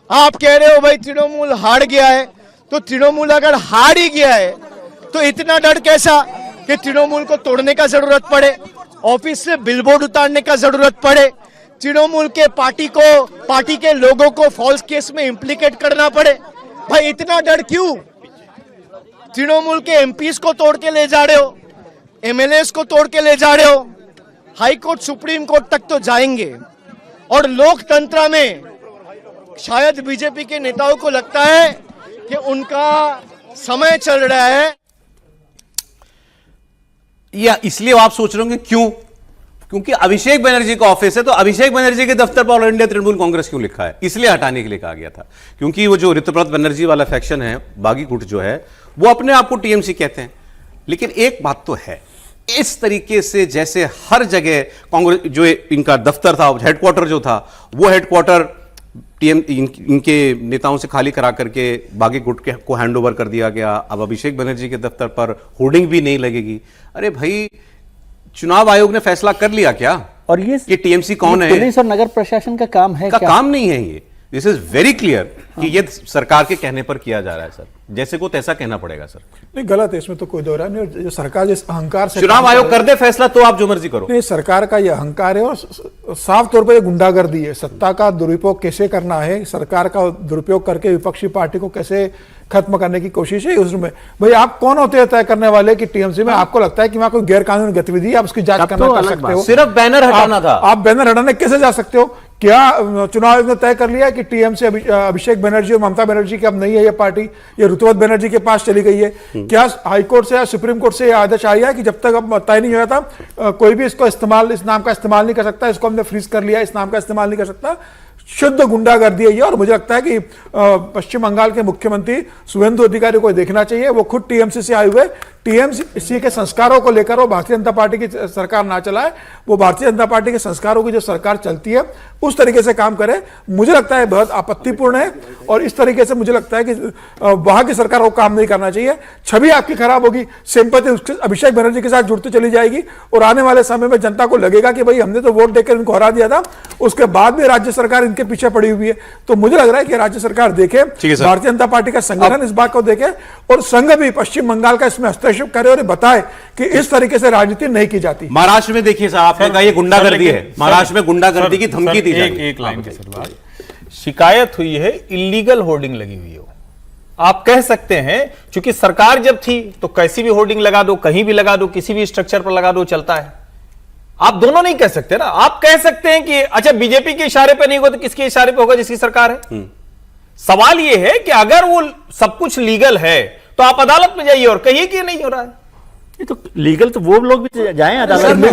आप कह रहे हो भाई तृणमूल हार गया है, तो तृणमूल अगर हार ही गया है तो इतना डर कैसा कि तृणमूल को तोड़ने का जरूरत पड़े, ऑफिस से बिलबोर्ड उतारने का जरूरत पड़े, तृणमूल के पार्टी के लोगों को फॉल्स केस में इम्प्लीकेट करना पड़े। भाई इतना डर क्यों? तृणमूल के एमपीज को तोड़ के ले जा रहे हो, MLAs को तोड़ के ले जा रहे हो, हाई कोर्ट सुप्रीम कोर्ट तक तो जाएंगे। और लोकतंत्र में शायद बीजेपी के नेताओं को लगता है कि उनका समय चल रहा है, या इसलिए आप सोच रहे होंगे क्यों? क्योंकि अभिषेक बनर्जी का ऑफिस है, तो अभिषेक बनर्जी के दफ्तर पर ऑल इंडिया तृणमूल कांग्रेस क्यों लिखा है? इसलिए हटाने के लिए कहा गया था। क्योंकि वो जो ऋतुव्रत बनर्जी वाला फैक्शन है, बागी गुट जो है, वो अपने आप को TMC कहते हैं। लेकिन एक बात तो है, इस तरीके से जैसे हर जगह कांग्रेस जो इनका दफ्तर था, हेडक्वार्टर जो था, वो हेडक्वार्टर इनके नेताओं से खाली करा करके बागी गुट को हैंडओवर कर दिया गया। अब अभिषेक बनर्जी के दफ्तर पर होर्डिंग भी नहीं लगेगी। अरे भाई, चुनाव आयोग ने फैसला कर लिया क्या? और ये कि TMC कौन है? पुलिस और नगर प्रशासन का काम है का काम नहीं है। दिस इज वेरी क्लियर कि ये सरकार के कहने पर किया जा रहा है सर, जैसे को तैसा कहना पड़ेगा सर। नहीं, गलत है, इसमें तो कोई दो राय नहीं। जो सरकार जिस अहंकार से चुनाव आयोग कर दे फैसला तो आप जो मर्जी करो। नहीं, सरकार का यह अहंकार है और साफ तौर पर यह गुंडागर्दी है। सत्ता का दुरुपयोग कैसे करना है, सरकार का दुरुपयोग करके विपक्षी पार्टी को कैसे खत्म करने की कोशिश है उसमें। भाई आप कौन होते हैं तय करने वाले कि टीएमसी में आपको लगता है कि वहां कोई गैर कानूनी गतिविधि है, आप उसकी जांच करना कर सकते हो। सिर्फ बैनर हटाना था। आप बैनर हटाने कैसे जा सकते हो? क्या चुनाव आयोग ने तय कर लिया कि टीएमसी अभिषेक बनर्जी और ममता बनर्जी की अब नहीं है ये पार्टी, ये ऋतुवत बनर्जी के पास चली गई है? क्या हाईकोर्ट से या सुप्रीम कोर्ट से यह आदेश आया है कि जब तक अब तय नहीं हुआ था कोई भी इसको इस्तेमाल, इस नाम का इस्तेमाल नहीं कर सकता, इसको हमने फ्रीज कर लिया, इस नाम का इस्तेमाल नहीं कर सकता? शुद्ध गुंडागर्दी है ये। और मुझे लगता है कि पश्चिम बंगाल के मुख्यमंत्री शुभेंदु अधिकारी को देखना चाहिए। वो खुद टीएमसी से आए हुए, टीएमसी के संस्कारों को लेकर वो भारतीय जनता पार्टी की सरकार ना चलाए, वो भारतीय जनता पार्टी के संस्कारों की जो सरकार चलती है उस तरीके से काम करे। मुझे लगता है बहुत आपत्तिपूर्ण है और इस तरीके से मुझे लगता है कि वहां की सरकार को काम नहीं करना चाहिए। छवि आपकी खराब होगी, सिंपैथी अभिषेक बनर्जी के साथ जुड़ती चली जाएगी और आने वाले समय में जनता को लगेगा कि भाई हमने तो वोट देकर इनको हरा दिया था, उसके बाद भी राज्य सरकार इनके पीछे पड़ी हुई है। तो मुझे लग रहा है कि राज्य सरकार देखे, भारतीय जनता पार्टी का संगठन इस बात को देखे और संघ भी पश्चिम बंगाल का इसमें हस्तक्षेप करे और बताए कि इस तरीके से राजनीति नहीं की जाती। महाराष्ट्र में देखिए साहब, आपने कहा ये गुंडागर्दी है, महाराष्ट्र में गुंडागर्दी की धमकी दी जाती है। एक लाइन की सर, शिकायत हुई है इलीगल होर्डिंग लगी हुई हो। आप कह सकते हैं क्योंकि सरकार जब थी तो कैसी भी होर्डिंग लगा दो, कहीं भी लगा दो, किसी भी स्ट्रक्चर पर लगा दो, चलता है। आप दोनों नहीं कह सकते ना। आप कह सकते हैं कि अच्छा बीजेपी के इशारे पे नहीं होगा तो किसके इशारे पे होगा, जिसकी सरकार है। सवाल यह है कि अगर वो सब कुछ लीगल है तो आप अदालत में जाइए और कहिए कि नहीं हो रहा है। ये तो लीगल तो वो लोग भी जाएं अदालत में।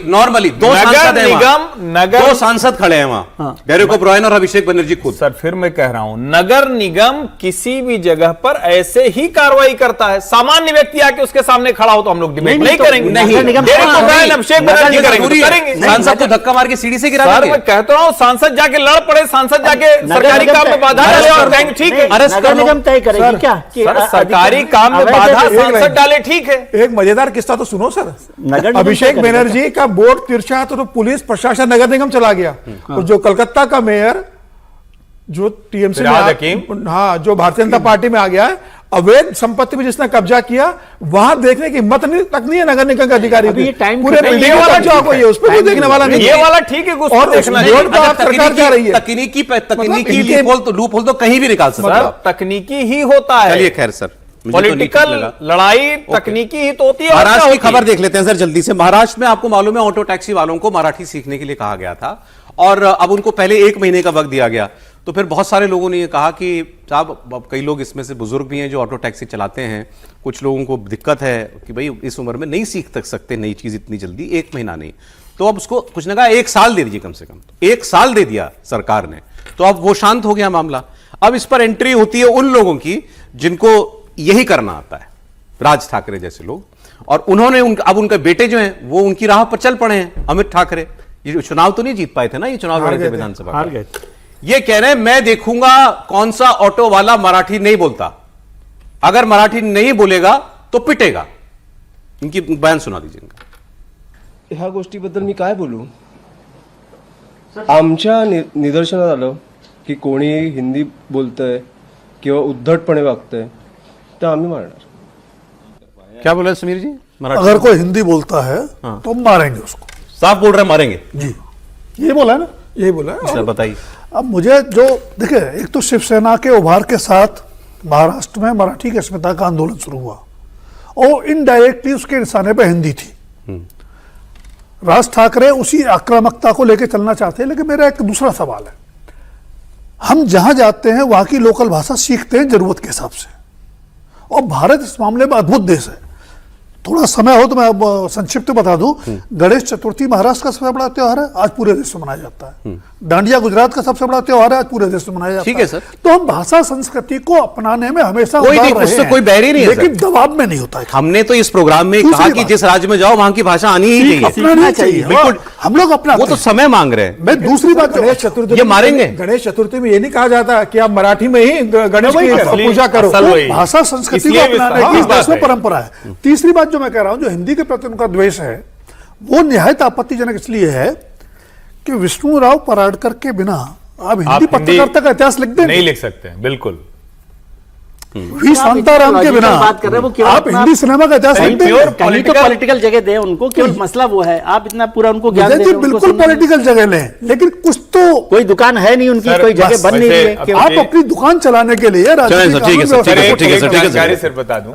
नॉर्मली दो सांसद हैं वहां, दो सांसद खड़े हैं वहां, डेरेक ओब्रायन और अभिषेक बनर्जी खुद। सर फिर मैं कह रहा हूं, नगर निगम किसी भी जगह पर ऐसे ही कार्रवाई करता है। सामान्य व्यक्ति आके उसके सामने खड़ा हो तो हम लोग डिबेट नहीं करेंगे। डेरेक ओब्रायन, अभिषेक बनर्जी करेंगे। सांसद को धक्का मार के सीढ़ी से गिरा देंगे। मैं कहता हूं सांसद जाके लड़ पड़े, सांसद जाके सरकारी काम में बाधा डाले और कहेंगे ठीक है, नगर निगम तय करेगी क्या? सरकारी काम में बाधा सांसद डाले, ठीक है। एक मजेदार किस्सा तो सुनो सर। अभिषेक बनर्जी का बोर्ड तिरछा तो पुलिस प्रशासन नगर निगम चला गया। तो जो कलकत्ता का मेयर जो टीएमसी में, हाँ, जो भारतीय जनता पार्टी में आ गया है, अवैध संपत्ति में जिसने कब्जा किया, वहां देखने की हिम्मत तक नहीं है नगर निगम के अधिकारी की। पूरे बिल्डिंग वाला जो आपको ये उस पर कोई देखने वाला नहीं। ये वाला ठीक है, और सरकार जा रही है। तकनीकी लूपहोल तो कहीं भी निकाल सकते हैं। तकनीकी ही होता है। चलिए खैर सर, पॉलिटिकल लड़ाई तकनीकी ही तो होती है। महाराष्ट्र की खबर देख लेते हैं सर जल्दी से। महाराष्ट्र में आपको मालूम है ऑटो टैक्सी वालों को मराठी सीखने के लिए कहा गया था और अब उनको पहले 1 महीने का वक्त दिया गया। तो फिर बहुत सारे लोगों ने ये कहा कि साहब, कई लोग इसमें से बुजुर्ग भी हैं जो ऑटो टैक्सी चलाते हैं, कुछ लोगों को दिक्कत है कि भाई इस उम्र में नहीं सीख सकते नई चीज इतनी जल्दी, 1 महीना नहीं। तो अब उसको कुछ ने कहा 1 साल दे दीजिए, कम से कम 1 साल दे दिया सरकार ने। तो अब वो शांत हो गया मामला। अब इस पर एंट्री होती है उन लोगों की जिनको यही करना आता है, राज ठाकरे जैसे लोग। और उन्होंने अब उनके बेटे जो हैं वो उनकी राह पर चल पड़े हैं। अमित ठाकरे ये चुनाव तो नहीं जीत पाए थे ना, ये चुनाव लड़े थे विधानसभा, हार गए। ये कह रहे हैं मैं देखूंगा कौन सा ऑटो वाला मराठी नहीं बोलता, अगर मराठी नहीं बोलेगा तो पिटेगा। इनकी बयान सुना दीजिए। ह्या गोष्टीबद्दल मी काय बोलू? आमच्या निदर्शनात आलं की कोणी हिंदी बोलतंय किंवा उद्धटपणे वागतंय तो आम्ही मारणार। क्या बोला समीर जी? अगर कोई हिंदी बोलता है तो हम मारेंगे उसको। साफ बोल रहे हैं, मारेंगे जी, ये बोला है ना, यही बोला है। बताइए। अब मुझे जो देखिए, एक तो शिवसेना के उभार के साथ महाराष्ट्र में मराठी की अस्मिता का आंदोलन शुरू हुआ और इनडायरेक्टली उसके निशाने पर हिंदी थी। राज ठाकरे उसी आक्रामकता को लेकर चलना चाहते हैं। लेकिन मेरा एक दूसरा सवाल है, हम जहां जाते हैं वहां की लोकल भाषा सीखते हैं जरूरत के हिसाब से, और भारत इस मामले में अद्भुत देश है। थोड़ा समय हो तो मैं संक्षिप्त बता दूं, गणेश चतुर्थी महाराष्ट्र का सबसे बड़ा त्योहार है, आज पूरे देश में मनाया जाता है। डांडिया गुजरात का सबसे बड़ा त्योहार है, आज पूरे देश में मनाया जाता है। ठीक है सर। तो हम भाषा संस्कृति को अपनाने में हमेशा कोई नहीं, उससे कोई बैर ही नहीं है, लेकिन दबाव में नहीं होता है। हमने तो इस प्रोग्राम में कहा कि जिस राज्य में जाओ वहां की भाषा आनी ही चाहिए, अपनाना चाहिए। बिल्कुल, हम लोग अपना, वो तो समय मांग रहे हैं। मैं दूसरी बात, गणेश चतुर्थी ये मारेंगे। गणेश चतुर्थी में ये नहीं कहा जाता कि आप मराठी में ही गणेश की पूजा करो। भाषा संस्कृति को अपनाने की इस देश में परंपरा है। तीसरी बात जो मैं कह रहा हूं, जो हिंदी के प्रति उनका द्वेष है वो निहायत आपत्तिजनक इसलिए है कि विष्णुराव पराडकर के बिना आप हिंदी पत्रकारिता का इतिहास लिख दें? नहीं लिख सकते हैं, बिल्कुल। वी शांताराम के बिना बात कर रहे हैं, वो केवल आप हिंदी सिनेमा का इतिहास लिख दें? कहीं तो पॉलिटिकल जगह दे उनको, केवल मसला वो है, आप इतना पूरा उनको ज्ञान दे विजय रहे जी हैं, उनको बिल्कुल सुनना नहीं। पॉलिटिकल जगह लें, लेकिन कुछ तो कोई दुकान है नहीं उनकी, कोई जगह बन नहीं रही है। आप अपनी दुकान चलाने के लिए जानकारी सिर्फ बता दूं,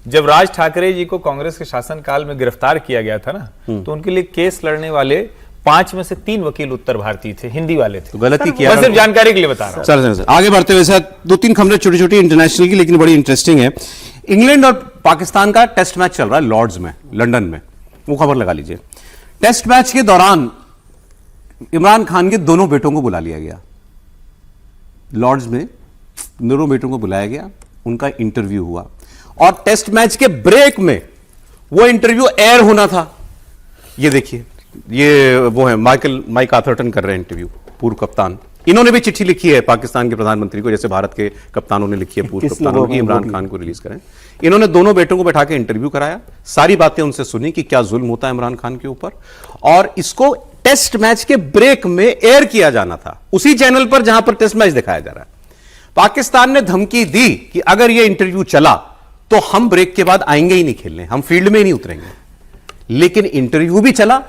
जब राज ठाकरे जी को कांग्रेस के शासनकाल में गिरफ्तार किया गया था ना, तो उनके लिए केस लड़ने वाले 5 में से 3 वकील उत्तर भारतीय थे, हिंदी वाले थे। तो गलती किया, मैं सिर्फ जानकारी के लिए बता रहा हूं। सर आगे बढ़ते हुए सर 2-3 खबरें छोटी छोटी इंटरनेशनल की, लेकिन बड़ी इंटरेस्टिंग है। इंग्लैंड और पाकिस्तान का टेस्ट मैच चल रहा है लॉर्ड्स में, लंदन में, वो खबर लगा लीजिए। टेस्ट मैच के दौरान इमरान खान के दोनों बेटों को बुला लिया गया, लॉर्ड्स में दोनों बेटों को बुलाया गया, उनका इंटरव्यू हुआ, और टेस्ट मैच के ब्रेक में वो इंटरव्यू एयर होना था। ये देखिए, ये वो है माइक आथरटन कर रहे हैं इंटरव्यू, पूर्व कप्तान। इन्होंने भी चिट्ठी लिखी है पाकिस्तान के प्रधानमंत्री को, जैसे भारत के कप्तानों ने लिखी है पूर्व कप्तानों की, इमरान खान को रिलीज करें। इन्होंने दोनों बेटों को बैठा के इंटरव्यू कराया, सारी बातें उनसे सुनी कि क्या जुल्म होता है इमरान खान के ऊपर, और इसको टेस्ट मैच के ब्रेक में एयर किया जाना था, उसी चैनल पर जहां पर टेस्ट मैच दिखाया जा रहा है। पाकिस्तान ने धमकी दी कि अगर यह इंटरव्यू चला तो हम ब्रेक के बाद आएंगे ही नहीं खेलने, हम फील्ड में ही नहीं उतरेंगे। लेकिन इंटरव्यू भी चला,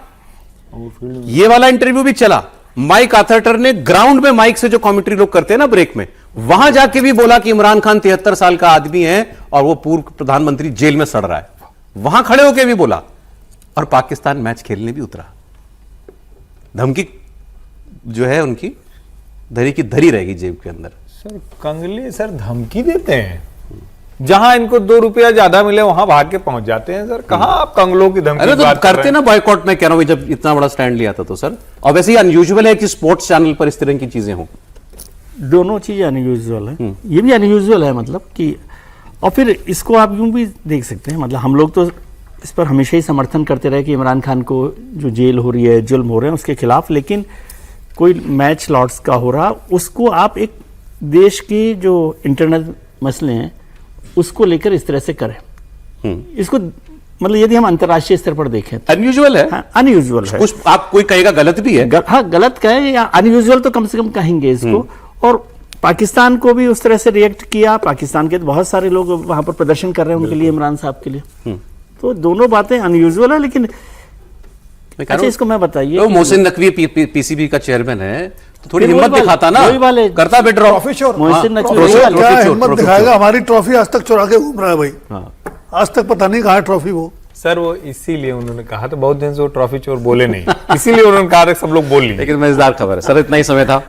ये वाला इंटरव्यू भी चला। माइक आथरटर ने ग्राउंड में माइक से जो कमेंट्री लोग करते हैं ना ब्रेक में, वहां जाके भी बोला कि इमरान खान 73 साल का आदमी है और वो पूर्व प्रधानमंत्री जेल में सड़ रहा है, वहां खड़े होकर भी बोला, और पाकिस्तान मैच खेलने भी उतरा। धमकी जो है उनकी धरी की धरी रहेगी जेब के अंदर। सर कंगले सर धमकी देते हैं, जहां इनको 2 रुपया ज्यादा मिले वहां भाग के पहुंच जाते हैं। सर कहां आप कंगलों की धमकी अरे तो करते ना बॉयकॉट, मैं कह रहा हूं जब इतना बड़ा स्टैंड लिया था तो सर। और वैसे ही अनयूजुअल है कि स्पोर्ट्स चैनल पर इस तरह की चीजें हों। दोनों चीजें अनयूजुअल है, ये भी अनयूजुअल है, मतलब कि, और फिर इसको आप यूं भी देख सकते हैं, मतलब हम लोग तो इस पर हमेशा ही समर्थन करते रहे कि इमरान खान को जो जेल हो रही है, जुल्म हो रहे हैं उसके खिलाफ, लेकिन कोई मैच लॉर्ड्स का हो रहा, उसको आप एक देश की जो इंटरनल मसले हैं उसको लेकर इस तरह से करें, इसको मतलब यदि हम अंतर्राष्ट्रीय स्तर पर देखें अनयूजुअल है। हाँ, अनयूजुअल है। कुछ आप कोई कहेगा गलत भी है, हाँ गलत कहे या अनयूजुअल तो कम से कम कहेंगे इसको। और पाकिस्तान को भी उस तरह से रिएक्ट किया, पाकिस्तान के बहुत सारे लोग वहां पर प्रदर्शन कर रहे हैं उनके लिए, इमरान साहब के लिए। तो दोनों बातें अनयूजुअल है, लेकिन अच्छा इसको मैं बताइए, तो मोहसिन नकवी पीसीबी का चेयरमैन है, तो थोड़ी हिम्मत दिखाता ना, करता विड्रॉ। मोहसिन नकवी क्या हिम्मत दिखाएगा? हमारी ट्रॉफी आज तक चुरा के घूम रहा है भाई, आज तक पता नहीं कहाँ है ट्रॉफी वो। सर वो इसीलिए उन्होंने कहा था, बहुत दिन से वो ट्रॉफी चोर बोले नहीं, इसीलिए उन्होंने कहा था सब लोग बोल ली। लेकिन मजेदार खबर है सर, इतना ही समय था।